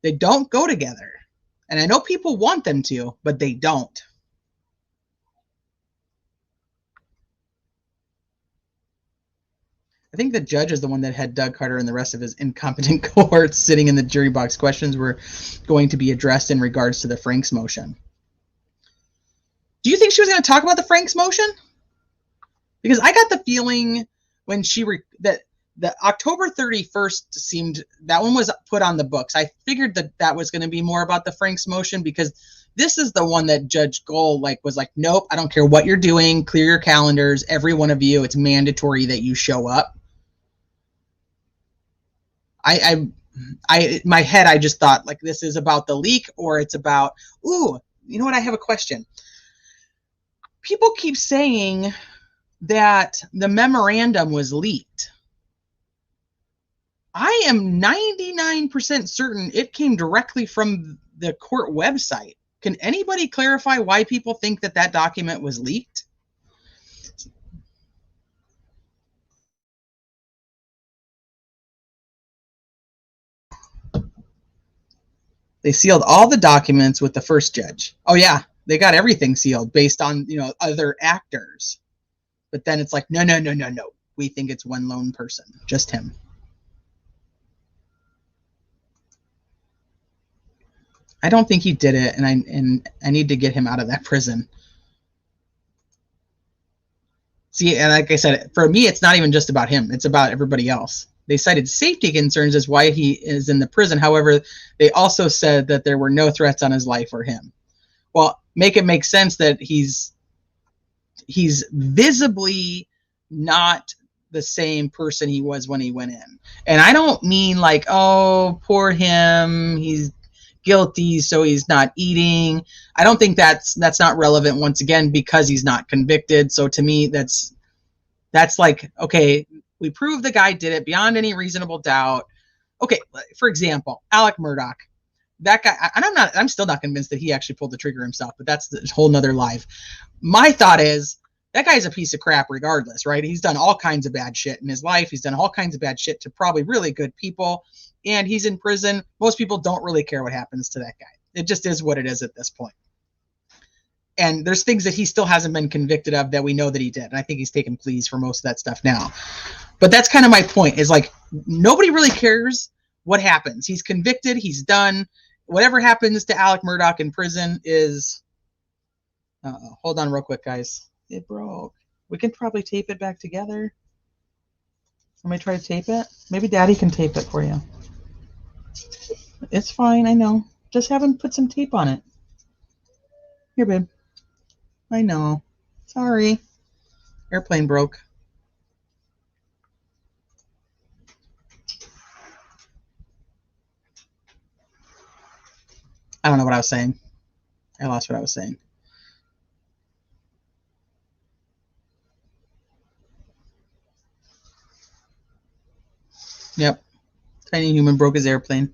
They don't go together. And I know people want them to, but they don't. I think the judge is the one that had Doug Carter and the rest of his incompetent cohorts sitting in the jury box. Questions were going to be addressed in regards to the Franks motion. Do you think she was going to talk about the Franks motion? Because I got the feeling when that the October 31st seemed, that one was put on the books. I figured that was going to be more about the Franks motion, because this is the one that Judge Gohl was like, nope, I don't care what you're doing. Clear your calendars. Every one of you, it's mandatory that you show up. My head, I just thought this is about the leak, or it's about, ooh, you know what? I have a question. People keep saying that the memorandum was leaked. I am 99% certain it came directly from the court website. Can anybody clarify why people think that document was leaked? They sealed all the documents with the first judge. Oh yeah, they got everything sealed based on, other actors. But then it's like, no. We think it's one lone person, just him. I don't think he did it, and I need to get him out of that prison. See, and like I said, for me, it's not even just about him. It's about everybody else. They cited safety concerns as why he is in the prison. However, they also said that there were no threats on his life or him. Well, make it make sense that he's visibly not the same person he was when he went in. And I don't mean oh, poor him, he's guilty, so he's not eating. I don't think that's not relevant, once again, because he's not convicted. So to me, that's okay, we proved the guy did it beyond any reasonable doubt. Okay, for example, Alec Murdaugh. That guy, and I'm still not convinced that he actually pulled the trigger himself, but that's a whole nother live. My thought is, that guy's a piece of crap regardless, right? He's done all kinds of bad shit in his life. He's done all kinds of bad shit to probably really good people, and he's in prison. Most people don't really care what happens to that guy. It just is what it is at this point. And there's things that he still hasn't been convicted of that we know that he did. And I think he's taken pleas for most of that stuff now. But that's kind of my point, is nobody really cares what happens. He's convicted. He's done. Whatever happens to Alec Murdaugh in prison is... hold on real quick, guys. It broke. We can probably tape it back together. Let me try to tape it. Maybe Daddy can tape it for you. It's fine, I know. Just have him put some tape on it. Here, babe. I know. Sorry. Airplane broke. I don't know what I was saying. I lost what I was saying. Yep. Tiny human broke his airplane.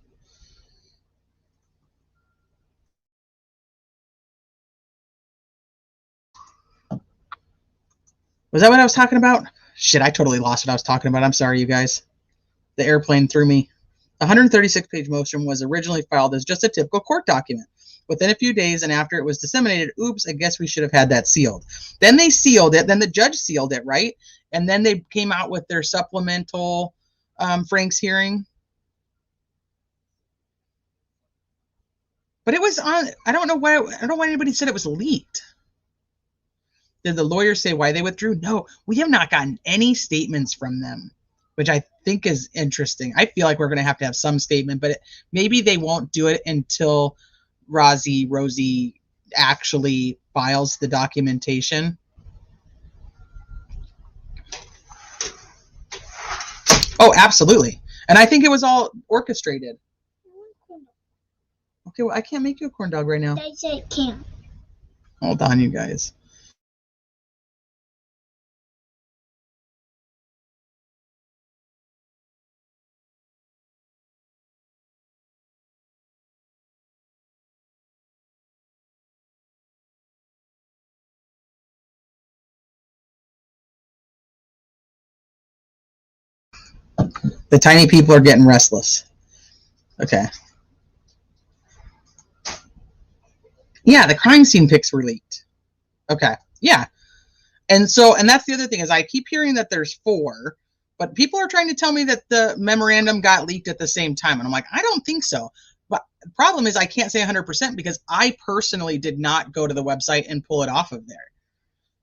Was that what I was talking about? Shit, I totally lost what I was talking about. I'm sorry, you guys. The airplane threw me. The 136-page motion was originally filed as just a typical court document. Within a few days and after it was disseminated, oops, I guess we should have had that sealed. Then they sealed it. Then the judge sealed it, right? And then they came out with their supplemental Frank's hearing. But it was on, I don't know why anybody said it was leaked. Did the lawyers say why they withdrew? No, we have not gotten any statements from them, which I think is interesting. I feel like we're going to have some statement, but maybe they won't do it until Rosie actually files the documentation. Oh, absolutely. And I think it was all orchestrated. Okay, well, I can't make you a corn dog right now. They say it can't. Hold on, you guys. The tiny people are getting restless. Okay. Yeah, the crime scene pics were leaked. Okay. Yeah. And that's the other thing is I keep hearing that there's 4, but people are trying to tell me that the memorandum got leaked at the same time. And I'm like, I don't think so. But the problem is I can't say 100% because I personally did not go to the website and pull it off of there.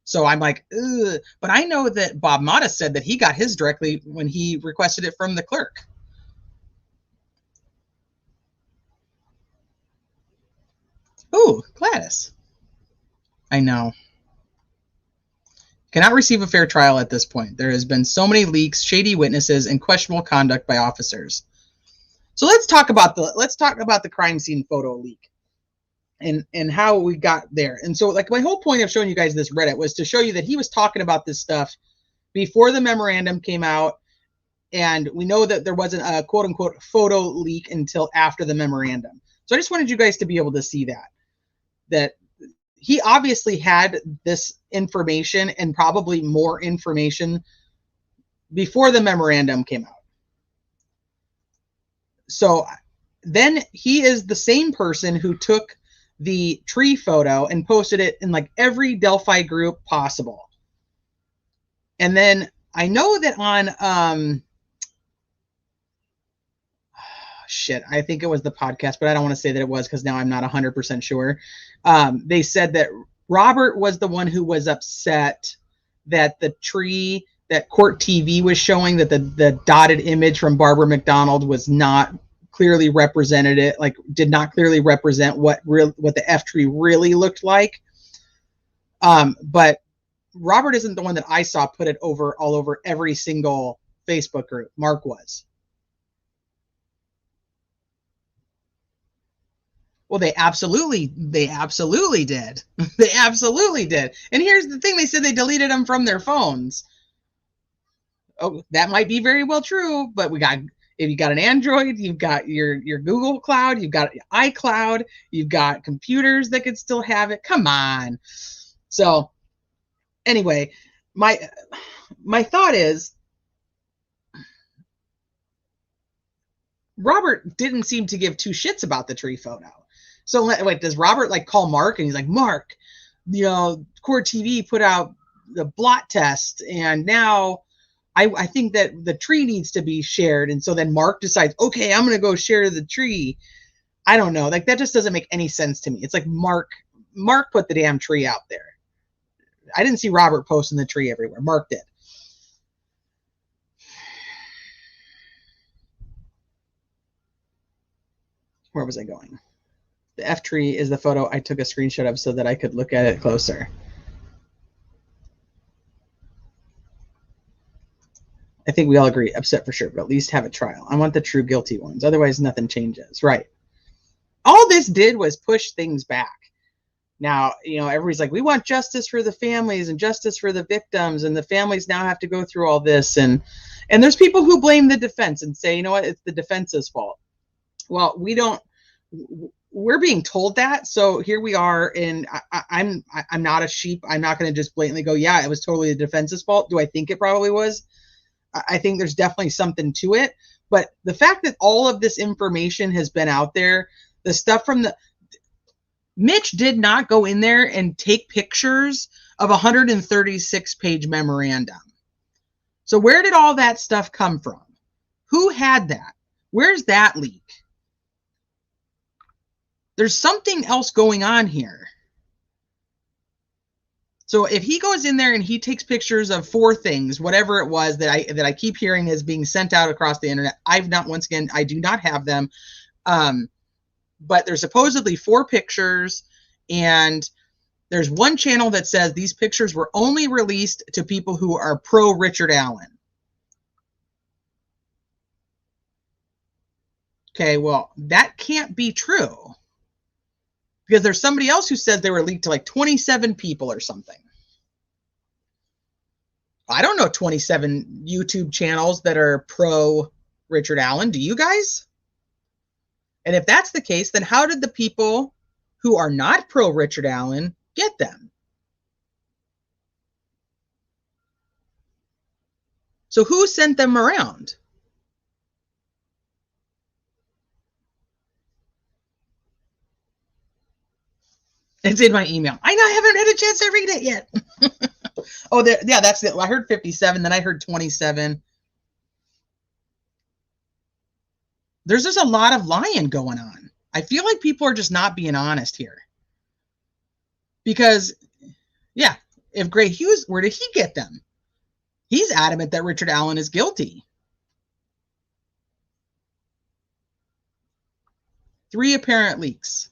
So I'm like, ugh. But I know that Bob Motta said that he got his directly when he requested it from the clerk. Ooh, Gladys. I know. Cannot receive a fair trial at this point. There has been so many leaks, shady witnesses, and questionable conduct by officers. So let's talk about the crime scene photo leak and how we got there. And so like my whole point of showing you guys this Reddit was to show you that he was talking about this stuff before the memorandum came out. And we know that there wasn't a quote unquote photo leak until after the memorandum. So I just wanted you guys to be able to see that he obviously had this information and probably more information before the memorandum came out. So then he is the same person who took the tree photo and posted it in like every Delphi group possible. And then I know that on I think it was the podcast, but I don't want to say that it was because now I'm not 100% sure. They said that Robert was the one who was upset that the tree that Court TV was showing, that the dotted image from Barbara McDonald was not clearly represented, like did not clearly represent what the F tree really looked like. But Robert isn't the one that I saw put it all over every single Facebook group. Mark was. Well, they absolutely did. They absolutely did. And here's the thing. They said they deleted them from their phones. Oh, that might be very well true, but if you got an Android, you've got your Google Cloud, you've got iCloud, you've got computers that could still have it. Come on. So anyway, my thought is Robert didn't seem to give 2 shits about the tree photo. So wait, does Robert like call Mark and he's like, Mark, Court TV put out the blot test and now I think that the tree needs to be shared. And so then Mark decides, okay, I'm going to go share the tree. I don't know. Like that just doesn't make any sense to me. It's like Mark put the damn tree out there. I didn't see Robert posting the tree everywhere. Mark did. Where was I going? The F tree is the photo I took a screenshot of so that I could look at it closer. I think we all agree, upset for sure, but at least have a trial. I want the true guilty ones. Otherwise, nothing changes. Right. All this did was push things back. Now, everybody's like, we want justice for the families and justice for the victims, and the families now have to go through all this. And there's people who blame the defense and say, you know what, it's the defense's fault. Well, we're being told that. So here we are, and I'm not a sheep. I'm not going to just blatantly go, yeah, it was totally the defense's fault. Do I think it probably was? I think there's definitely something to it. But the fact that all of this information has been out there, the stuff from Mitch did not go in there and take pictures of a 136-page memorandum. So where did all that stuff come from? Who had that? Where's that leak? There's something else going on here. So if he goes in there and he takes pictures of 4 things, whatever it was that I keep hearing is being sent out across the internet, I do not have them. But there's supposedly 4 pictures, and there's one channel that says these pictures were only released to people who are pro Richard Allen. Okay, well, that can't be true. Because there's somebody else who says they were leaked to like 27 people or something. I don't know 27 YouTube channels that are pro Richard Allen. Do you guys? And if that's the case, then how did the people who are not pro Richard Allen get them? So who sent them around? It's in my email. I know I haven't had a chance to read it yet. Oh, yeah, that's it. I heard 57, then I heard 27. There's just a lot of lying going on. I feel like people are just not being honest here. Because, yeah, if Gray Hughes, where did he get them? He's adamant that Richard Allen is guilty. 3 apparent leaks.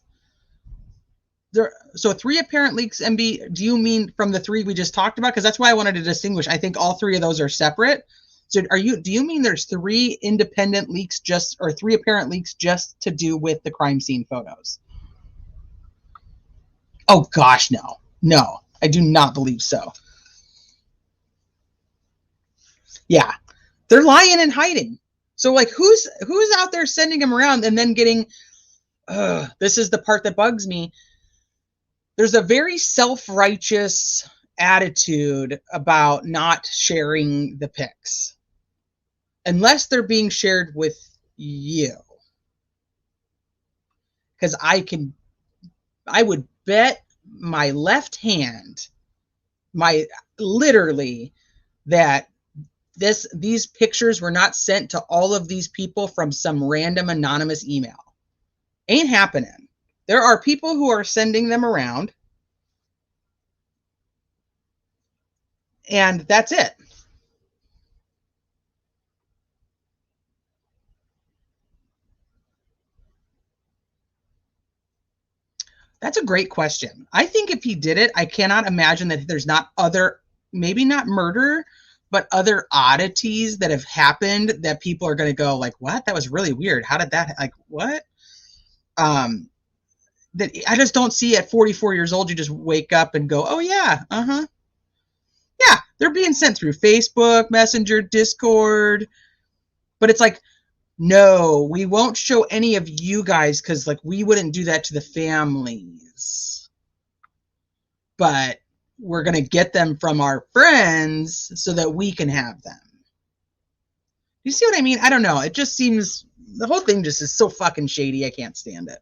So 3 apparent leaks, MB, do you mean from the 3 we just talked about? Because that's why I wanted to distinguish. I think all 3 of those are separate. So do you mean there's 3 independent leaks or 3 apparent leaks just to do with the crime scene photos? Oh gosh, no. No, I do not believe so. Yeah. They're lying and hiding. So like who's out there sending them around and then getting this is the part that bugs me. There's a very self-righteous attitude about not sharing the pics unless they're being shared with you. Because I would bet my left hand, literally, that these pictures were not sent to all of these people from some random anonymous email. Ain't happening. There are people who are sending them around, and that's it. That's a great question. I think if he did it, I cannot imagine that there's not other, maybe not murder, but other oddities that have happened that people are going to go like, what? That was really weird. How did that, like, what? That I just don't see at 44 years old, you just wake up and go, oh yeah, yeah, they're being sent through Facebook, Messenger, Discord, but it's like, no, we won't show any of you guys because like we wouldn't do that to the families, but we're going to get them from our friends so that we can have them. You see what I mean? I don't know. It just seems, the whole thing just is so fucking shady. I can't stand it.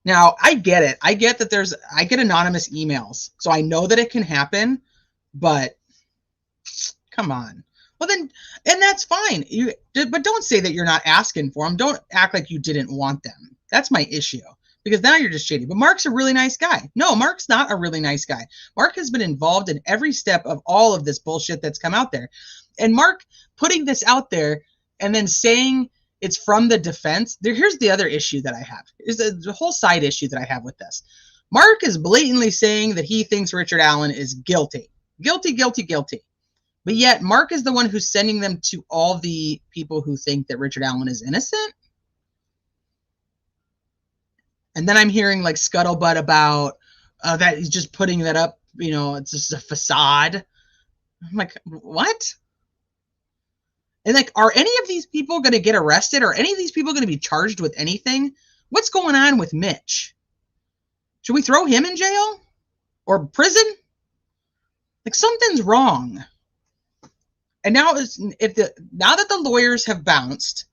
Now, I get it. I get that I get anonymous emails, so I know that it can happen, but come on. Well then, and that's fine. But don't say that you're not asking for them. Don't act like you didn't want them. That's my issue, because now you're just shady. But Mark's a really nice guy. No, Mark's not a really nice guy. Mark has been involved in every step of all of this bullshit that's come out there. And Mark putting this out there and then saying it's from the defense. Here's the other issue that I have. Is the whole side issue that I have with this. Mark is blatantly saying that he thinks Richard Allen is guilty. Guilty, guilty, guilty. But yet Mark is the one who's sending them to all the people who think that Richard Allen is innocent. And then I'm hearing like scuttlebutt about that he's just putting that up, you know, it's just a facade. I'm like, what? And like, are any of these people going to get arrested? Are any of these people going to be charged with anything? What's going on with Mitch? Should we throw him in jail or prison? Like something's wrong. And now now that the lawyers have bounced,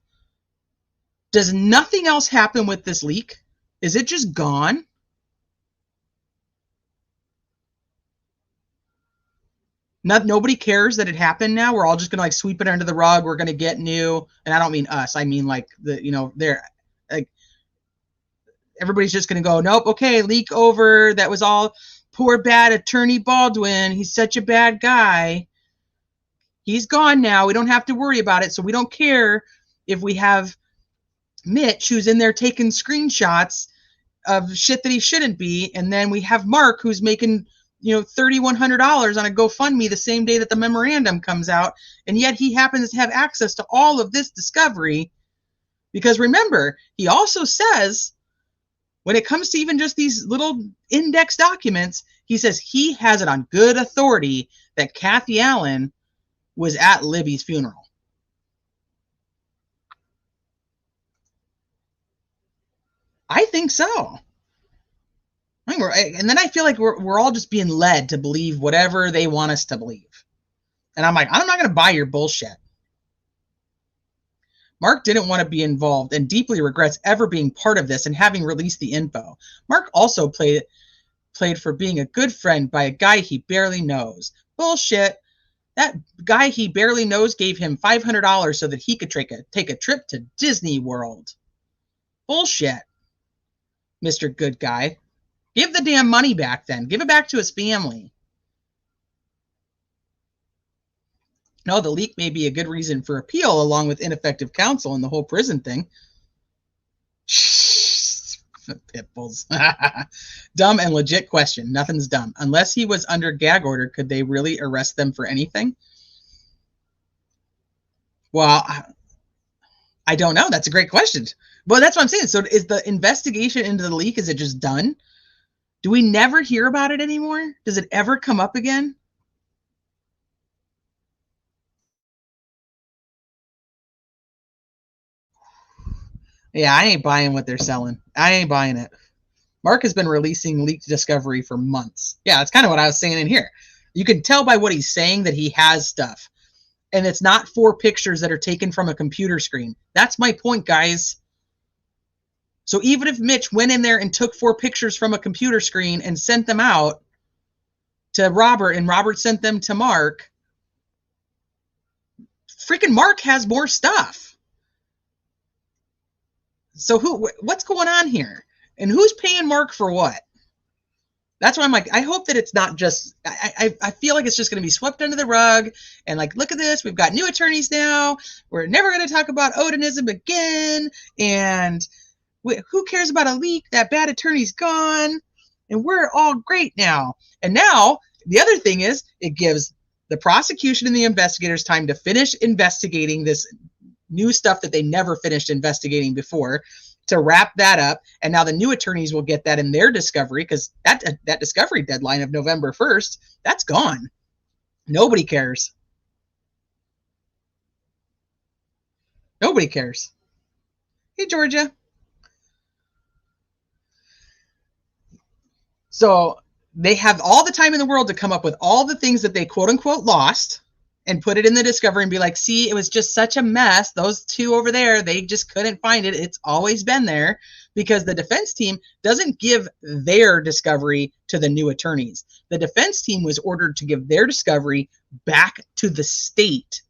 does nothing else happen with this leak? Is it just gone? Nobody cares that it happened now. We're all just gonna like sweep it under the rug. We're gonna get new, and I don't mean us. I mean like they're like everybody's just gonna go, nope, okay, leak over. That was all poor bad attorney Baldwin. He's such a bad guy. He's gone now. We don't have to worry about it. So we don't care if we have Mitch who's in there taking screenshots of shit that he shouldn't be, and then we have Mark who's making $3,100 on a GoFundMe the same day that the memorandum comes out, and yet he happens to have access to all of this discovery. Because remember, he also says, when it comes to even just these little index documents, he says he has it on good authority that Kathy Allen was at Libby's funeral. I think so. And then I feel like we're all just being led to believe whatever they want us to believe. And I'm like, I'm not going to buy your bullshit. Mark didn't want to be involved and deeply regrets ever being part of this and having released the info. Mark also played for being a good friend by a guy he barely knows. Bullshit. That guy he barely knows gave him $500 so that he could take a trip to Disney World. Bullshit, Mr. Good Guy. Give the damn money back then. Give it back to his family. No, the leak may be a good reason for appeal along with ineffective counsel and the whole prison thing. Pitbulls. Dumb and legit question. Nothing's dumb. Unless he was under gag order, could they really arrest them for anything? Well, I don't know. That's a great question. Well, that's what I'm saying. So is the investigation into the leak, is it just done? Do we never hear about it anymore? Does it ever come up again? Yeah, I ain't buying what they're selling. I ain't buying it. Mark has been releasing leaked discovery for months. Yeah, that's kind of what I was saying in here. You can tell by what he's saying that he has stuff. And it's not 4 pictures that are taken from a computer screen. That's my point, guys. So even if Mitch went in there and took 4 pictures from a computer screen and sent them out to Robert, and Robert sent them to Mark, freaking Mark has more stuff. So what's going on here? And who's paying Mark for what? That's why I'm like, I hope that it's not just, I feel like it's just going to be swept under the rug. And like, look at this. We've got new attorneys now. We're never going to talk about Odinism again. And who cares about a leak? That bad attorney's gone. And we're all great now. And now the other thing is it gives the prosecution and the investigators time to finish investigating this new stuff that they never finished investigating before, to wrap that up. And now the new attorneys will get that in their discovery, because that discovery deadline of November 1st, that's gone. Nobody cares. Nobody cares. Hey, Georgia. So they have all the time in the world to come up with all the things that they quote unquote lost and put it in the discovery and be like, see, it was just such a mess. Those 2 over there, they just couldn't find it. It's always been there, because the defense team doesn't give their discovery to the new attorneys. The defense team was ordered to give their discovery back to the state,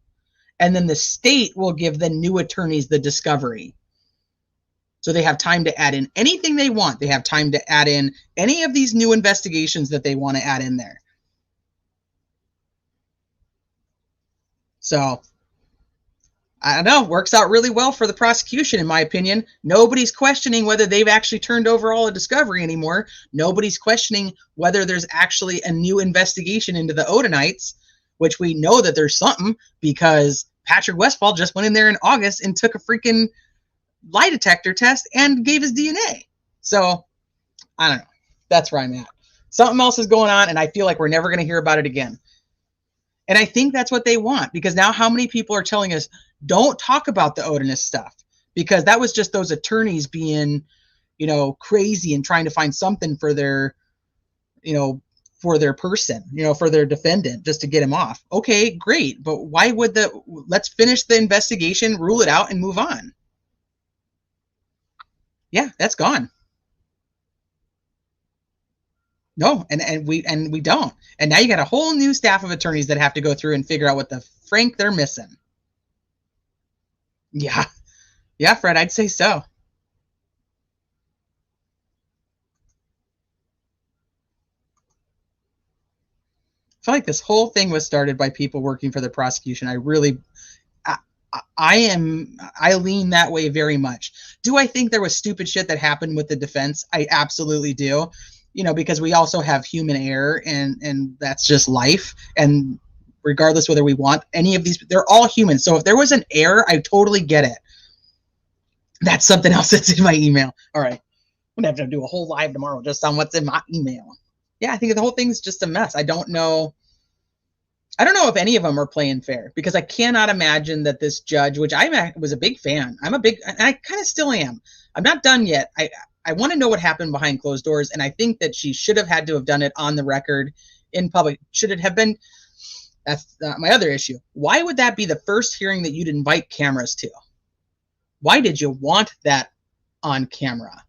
and then the state will give the new attorneys the discovery. So they have time to add in anything they want. They have time to add in any of these new investigations that they want to add in there. So, I don't know, works out really well for the prosecution, in my opinion. Nobody's questioning whether they've actually turned over all the discovery anymore. Nobody's questioning whether there's actually a new investigation into the Odinites, which we know that there's something, because Patrick Westphal just went in there in August and took a freaking lie detector test and gave his DNA. So, I don't know. That's where I'm at. Something else is going on, and I feel like we're never going to hear about it again. And I think that's what they want, because now how many people are telling us, don't talk about the Odinist stuff, because that was just those attorneys being, crazy and trying to find something for their, for their person, for their defendant, just to get him off. Okay, great. But why would let's finish the investigation, rule it out, and move on. Yeah, that's gone. No, and we don't. And now you got a whole new staff of attorneys that have to go through and figure out what the frank they're missing. Yeah. Yeah, Fred, I'd say so. I feel like this whole thing was started by people working for the prosecution. I lean that way very much. Do I think there was stupid shit that happened with the defense? I absolutely do. Because we also have human error, and that's just life. And regardless whether we want any of these, they're all human. So if there was an error, I totally get it. That's something else that's in my email. All right. I'm going to have to do a whole live tomorrow just on what's in my email. Yeah, I think the whole thing's just a mess. I don't know if any of them are playing fair, because I cannot imagine that this judge, which I was a big fan. And I kind of still am. I'm not done yet. I want to know what happened behind closed doors, and I think that she should have had to have done it on the record in public. Should it have been? That's my other issue. Why would that be the first hearing that you'd invite cameras to? Why did you want that on camera?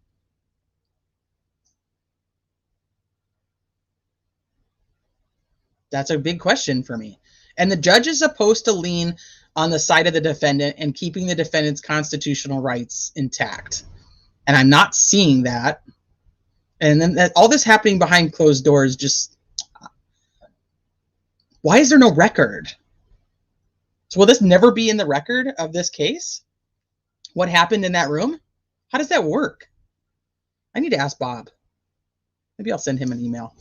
That's a big question for me. And the judge is supposed to lean on the side of the defendant and keeping the defendant's constitutional rights intact. And I'm not seeing that. And then all this happening behind closed doors, just, why is there no record? So will this never be in the record of this case? What happened in that room? How does that work? I need to ask Bob. Maybe I'll send him an email.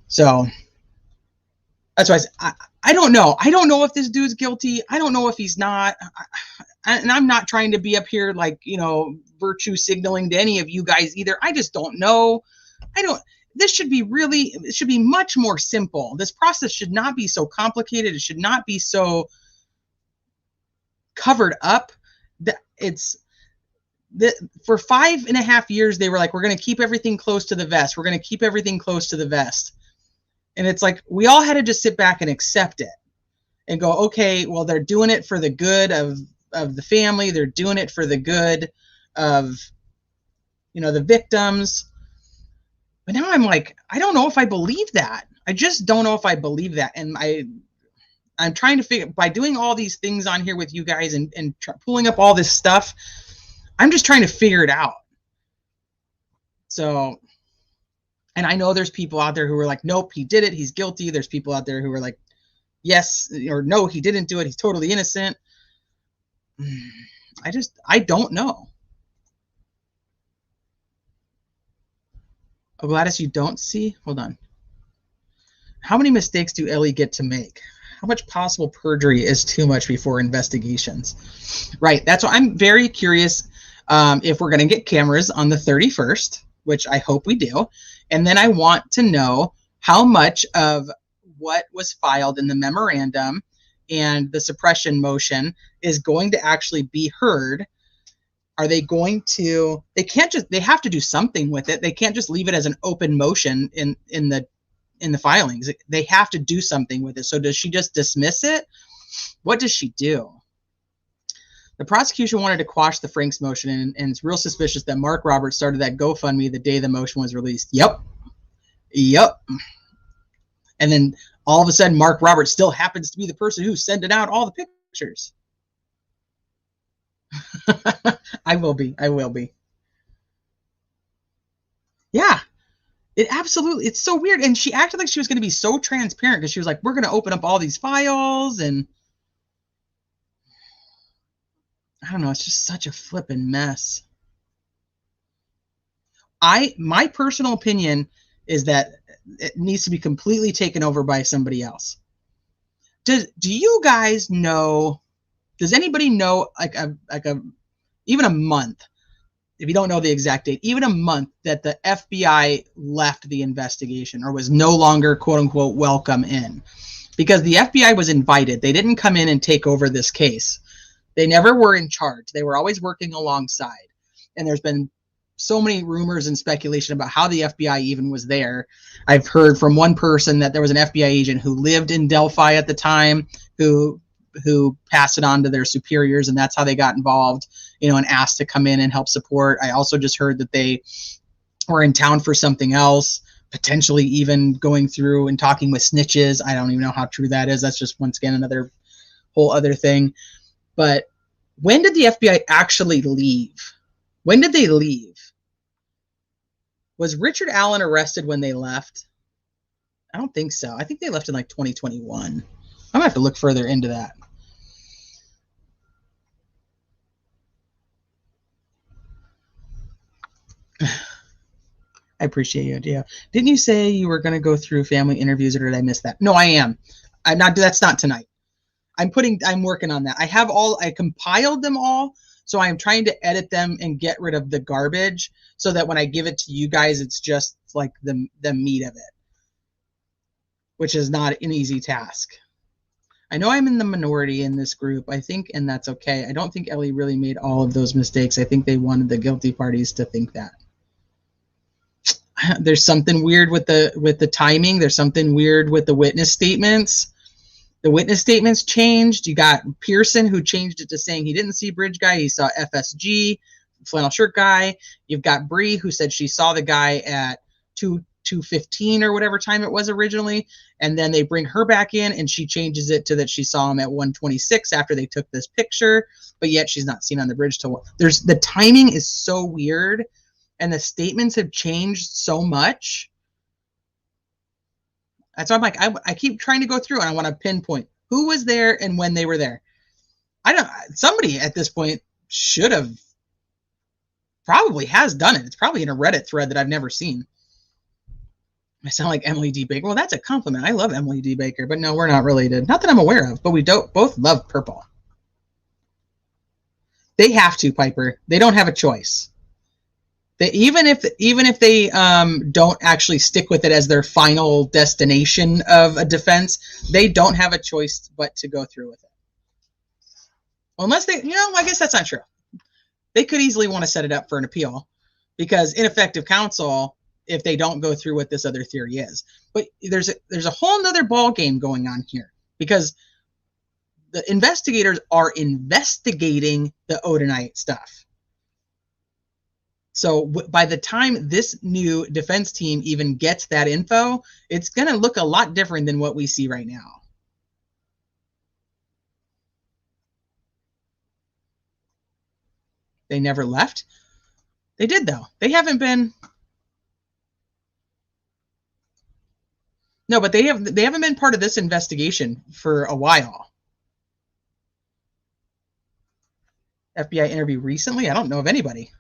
So that's why I don't know. I don't know if this dude's guilty. I don't know if he's not. And I'm not trying to be up here like, you know, virtue signaling to any of you guys either. I just don't know. This should be it should be much more simple. This process should not be so complicated. It should not be so covered up. For 5.5 years, they were like, we're going to keep everything close to the vest. We're going to keep everything close to the vest. And it's like, we all had to just sit back and accept it and go, okay, well, they're doing it for the good of the family. They're doing it for the good of, you know, the victims. But now I'm like, I don't know if I believe that. I just don't know if I believe that. And I'm trying to figure, by doing all these things on here with you guys and pulling up all this stuff, I'm just trying to figure it out. So, and I know there's people out there who are like, nope, he did it, he's guilty. There's people out there who are like, yes, or no, he didn't do it, he's totally innocent. I don't know. Oh, Gladys, you don't see? Hold on. How many mistakes do Ellie get to make? How much possible perjury is too much before investigations? Right, that's why I'm very curious if we're going to get cameras on the 31st, which I hope we do. And then I want to know how much of what was filed in the memorandum and the suppression motion is going to actually be heard. Are they going to, they have to do something with it. They can't just leave it as an open motion in the filings. They have to do something with it. So does she just dismiss it? What does she do? The prosecution wanted to quash the Franks motion, and it's real suspicious that Mark Roberts started that GoFundMe the day the motion was released. Yep. And then all of a sudden, Mark Roberts still happens to be the person who's sending out all the pictures. I will be. Yeah. It's so weird. And she acted like she was going to be so transparent because she was like, we're going to open up all these files, and I don't know. It's just such a flippin' mess. My personal opinion is that it needs to be completely taken over by somebody else. Do you guys know? Does anybody know even a month? If you don't know the exact date, even a month that the FBI left the investigation or was no longer quote unquote welcome in, because the FBI was invited. They didn't come in and take over this case. They never were in charge. They were always working alongside. And there's been so many rumors and speculation about how the FBI even was there. I've heard from one person that there was an FBI agent who lived in Delphi at the time who passed it on to their superiors, and that's how they got involved, and asked to come in and help support. I also just heard that they were in town for something else, potentially even going through and talking with snitches. I don't even know how true that is. That's just, once again, another whole other thing. But when did the FBI actually leave? When did they leave? Was Richard Allen arrested when they left? I don't think so. I think they left in like 2021. I'm gonna have to look further into that. I appreciate you, Gio. Didn't you say you were going to go through family interviews, or did I miss that? No, I am. I'm not. That's not tonight. I'm working on that. I compiled them all, so I'm trying to edit them and get rid of the garbage so that when I give it to you guys, it's just like the meat of it, which is not an easy task. I know I'm in the minority in this group, I think, and that's okay. I don't think Ellie really made all of those mistakes. I think they wanted the guilty parties to think that. There's something weird with the timing. There's something weird with the witness statements. The witness statements changed. You got Pearson, who changed it to saying he didn't see bridge guy. He saw FSG, flannel shirt guy. You've got Bree, who said she saw the guy at 2:15 or whatever time it was originally. And then they bring her back in and she changes it to that she saw him at 1:26 after they took this picture, but yet she's not seen on the bridge till the timing is so weird and the statements have changed so much. That's why I'm like, I keep trying to go through and I want to pinpoint who was there and when they were there. Somebody at this point should have, probably has done it. It's probably in a Reddit thread that I've never seen. I sound like Emily D. Baker. Well, that's a compliment. I love Emily D. Baker, but no, we're not related. Not that I'm aware of, but we both love purple. They have to, Piper. They don't have a choice. Even if they don't actually stick with it as their final destination of a defense, they don't have a choice but to go through with it. Unless they, I guess that's not true. They could easily want to set it up for an appeal because ineffective counsel if they don't go through what this other theory is. But there's a whole nother ball game going on here because the investigators are investigating the Odinite stuff. So by the time this new defense team even gets that info, it's going to look a lot different than what we see right now. They never left. They did, though. They haven't been. No, but they haven't been part of this investigation for a while. FBI interview recently? I don't know of anybody.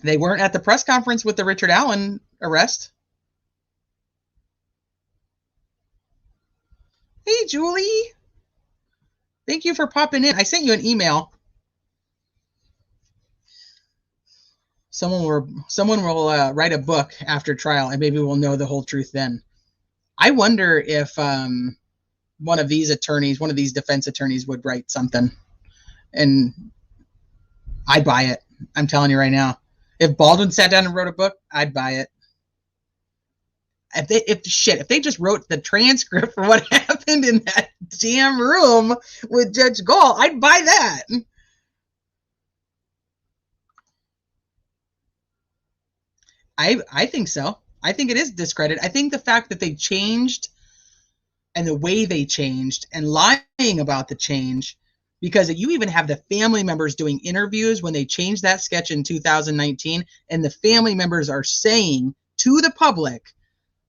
They weren't at the press conference with the Richard Allen arrest. Hey, Julie. Thank you for popping in. I sent you an email. Someone will write a book after trial, and maybe we'll know the whole truth then. I wonder if one of these defense attorneys would write something, and I'd buy it. I'm telling you right now. If Baldwin sat down and wrote a book, I'd buy it. If they just wrote the transcript for what happened in that damn room with Judge Gall, I'd buy that. I think so. I think it is discredit. I think the fact that they changed and the way they changed and lying about the change, because you even have the family members doing interviews when they changed that sketch in 2019, and the family members are saying to the public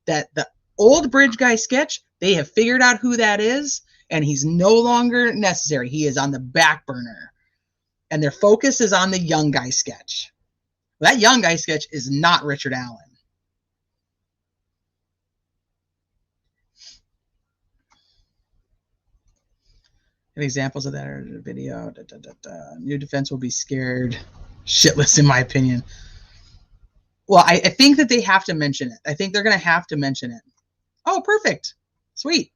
that the old bridge guy sketch, they have figured out who that is, and he's no longer necessary. He is on the back burner, and their focus is on the young guy sketch. That young guy sketch is not Richard Allen. Examples of that are the video. New defense will be scared shitless, in my opinion. Well, I think that they have to mention it. I think they're going to have to mention it. Oh, perfect. Sweet.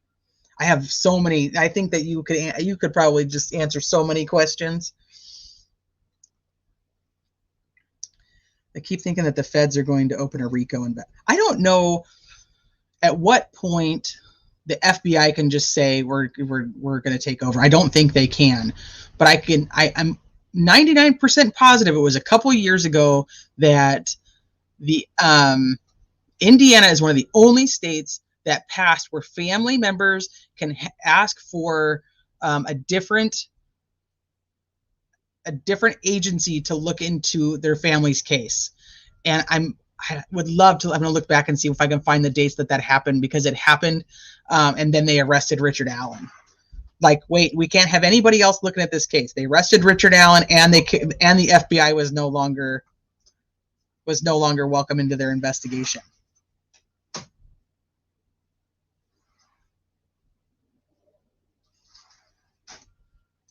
I have so many. I think that you could probably just answer so many questions. I keep thinking that the feds are going to open a RICO I don't know at what point the FBI can just say we're going to take over. I don't think they can, but I'm 99% positive it was a couple years ago that the Indiana is one of the only states that passed where family members can ask for a different agency to look into their family's case. And I would love to, I'm going to look back and see if I can find the dates that happened, because it happened. And then they arrested Richard Allen. Like, wait, we can't have anybody else looking at this case. They arrested Richard Allen, and the FBI was no longer welcome into their investigation.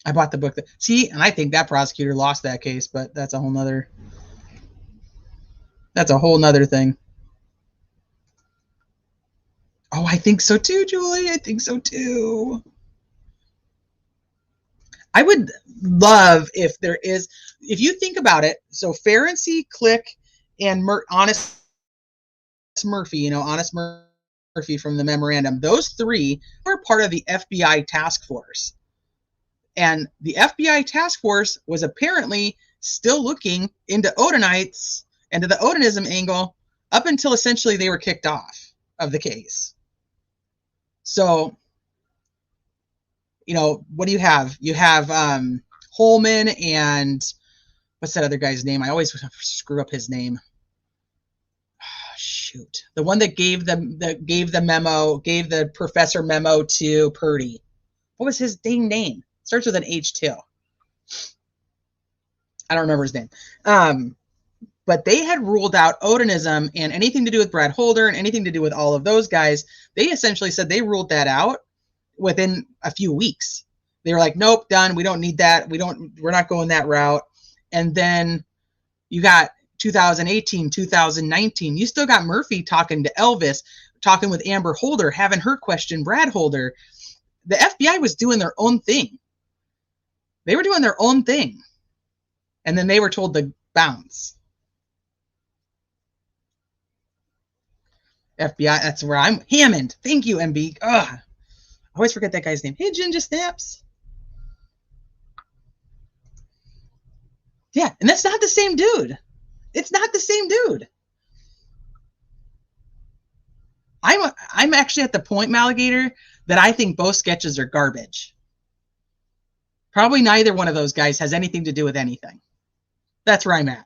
I bought the book. And I think that prosecutor lost that case, but that's a whole nother thing. Oh, I think so too, Julie. I think so too. I would love if you think about it. So Ferenczi, Click, and Honest Murphy, Honest Murphy from the memorandum. Those three were part of the FBI task force. And the FBI task force was apparently still looking into Odinites and to the Odinism angle up until essentially they were kicked off of the case. So, you know, what do you have? You have Holman and what's that other guy's name? I always screw up his name. Oh, shoot. The one that gave the memo, gave the professor memo to Purdy. What was his dang name? Starts with an H too. I don't remember his name. But they had ruled out Odinism and anything to do with Brad Holder and anything to do with all of those guys. They essentially said they ruled that out within a few weeks. They were like, nope, done. We don't need that. We're not going that route. And then you got 2018, 2019. You still got Murphy talking to Elvis, talking with Amber Holder, having her question Brad Holder. The FBI was doing their own thing. They were doing their own thing. And then they were told to bounce. FBI, that's where I'm. Hammond. Thank you, MB. Ugh. I always forget that guy's name. Hey, Ginger Snaps. Yeah, and that's not the same dude. It's not the same dude. I'm actually at the point, Maligator, that I think both sketches are garbage. Probably neither one of those guys has anything to do with anything. That's where I'm at.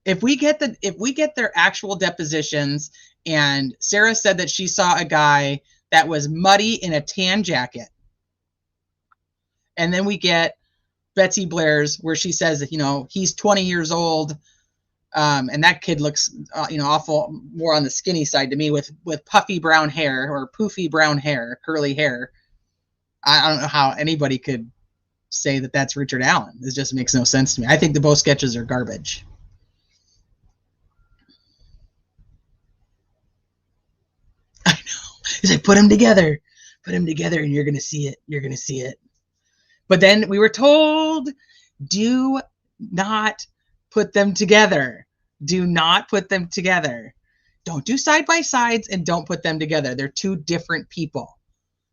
If we get their actual depositions, and Sarah said that she saw a guy that was muddy in a tan jacket, and then we get Betsy Blair's where she says that, you know, he's 20 years old, and that kid looks awful more on the skinny side to me with puffy brown hair or poofy brown hair, curly hair. I don't know how anybody could say that that's Richard Allen. This just makes no sense to me. I think the both sketches are garbage. I know. He's like, put them together, and you're gonna see it. You're gonna see it. But then we were told, do not put them together. Do not put them together. Don't do side by sides and don't put them together. They're two different people.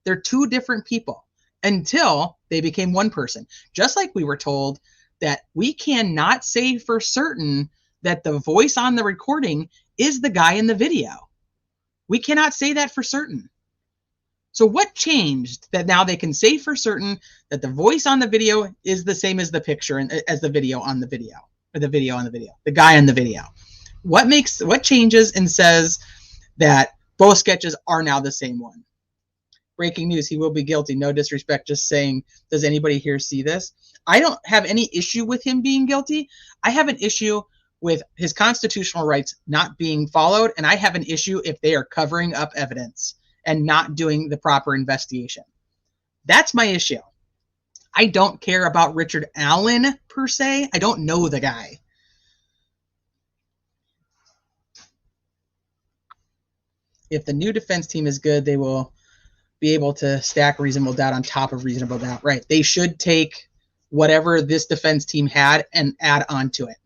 They're two different people until they became one person. Just like we were told that we cannot say for certain that the voice on the recording is the guy in the video. We cannot say that for certain. So what changed that now they can say for certain that the voice on the video is the same as the picture and as the video on the video, or the video on the video, the guy on the video? What changes and says that both sketches are now the same one? Breaking news, he will be guilty. No disrespect, just saying, does anybody here see this? I don't have any issue with him being guilty. I have an issue with his constitutional rights not being followed, and I have an issue if they are covering up evidence and not doing the proper investigation. That's my issue. I don't care about Richard Allen per se. I don't know the guy. If the new defense team is good, they will be able to stack reasonable doubt on top of reasonable doubt. Right. They should take whatever this defense team had and add on to it.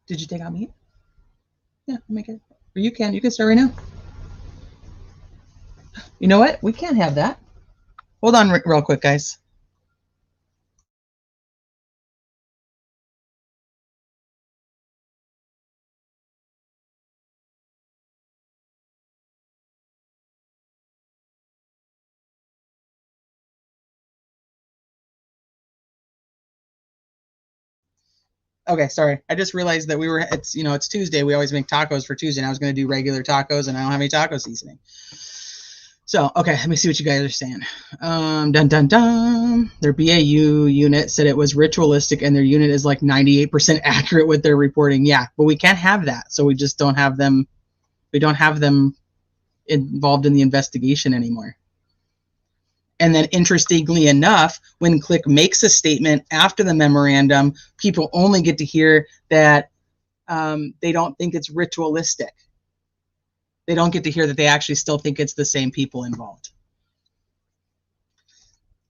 Did you take out meat? Yeah, make it. Or you can start right now. You know what? We can't have that. Hold on real quick, guys. Okay, sorry. I just realized that it's Tuesday. We always make tacos for Tuesday, and I was going to do regular tacos, and I don't have any taco seasoning. So, okay, let me see what you guys are saying. Dun, dun, dun. Their BAU unit said it was ritualistic, and their unit is like 98% accurate with their reporting. Yeah, but we can't have that, so we just don't have them. We don't have them involved in the investigation anymore. And then interestingly enough, when Click makes a statement after the memorandum, people only get to hear that they don't think it's ritualistic. They don't get to hear that they actually still think it's the same people involved.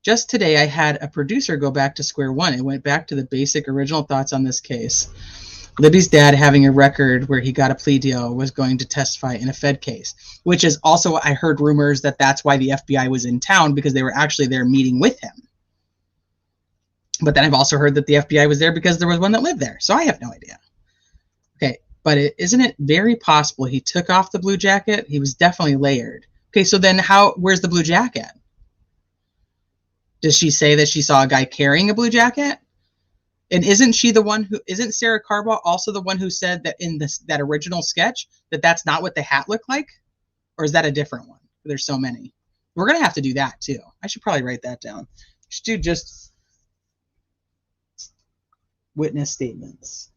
Just today, I had a producer go back to square one and went back to the basic original thoughts on this case. Libby's dad having a record where he got a plea deal was going to testify in a Fed case, which is also, I heard rumors that that's why the FBI was in town, because they were actually there meeting with him. But then I've also heard that the FBI was there because there was one that lived there. So I have no idea. Okay, but isn't it very possible he took off the blue jacket? He was definitely layered. Okay, so then where's the blue jacket? Does she say that she saw a guy carrying a blue jacket? And isn't Sarah Carball also the one who said that in that original sketch that that's not what the hat looked like? Or is that a different one? There's so many. We're going to have to do that too. I should probably write that down. Just do just witness statements.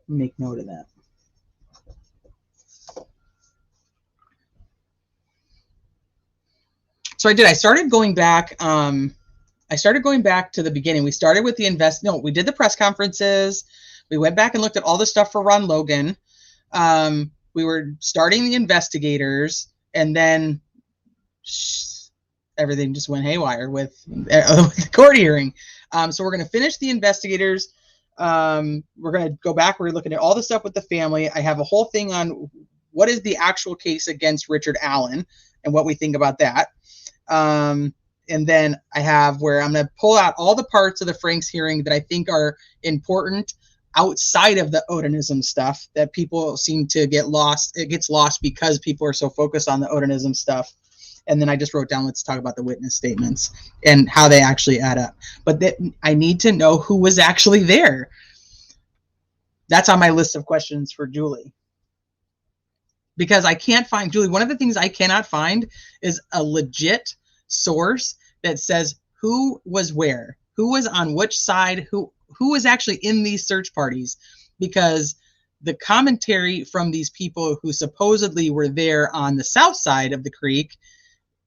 Make note of that. So I started going back. I started going back to the beginning. We started with we did the press conferences. We went back and looked at all the stuff for Ron Logan. We were starting the investigators, and then everything just went haywire with the court hearing. So we're going to finish the investigators. We're going to go back. We're looking at all the stuff with the family. I have a whole thing on what is the actual case against Richard Allen and what we think about that. And then I have where I'm going to pull out all the parts of the Franks hearing that I think are important outside of the Odinism stuff that people seem to get lost. It gets lost because people are so focused on the Odinism stuff. And then I just wrote down, let's talk about the witness statements and how they actually add up. But I need to know who was actually there. That's on my list of questions for Julie. Because I can't find, Julie, one of the things I cannot find is a legit source that says who was where, who was on which side, who was actually in these search parties, because the commentary from these people who supposedly were there on the south side of the creek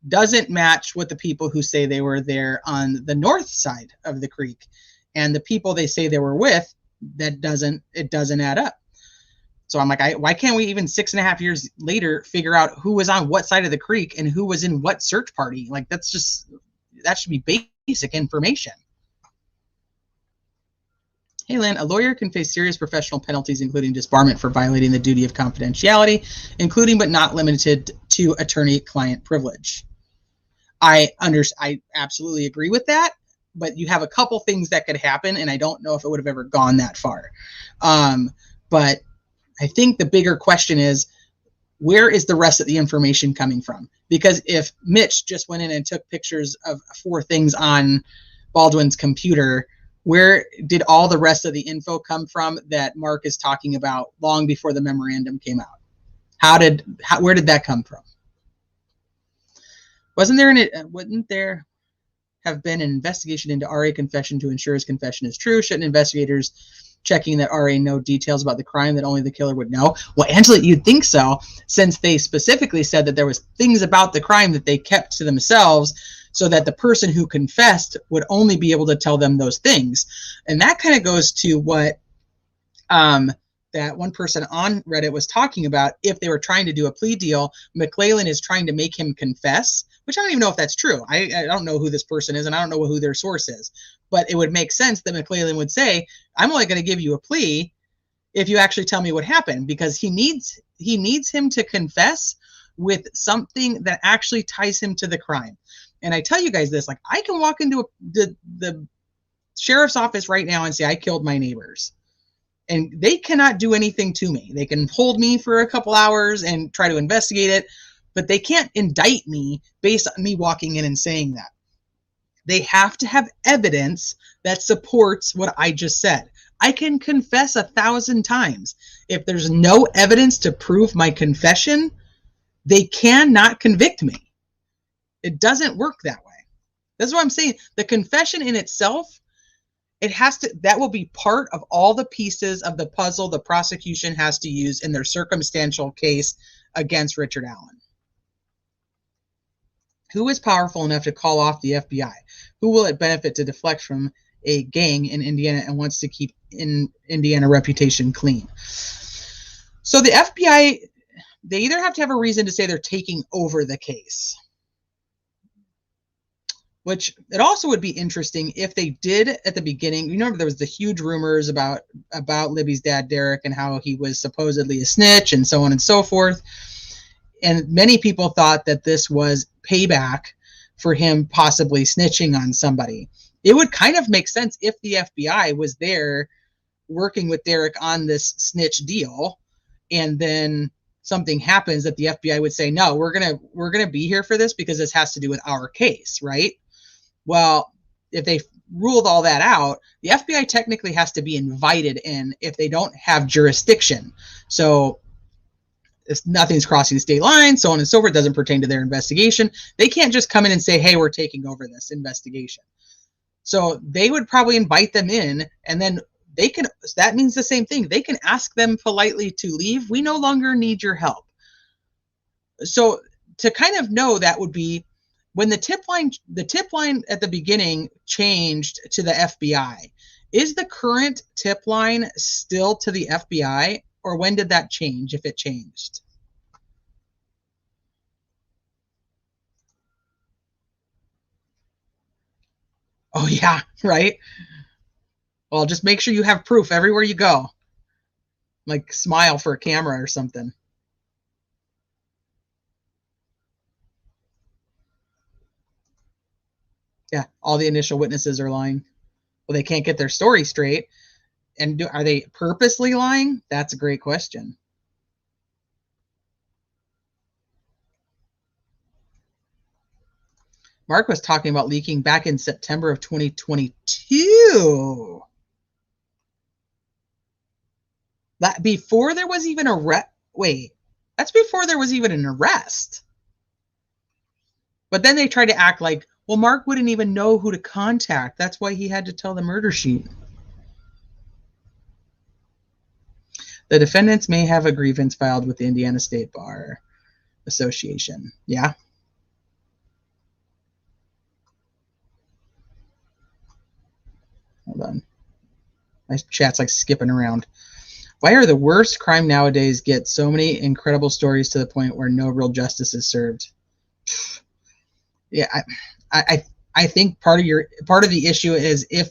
doesn't match with the people who say they were there on the north side of the creek, and the people they say they were with, it doesn't add up. So I'm like, why can't we even 6.5 years later figure out who was on what side of the creek and who was in what search party? Like, that should be basic information. Hey, Lynn, a lawyer can face serious professional penalties, including disbarment for violating the duty of confidentiality, including but not limited to attorney-client privilege. I absolutely agree with that, but you have a couple things that could happen, and I don't know if it would have ever gone that far. But I think the bigger question is, where is the rest of the information coming from? Because if Mitch just went in and took pictures of 4 things on Baldwin's computer, where did all the rest of the info come from that Mark is talking about long before the memorandum came out? Where did that come from? Wouldn't there have been an investigation into RA confession to ensure his confession is true? Shouldn't investigators checking that RA know details about the crime that only the killer would know? Well, Angela, you'd think so, since they specifically said that there was things about the crime that they kept to themselves, so that the person who confessed would only be able to tell them those things. And that kind of goes to what that one person on Reddit was talking about. If they were trying to do a plea deal, McClellan is trying to make him confess, which I don't even know if that's true. I don't know who this person is, and I don't know who their source is. But it would make sense that McClellan would say, I'm only going to give you a plea if you actually tell me what happened, because he needs him to confess with something that actually ties him to the crime. And I tell you guys this, like, I can walk into the sheriff's office right now and say I killed my neighbors, and they cannot do anything to me. They can hold me for a couple hours and try to investigate it, but they can't indict me based on me walking in and saying that. They have to have evidence that supports what I just said. I can confess 1,000 times. If there's no evidence to prove my confession, they cannot convict me. It doesn't work that way. That's what I'm saying. The confession in itself, that will be part of all the pieces of the puzzle the prosecution has to use in their circumstantial case against Richard Allen. Who is powerful enough to call off the FBI? Who will it benefit to deflect from a gang in Indiana and wants to keep Indiana reputation clean? So the FBI, they either have to have a reason to say they're taking over the case. which it also would be interesting if they did at the beginning. You remember there was the huge rumors about Libby's dad, Derek, and how he was supposedly a snitch and so on and so forth. And many people thought that this was payback for him possibly snitching on somebody. It would kind of make sense if the FBI was there working with Derek on this snitch deal, and then something happens that the FBI would say, no, we're gonna be here for this because this has to do with our case, right? Well, if they ruled all that out, the FBI technically has to be invited in if they don't have jurisdiction. So if nothing's crossing state lines, so on and so forth, doesn't pertain to their investigation. They can't just come in and say, hey, we're taking over this investigation. So they would probably invite them in, and then they can, that means the same thing. They can ask them politely to leave. We no longer need your help. So to kind of know, that would be when the tip line at the beginning changed to the FBI. Is the current tip line still to the FBI, or when did that change, if it changed? Oh yeah, right. Well, just make sure you have proof everywhere you go. Like smile for a camera or something. Yeah, all the initial witnesses are lying. Well, they can't get their story straight. And are they purposely lying? That's a great question. Mark was talking about leaking back in September of 2022. That before there was even that's before there was even an arrest. But then they tried to act like, well, Mark wouldn't even know who to contact. That's why he had to tell the murder sheet. The defendants may have a grievance filed with the Indiana State Bar Association. Yeah. Hold on. My chat's like skipping around. Why are the worst crime nowadays get so many incredible stories to the point where no real justice is served? Yeah, I think part of the issue is if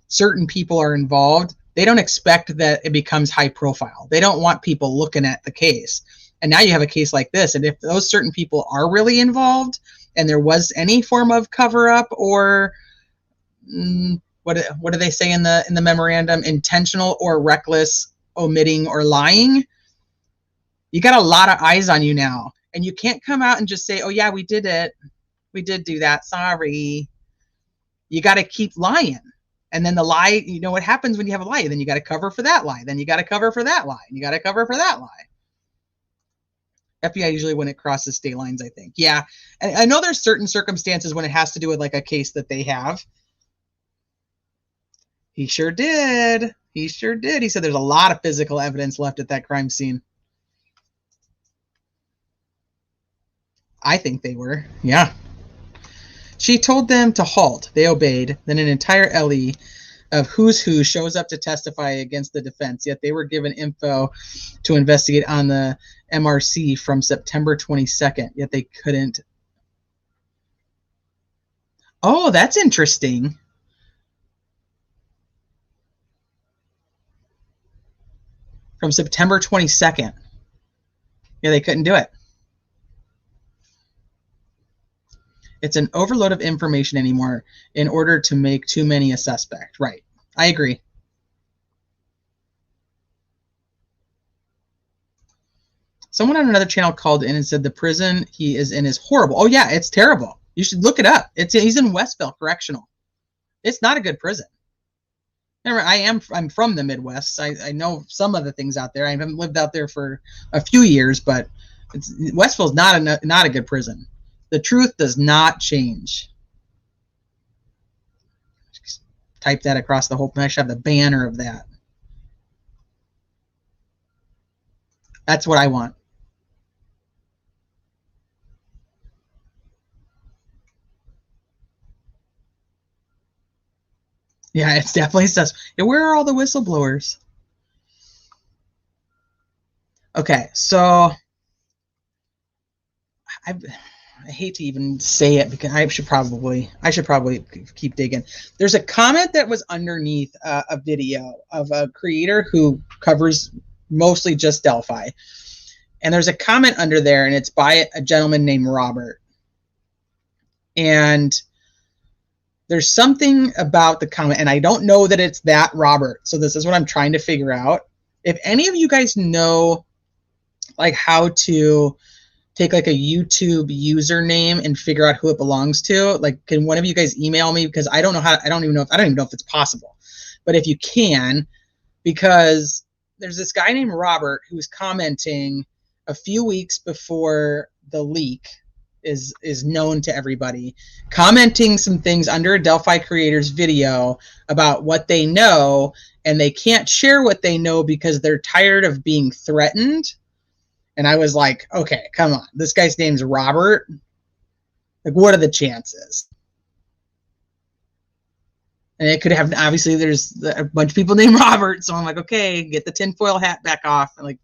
certain people are involved, they don't expect that it becomes high profile. They don't want people looking at the case. And now you have a case like this, and if those certain people are really involved and there was any form of cover up or what do they say in the memorandum, intentional or reckless omitting or lying, you got a lot of eyes on you now, and you can't come out and just say, oh yeah, we did it, we did do that, sorry. You got to keep lying. And then the lie, you know what happens when you have a lie, then you got to cover for that lie, then you got to cover for that lie, and you got to cover for that lie. FBI usually when it crosses state lines, I think. Yeah, and I know there's certain circumstances when it has to do with like a case that they have. He sure did. He sure did. He said there's a lot of physical evidence left at that crime scene. I think they were. Yeah. She told them to halt. They obeyed. Then an entire LE of who's who shows up to testify against the defense. Yet they were given info to investigate on the MRC from September 22nd. Yet they couldn't. Oh, that's interesting. From September 22nd. Yeah, they couldn't do it. It's an overload of information anymore in order to make too many a suspect. Right. I agree. Someone on another channel called in and said the prison he is in is horrible. Oh, yeah, it's terrible. You should look it up. He's in Westville Correctional. It's not a good prison. Remember, I'm from the Midwest. I know some of the things out there. I haven't lived out there for a few years, but Westville's not a good prison. The truth does not change. Just type that across the whole. I should have the banner of that. That's what I want. Yeah, it's definitely says. Yeah, where are all the whistleblowers? Okay, so I hate to even say it because I should probably keep digging. There's a comment that was underneath a video of a creator who covers mostly just Delphi. And there's a comment under there, and it's by a gentleman named Robert. And there's something about the comment, and I don't know that it's that Robert. So this is what I'm trying to figure out. If any of you guys know like how to take like a YouTube username and figure out who it belongs to, like, can one of you guys email me? Because I don't know how, I don't even know if it's possible. But if you can, because there's this guy named Robert who's commenting a few weeks before the leak is known to everybody, commenting some things under a Delphi creator's video about what they know, and they can't share what they know because they're tired of being threatened. And I was like, okay, come on. This guy's name's Robert. Like, what are the chances? And it could have, obviously, there's a bunch of people named Robert. So I'm like, okay, get the tinfoil hat back off. And like,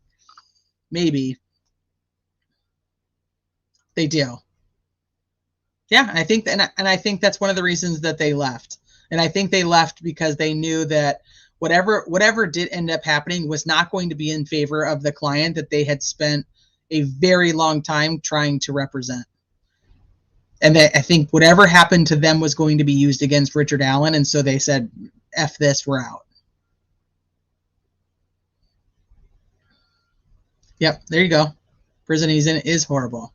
maybe. They do. Yeah, I think, and I think that's one of the reasons that they left. And I think they left because they knew that whatever did end up happening was not going to be in favor of the client that they had spent a very long time trying to represent. And I think whatever happened to them was going to be used against Richard Allen. And so they said, F this, we're out. Yep, there you go. Prison he's in is horrible.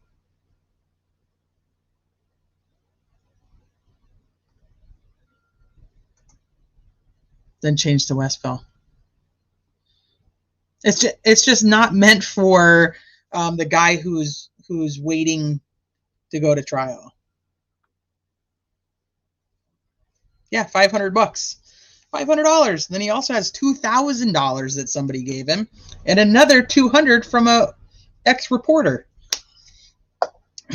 Then change to Westville. It's just not meant for the guy who's waiting to go to trial. Yeah, $500, $500. Then he also has $2,000 that somebody gave him, and another $200 from a ex-reporter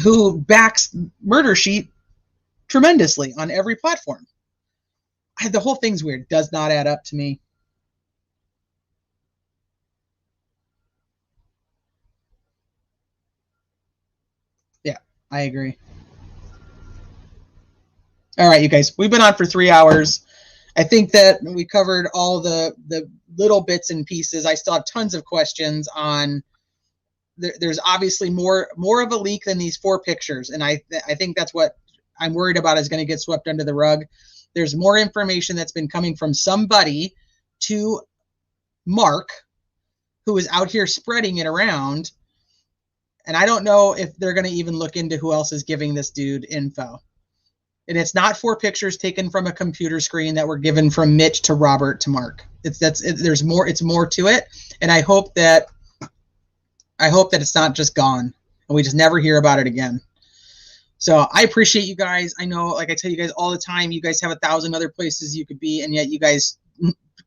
who backs Murder Sheet tremendously on every platform. The whole thing's weird. Does not add up to me. Yeah, I agree. All right, you guys. We've been on for 3 hours. I think that we covered all the little bits and pieces. I still have tons of questions on. There's obviously more of a leak than these 4 pictures, and I think that's what I'm worried about is going to get swept under the rug. There's more information that's been coming from somebody to Mark, who is out here spreading it around. And I don't know if they're going to even look into who else is giving this dude info. And it's not 4 pictures taken from a computer screen that were given from Mitch to Robert to Mark. There's more. It's more to it. And I hope that it's not just gone and we just never hear about it again. So I appreciate you guys. I know, like I tell you guys all the time, you guys have 1,000 other places you could be, and yet you guys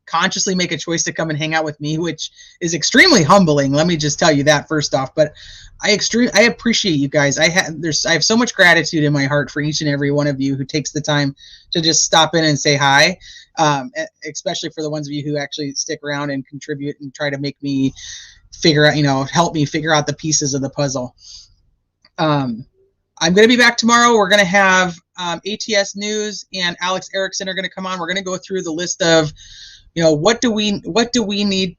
consciously make a choice to come and hang out with me, which is extremely humbling. Let me just tell you that first off. But I appreciate you guys. I have so much gratitude in my heart for each and every one of you who takes the time to just stop in and say hi, especially for the ones of you who actually stick around and contribute and try to make me figure out, help me figure out the pieces of the puzzle. I'm going to be back tomorrow. We're going to have ATS News and Alex Erickson are going to come on. We're going to go through the list of, what do we need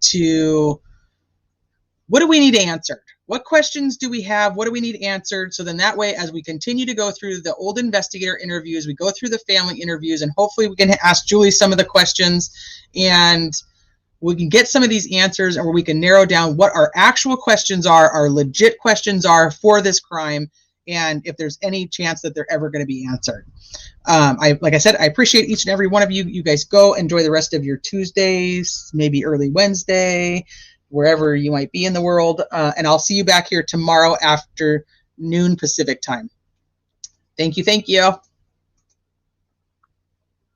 answered? What questions do we have? What do we need answered? So then that way, as we continue to go through the old investigator interviews, we go through the family interviews, and hopefully we can ask Julie some of the questions, and we can get some of these answers, and where we can narrow down what our actual questions are, our legit questions are for this crime, and if there's any chance that they're ever going to be answered. Like I said, I appreciate each and every one of you. You guys go enjoy the rest of your Tuesdays, maybe early Wednesday, wherever you might be in the world. And I'll see you back here tomorrow after noon Pacific time. Thank you. Thank you.